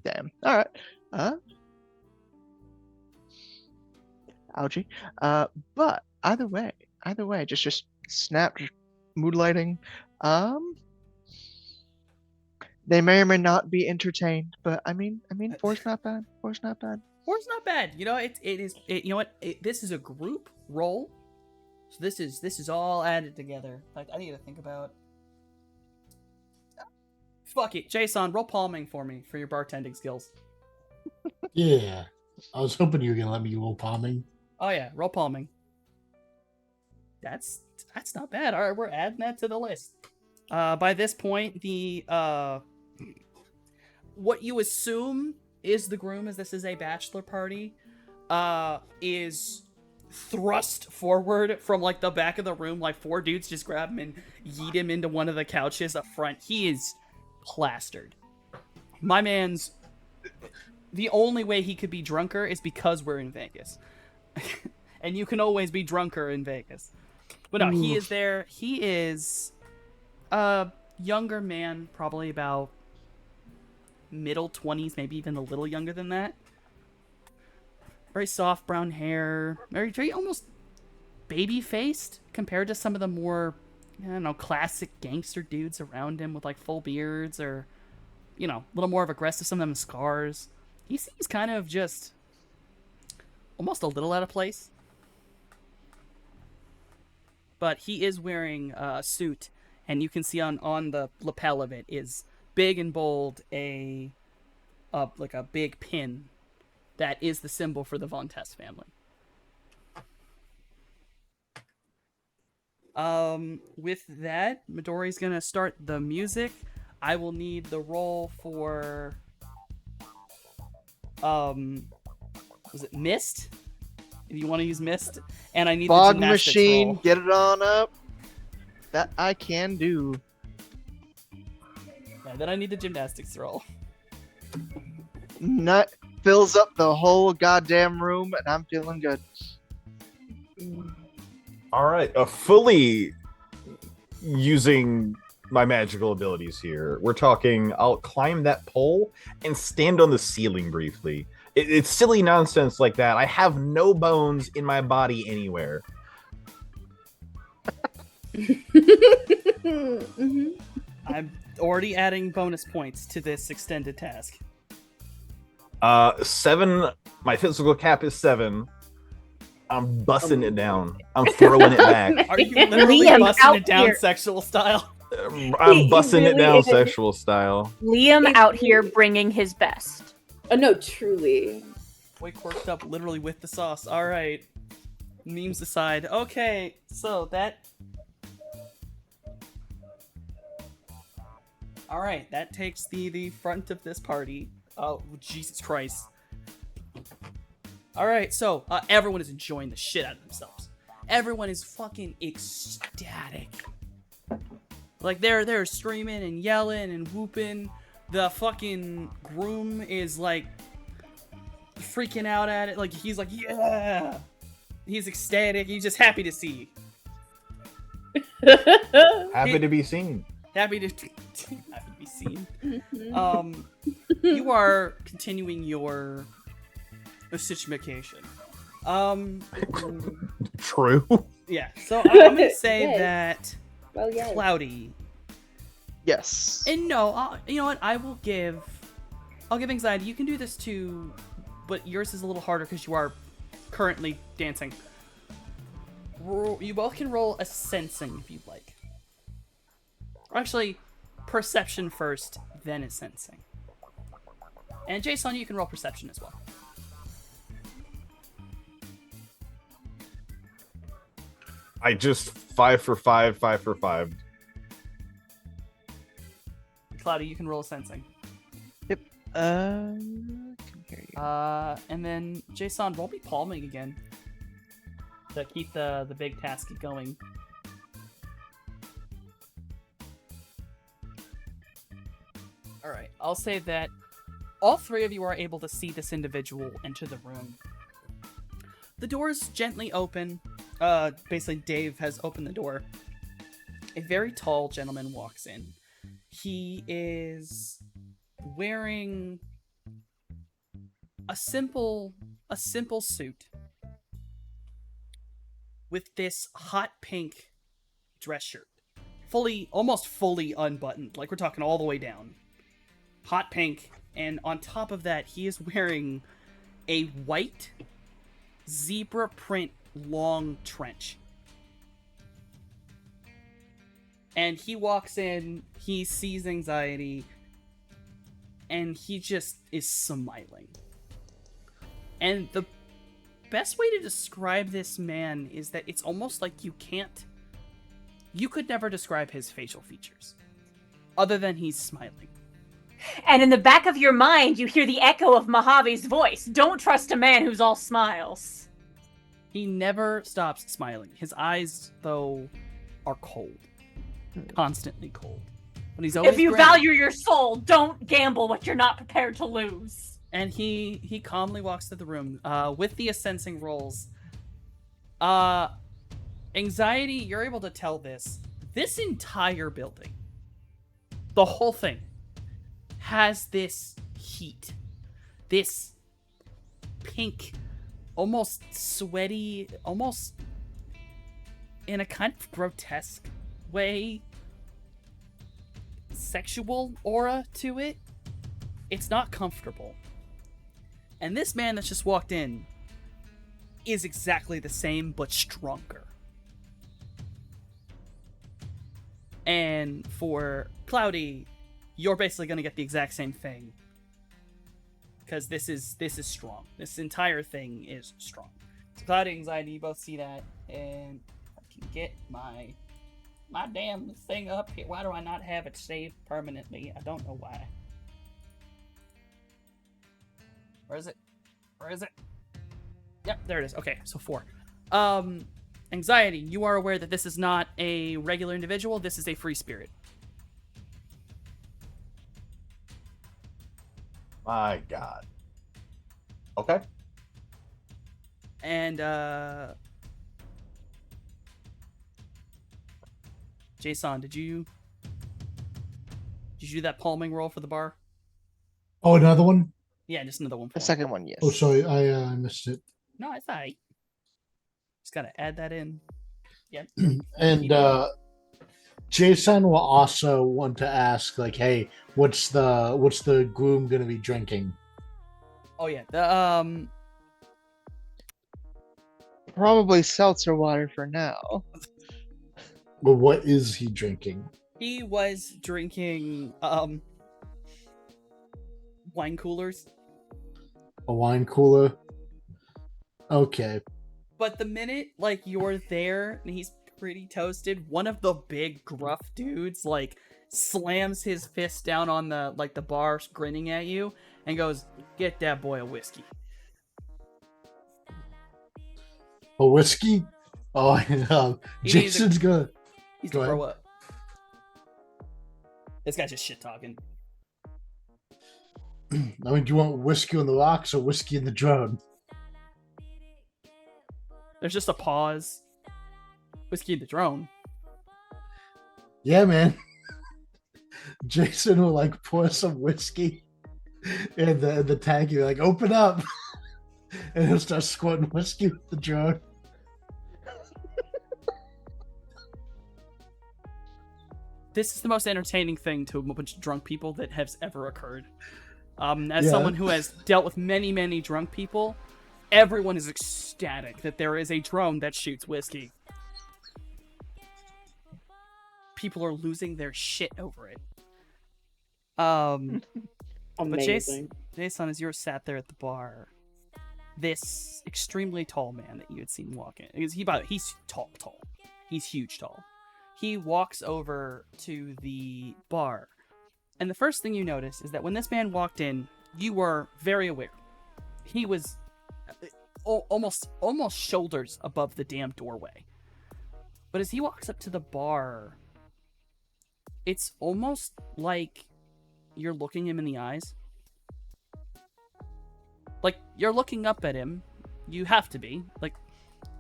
Damn. All right. Ouchie. But either way, just snap mood lighting. They may or may not be entertained, but I mean, 4's not bad. 4's not bad. 4's not bad. You know, it is. You know what? This is a group roll, so this is all added together. Like, I need to think about. Fuck it, Jason, roll palming for me for your bartending skills. Yeah. I was hoping you were gonna let me roll palming. Oh yeah, roll palming. That's not bad. All right, we're adding that to the list. By this point, the what you assume is the groom, as this is a bachelor party, is thrust forward from, like, the back of the room. Like, 4 dudes just grab him and yeet him into one of the couches up front. He is plastered. My man's, the only way he could be drunker is because we're in Vegas. And you can always be drunker in Vegas. But no, he is there. He is younger man, probably about middle 20s, maybe even a little younger than that. Very soft brown hair, very almost baby-faced compared to some of the more, I don't know, classic gangster dudes around him with like full beards or, you know, a little more of aggressive, some of them with scars. He seems kind of just almost a little out of place. But he is wearing a suit, and you can see on the lapel of it is big and bold like a big pin that is the symbol for the Von Tess family. With that, Midori's gonna start the music. I will need the roll for was it Mist? If you want to use Mist, and I need the Fog gymnastics machine, roll. get it on up. That I can do. Yeah, then I need the gymnastics roll. Nut fills up the whole goddamn room, and I'm feeling good. All right, fully using my magical abilities here. We're talking, I'll climb that pole and stand on the ceiling briefly. It's silly nonsense like that. I have no bones in my body anywhere. Mm-hmm. I'm already adding bonus points to this extended task. 7. My physical cap is 7. I'm busting it down. I'm throwing it back. Are you literally Liam, busting out it down here. sexual style? I'm busting it really down is. sexual style. Liam out here bringing his best. Oh no, truly. Boy quirked up literally with the sauce. Alright. Memes aside. Okay, so that... Alright, that takes the front of this party. Oh, Jesus Christ. Alright, so everyone is enjoying the shit out of themselves. Everyone is fucking ecstatic. Like, they're screaming and yelling and whooping. The fucking groom is, like, freaking out at it. Like, he's like, yeah! He's ecstatic. He's just happy to see. Happy to be seen. Happy to be seen. Mm-hmm. You are continuing your situation. True. Yeah. So I'm gonna say Yes. that Well, yeah. Cloudy. Yes. And no, you know what? I'll give anxiety. You can do this too, but yours is a little harder because you are currently dancing. You both can roll a sensing if you'd like. Or actually, perception first, then a sensing. And Jason, you can roll perception as well. I just 5 for 5, 5 for 5. Cloudy, you can roll a sensing. Can hear you. And then Jason, roll me palming again to keep the big task going. All right, I'll say that all three of you are able to see this individual enter the room. The doors gently open. Basically, Dave has opened the door. A very tall gentleman walks in. He is wearing a simple suit with this hot pink dress shirt, almost fully unbuttoned, like we're talking all the way down. Hot pink, and on top of that, he is wearing a white zebra print long trench. And he walks in, he sees anxiety, and he just is smiling. And the best way to describe this man is that it's almost like you could never describe his facial features, other than he's smiling. And in the back of your mind, you hear the echo of Mojave's voice. Don't trust a man who's all smiles. He never stops smiling. His eyes, though, are cold. Constantly cold. But he's always If you grinning. value your soul, don't gamble what you're not prepared to lose. And he calmly walks to the room with the sensing rolls. Anxiety, you're able to tell this entire building the whole thing has this heat, this pink, almost sweaty, almost in a kind of grotesque way, sexual aura to it. It's not comfortable. And this man that's just walked in is exactly the same, but stronger. And for Cloudy, you're basically going to get the exact same thing. Because this is strong. This entire thing is strong. So Cloudy, Anxiety, you both see that. And I can get my damn thing up here. Why do I not have it saved permanently? I don't know why. Where is it? Where is it? Yep, there it is. Okay, so 4. Anxiety, you are aware that this is not a regular individual. This is a free spirit. My God. Okay. And, Jason, did you do that palming roll for the bar? Oh, another one? Yeah, just another one. The second one, yes. Oh, sorry, I missed it. No, it's alright. Just gotta add that in. Yep. And Jason will also want to ask, like, hey, what's the groom gonna be drinking? Oh yeah. The Probably seltzer water for now. Well, what is he drinking? he was drinking wine coolers. A wine cooler? Okay. But the minute like you're there and he's pretty toasted, one of the big gruff dudes like slams his fist down on the the bar, grinning at you, and goes, "Get that boy a whiskey." A whiskey? Oh, He needs Jason's gonna. He's Go to ahead. throw up. This guy's just shit talking. I mean, do you want whiskey on the rocks or whiskey in the drone? There's just a pause. Whiskey in the drone. Yeah, man. Jason will like pour some whiskey in the tank. You're like, open up, and he'll start squirting whiskey with the drone. This is the most entertaining thing to a bunch of drunk people that has ever occurred. As Yeah. someone who has dealt with many, many drunk people, everyone is ecstatic that there is a drone that shoots whiskey. People are losing their shit over it. But Amazing. Jason, as you were sat there at the bar, this extremely tall man that you had seen walk in, because he's tall. He's huge tall. He walks over to the bar, and the first thing you notice is that when this man walked in, you were very aware. He was almost shoulders above the damn doorway. But as he walks up to the bar, it's almost like you're looking him in the eyes. Like, you're looking up at him. You have to be. Like,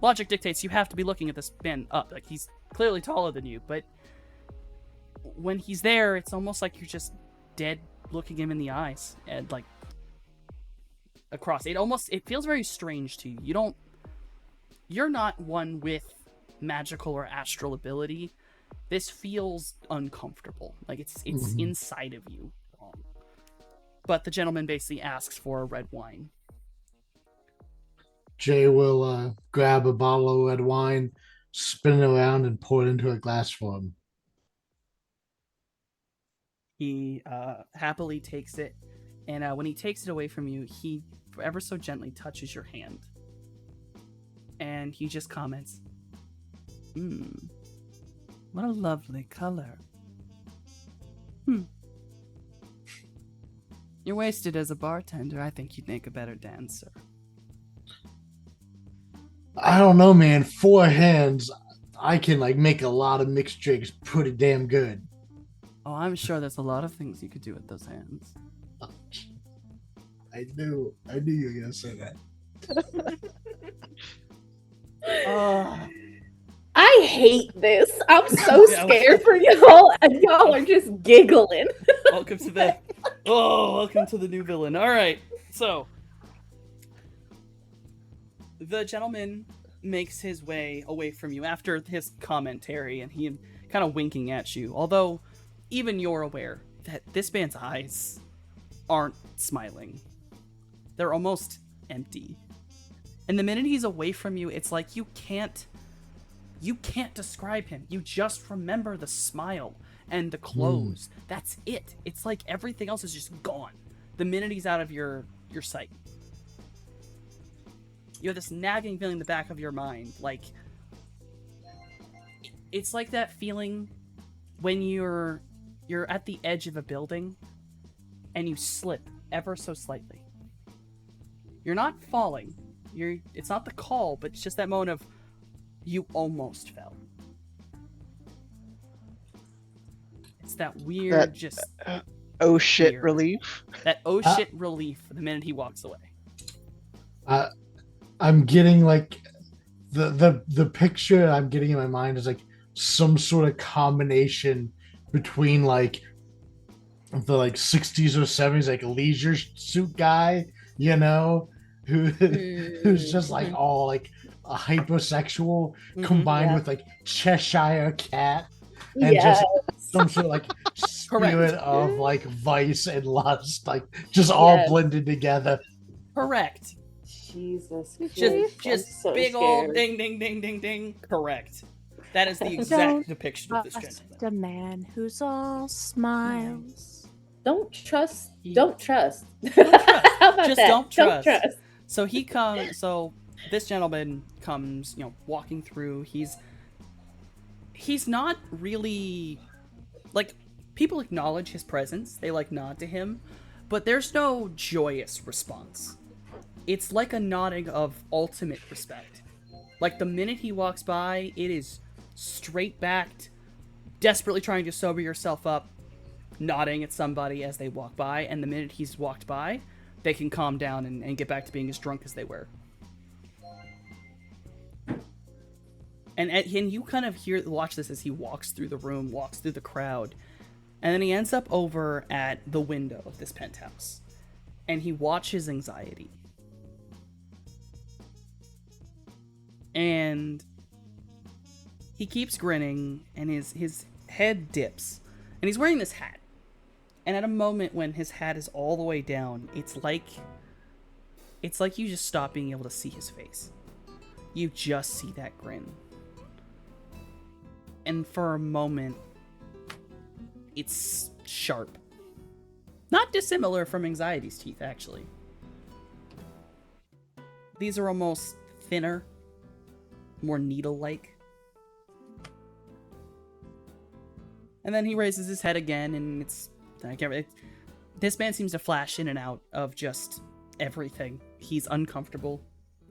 logic dictates you have to be looking at this man up. Like, he's clearly taller than you, but when he's there, it's almost like you're just dead looking him in the eyes. And, like, across. It feels very strange to you. You're not one with magical or astral ability. This feels uncomfortable. Like, it's inside of you. But the gentleman basically asks for a red wine. Jay will grab a bottle of red wine, spin it around, and pour it into a glass for him. He happily takes it, and when he takes it away from you, he ever so gently touches your hand. And he just comments, what a lovely color. You're wasted as a bartender. I think you'd make a better dancer. I don't know, man. 4 hands, I can like make a lot of mixed drinks pretty damn good. Oh, I'm sure there's a lot of things you could do with those hands. I knew you were gonna say that. I hate this. I'm so Yeah, scared for y'all, and y'all are just giggling. Welcome to the welcome to the new villain. All right, so the gentleman makes his way away from you after his commentary, and he kind of winking at you. Although, even you're aware that this man's eyes aren't smiling; they're almost empty. And the minute he's away from you, it's like you can't describe him. You just remember the smile and the clothes. That's it. It's like everything else is just gone the minute he's out of your sight. You have this nagging feeling in the back of your mind, like it's like that feeling when you're at the edge of a building and you slip ever so slightly. You're not falling. It's not the call, but it's just that moment of you almost fell. It's that weird, oh shit weird. relief. That shit relief the minute he walks away. I'm getting like the picture I'm getting in my mind is like some sort of combination between like the like 60s or 70s like leisure suit guy, you know, who's just like all like a hypersexual combined with like Cheshire Cat and just some sort of like spirit of like vice and lust, like just all blended together. Correct. Jesus Christ. Just so big scared. old ding ding ding ding ding. Correct. That is the exact depiction of this Trust gentleman. a man who's all smiles. Don't trust. He- Don't trust. Don't trust. How about Just that? don't trust. Don't trust. So this gentleman comes, walking through. He's not really like, people acknowledge his presence. They like nod to him, but there's no joyous response. It's like a nodding of ultimate respect. Like the minute he walks by, it is straight backed, desperately trying to sober yourself up, nodding at somebody as they walk by, and the minute he's walked by, they can calm down and get back to being as drunk as they were. And you kind of watch this as he walks through the room, walks through the crowd, and then he ends up over at the window of this penthouse, and he watches Anxiety. And he keeps grinning, and his head dips, and he's wearing this hat. And at a moment when his hat is all the way down, it's like you just stop being able to see his face. You just see that grin. And for a moment, it's sharp. Not dissimilar from Anxiety's teeth, actually. These are almost thinner, more needle-like. And then he raises his head again, and this man seems to flash in and out of just everything. He's uncomfortable.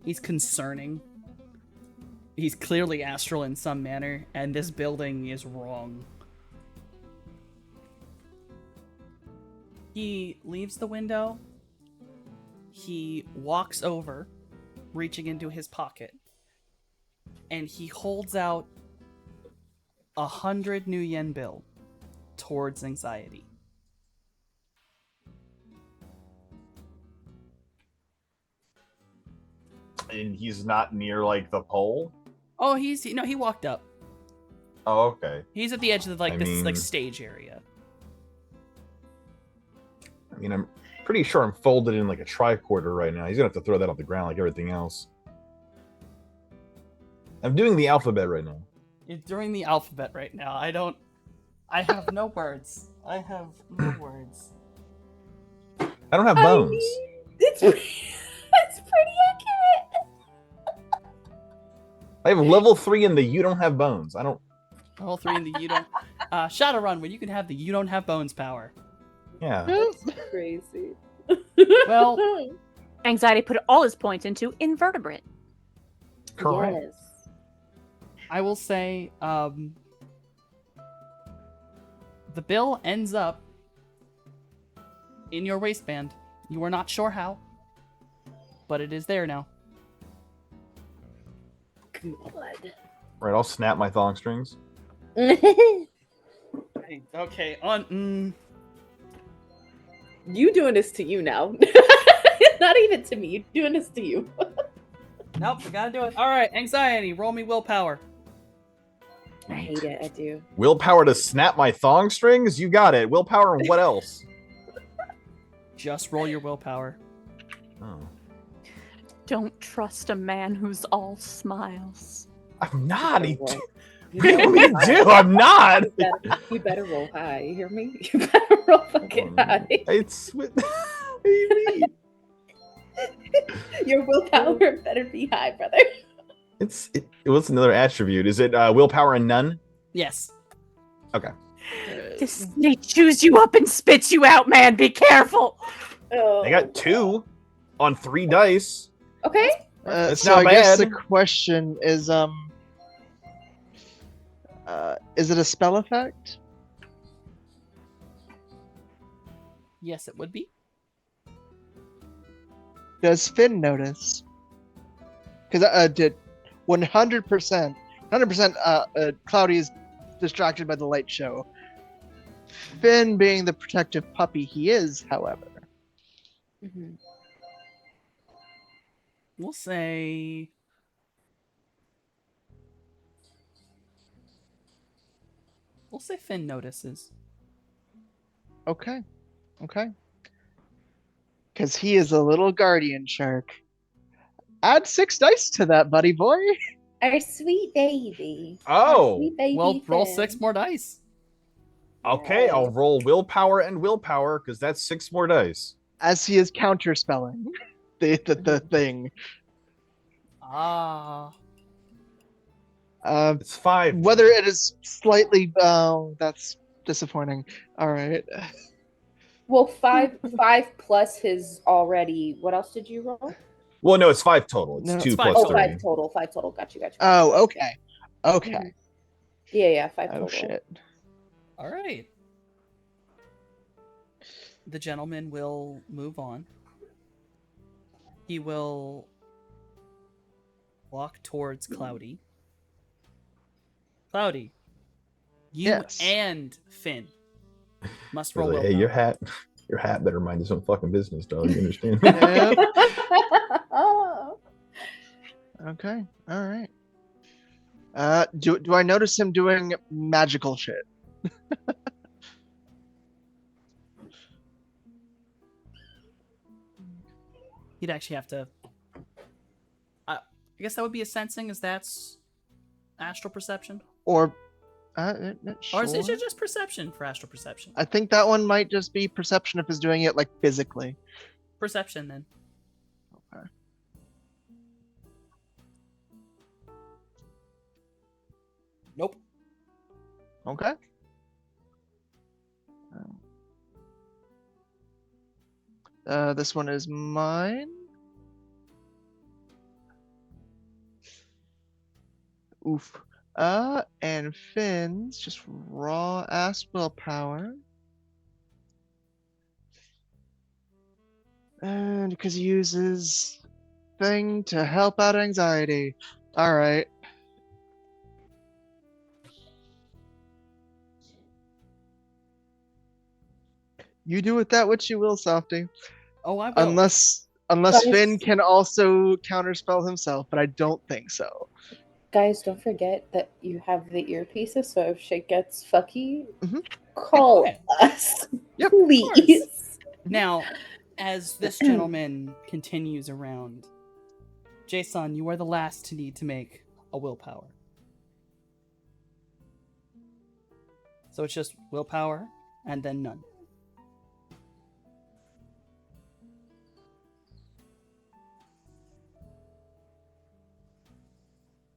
He's concerning. He's clearly astral in some manner, and this building is wrong. He leaves the window. He walks over, reaching into his pocket, and he holds out 100 new yen bill towards Anxiety. And he's not near like the pole. Oh, he walked up. Oh, okay. He's at the edge of I this mean- stage area. I mean, I'm pretty sure I'm folded in like a tricorder right now. He's gonna have to throw that off the ground like everything else. I'm doing the alphabet right now. You're doing the alphabet right now. I have no words. I have no words. I don't have bones. It's pretty accurate. I have level 3 in the you don't have bones. I don't. All three in the you don't. Shadowrun, where you can have the you don't have bones power. Yeah. That's crazy. Well, Anxiety put all his points into invertebrate. Correct. Yes. I will say, the bill ends up in your waistband. You are not sure how, but it is there now. Good. Right, I'll snap my thong strings. Okay, on. You doing this to you now. Not even to me. You doing this to you. Nope, we gotta do it. All right, anxiety. Roll me willpower. I hate it. I do. Willpower to snap my thong strings? You got it. Willpower and what else? Just roll your willpower. Oh. Don't trust a man who's all smiles. I'm not. You better What do you mean, do? I'm not. You better roll high. You hear me? You better roll fucking high. It's what do you mean? Your willpower better be high, brother. It was another attribute. Is it willpower and none? Yes. They chews you up and spits you out, man. Be careful. Oh, I got 2 on 3 dice. Okay. It's So not I guess bad. the question is it a spell effect? Yes, it would be. Does Finn notice? Because did 100%, Cloudy is distracted by the light show. Finn, being the protective puppy he is, however, Mhm. We'll say. We'll say Finn notices. okay. Because he is a little guardian shark. Add 6 dice to that, buddy boy. Our sweet baby. Oh. Our sweet baby Well, roll Finn. 6 more dice. Okay, I'll roll willpower and willpower because that's 6 more dice. As he is counterspelling the thing. Ah. It's 5. Whether it is slightly, that's disappointing. All right. Well, five plus his already. What else did you roll? Well, no, it's 5 total. It's No, 2 it's 5 plus Oh, 3. five total. 5 total. Got you. Oh, okay. Okay. Yeah, 5 Oh total. shit. All right. The gentleman will move on. He will walk towards Cloudy. Cloudy, you Yes. and Finn must He's roll like, willpower. hey, your hat better mind his own fucking business, dog. You understand? Yep. Oh. Okay. All right. Do I notice him doing magical shit? He'd actually have to. I guess that would be a sensing, as that's astral perception, Or or is it sure. just perception for astral perception? I think that one might just be perception if he's doing it like physically. Perception, then. Okay. Nope. Okay. This one is mine. Oof. And Finn's just raw ass willpower. And because he uses thing to help out anxiety. All right. You do with that what you will, Softy. Oh, I will. Unless Guys. Finn can also counterspell himself, but I don't think so. Guys, don't forget that you have the earpieces, so if shit gets fucky, Mhm. call Okay. us. Yep. Please. Now, as this gentleman continues around, Jason, you are the last to need to make a willpower. So it's just willpower and then none.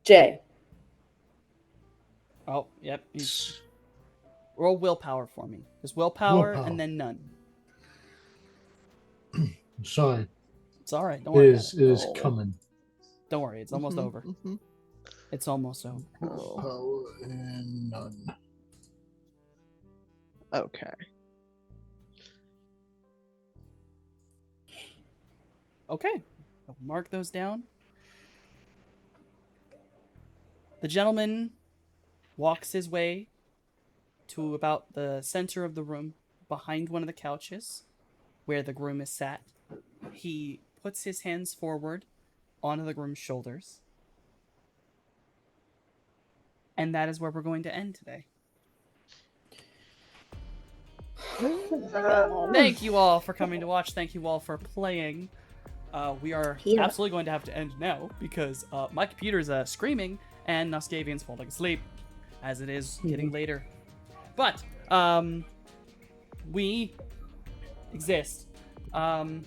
Jay. Oh, yep. Roll willpower for me. Just willpower Willpower. and then none. I'm sorry. It's all right. Don't It worry. is about it. it is coming. Don't worry. It's almost over. Mhm. It's almost over. Oh, Power and none. okay. Okay. I'll mark those down. The gentleman walks his way to about the center of the room, behind one of the couches, where the groom is sat. He puts his hands forward onto the groom's shoulders. And that is where we're going to end today. Thank you all for coming to watch. Thank you all for playing. We are absolutely going to have to end now because my computer's screaming and Noskavian's falling asleep as it is getting later. But we exist. I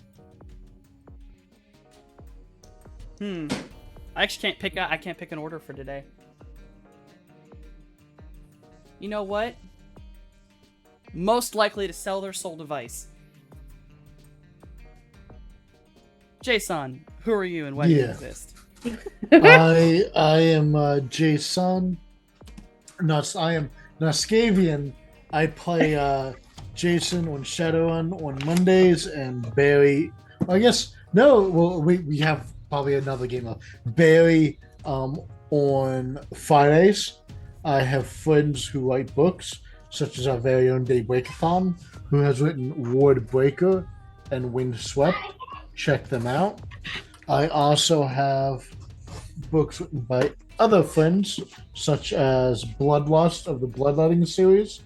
actually can't pick. I can't pick an order for today. You know what? Most likely to sell their soul device. Jason, who are you and why do you exist? I am Jason. No, I am Noskavian. I play Jason on Shadowrun on Mondays and Barry. I guess no. Well, we have probably another game of Barry on Fridays. I have friends who write books, such as our very own Daybreakathon, who has written Ward Breaker and Windswept. Check them out. I also have books written by other friends, such as Bloodlust of the Bloodletting series.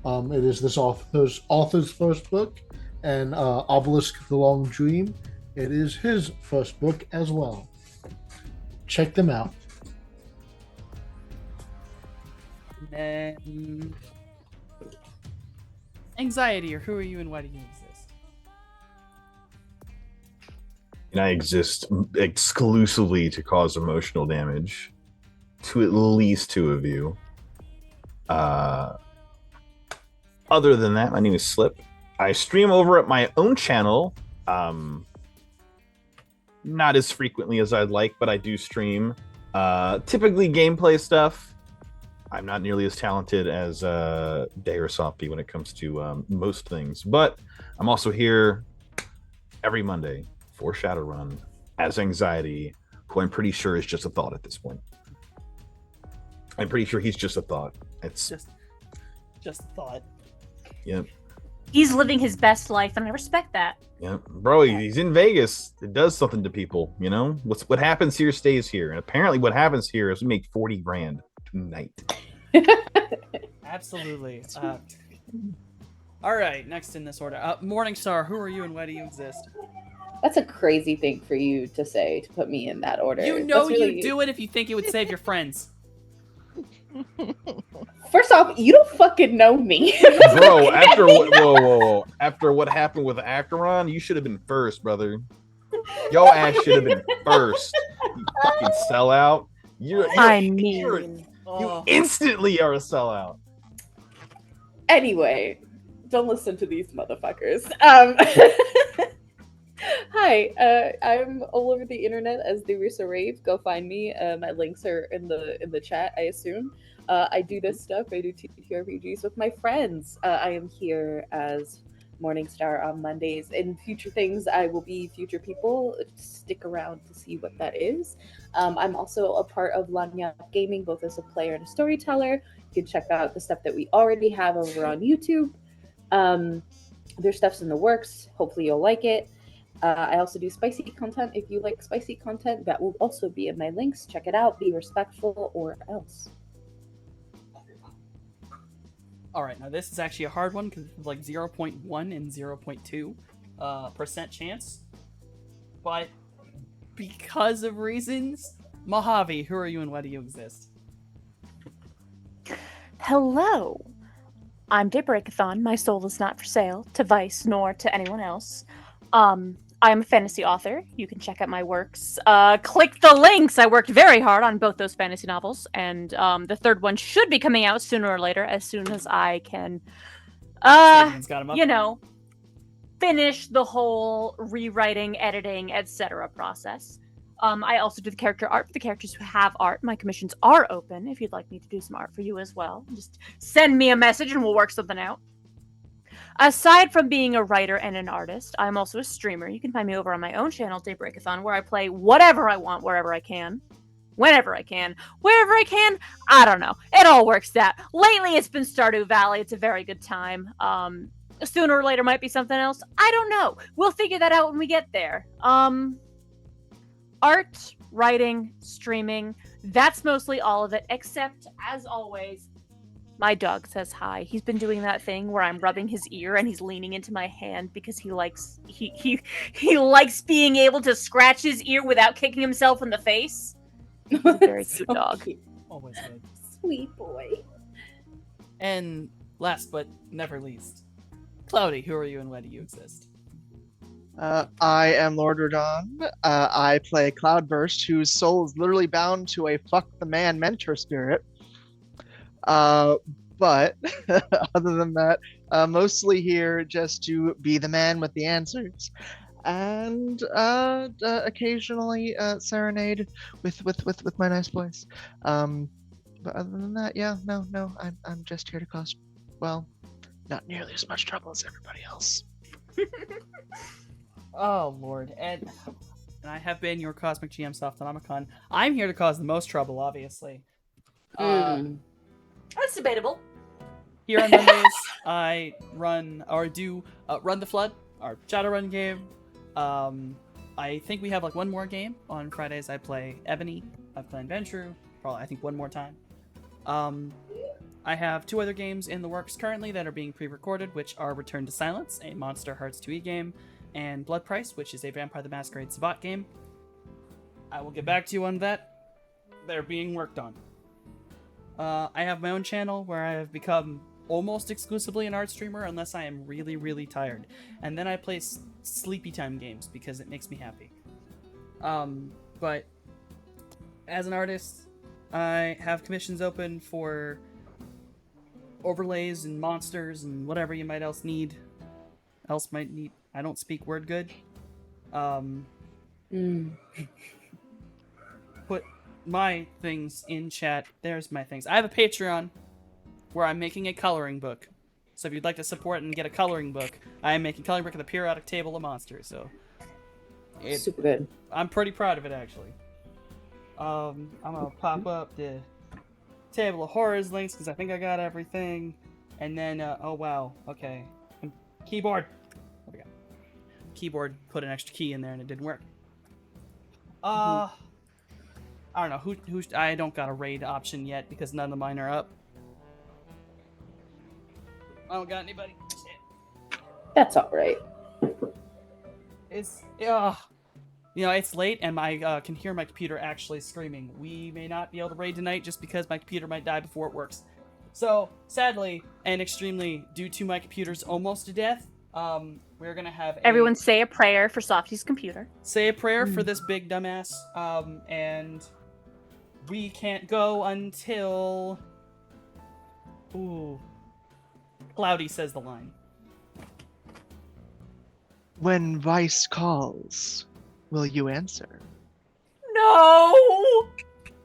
It is this author's first book, and Obelisk the Long Dream. It is his first book as well. Check them out. And Anxiety, or who are you and why do you exist? And I exist exclusively to cause emotional damage to at least two of you. Other than that, my name is Slip. I stream over at my own channel. Not as frequently as I'd like, but I do stream. Typically gameplay stuff. I'm not nearly as talented as Day or Soppy when it comes to most things, but I'm also here every Monday for Shadowrun as Anxiety, who I'm pretty sure is just a thought at this point. I'm pretty sure he's just a thought. It's just a thought. Yep. He's living his best life, and I respect that. Yep. Bro, he's in Vegas. It does something to people, you know? What happens here stays here. And apparently what happens here is we make 40 grand tonight. Absolutely. All right, next in this order. Morningstar, who are you and why do you exist? That's a crazy thing for you to say, to put me in that order. You know That's really... you do it if you think it would save your friends. First off, you don't fucking know me. Bro, after whoa. After what happened with Acheron, you should have been first, brother. Your ass should have been first. You fucking sellout. You instantly are a sellout. Anyway, don't listen to these motherfuckers. Hi, I'm all over the internet as the Rusa Rave. Go find me. My links are in the chat, I assume. I do this stuff. I do TTRPGs with my friends. I am here as Morningstar on Mondays. In future things, I will be future people. Stick around to see what that is. I'm also a part of Lanya Gaming, both as a player and a storyteller. You can check out the stuff that we already have over on YouTube. Their stuff's in the works. Hopefully you'll like it. I also do spicy content. If you like spicy content, that will also be in my links. Check it out. Be respectful or else. All right, now this is actually a hard one because it's like 0.1 and 0.2 percent chance. But because of reasons, Mojave, who are you and why do you exist? Hello. I'm Daybreakathon. My soul is not for sale to Vice nor to anyone else. I'm a fantasy author. You can check out my works. Click the links. I worked very hard on both those fantasy novels, and the third one should be coming out sooner or later, as soon as I can, finish the whole rewriting, editing, etc. process. I also do the character art for the characters who have art. My commissions are open if you'd like me to do some art for you as well. Just send me a message and we'll work something out. Aside from being a writer and an artist, I'm also a streamer. You can find me over on my own channel, Daybreakathon, where I play whatever I want, wherever I can. whenever I can, wherever I can. I don't know. It all works out. Lately, it's been Stardew Valley. It's a very good time. Sooner or later might be something else. I don't know. We'll figure that out when we get there. Art, writing, streaming. That's mostly all of it, except, as always, my dog says hi. He's been doing that thing where I'm rubbing his ear and he's leaning into my hand because he likes he likes being able to scratch his ear without kicking himself in the face. He's a very cute So dog. cute. Always good. Sweet boy. And last but never least, Cloudy, who are you and why do you exist? I am Lord Radon. I play Cloudburst, whose soul is literally bound to a fuck the man mentor spirit. But other than that, mostly here just to be the man with the answers, and occasionally serenade with my nice voice. But other than that, yeah, no, I'm just here to cause, well, not nearly as much trouble as everybody else. Oh Lord, and I have been your Cosmic GM Softonomicon. I'm here to cause the most trouble, obviously. That's debatable. Here on Mondays, I run the Flood, our Shadowrun game. I think we have like one more game on Fridays. I play Ebony. I play Ventrue. Probably I think one more time. I have 2 other games in the works currently that are being pre-recorded, which are Return to Silence, a Monster Hearts 2e game, and Blood Price, which is a Vampire the Masquerade Sabbat game. I will get back to you on that. They're being worked on. I have my own channel where I have become almost exclusively an art streamer unless I am really, really tired. And then I play sleepy time games because it makes me happy. But as an artist, I have commissions open for overlays and monsters and whatever you might need. I don't speak word good. Put my things in chat. There's my things. I have a Patreon where I'm making a coloring book. So if you'd like to support and get a coloring book, I am making coloring book of the periodic table of monsters. So Super good. I'm pretty proud of it actually. I'm gonna pop up the table of horrors links because I think I got everything. And then oh wow, okay. Keyboard. There we go. Keyboard put an extra key in there and it didn't work. I don't know who I don't got a raid option yet because none of mine are up. I don't got anybody. Shit. That's all right. It's it's late and I can hear my computer actually screaming. We may not be able to raid tonight just because my computer might die before it works. So sadly and extremely due to my computer's almost to death, we're gonna have Everyone say a prayer for Softy's computer. say a prayer for this big dumbass, and we can't go until Cloudy says the line. When Vice calls, will you answer? No!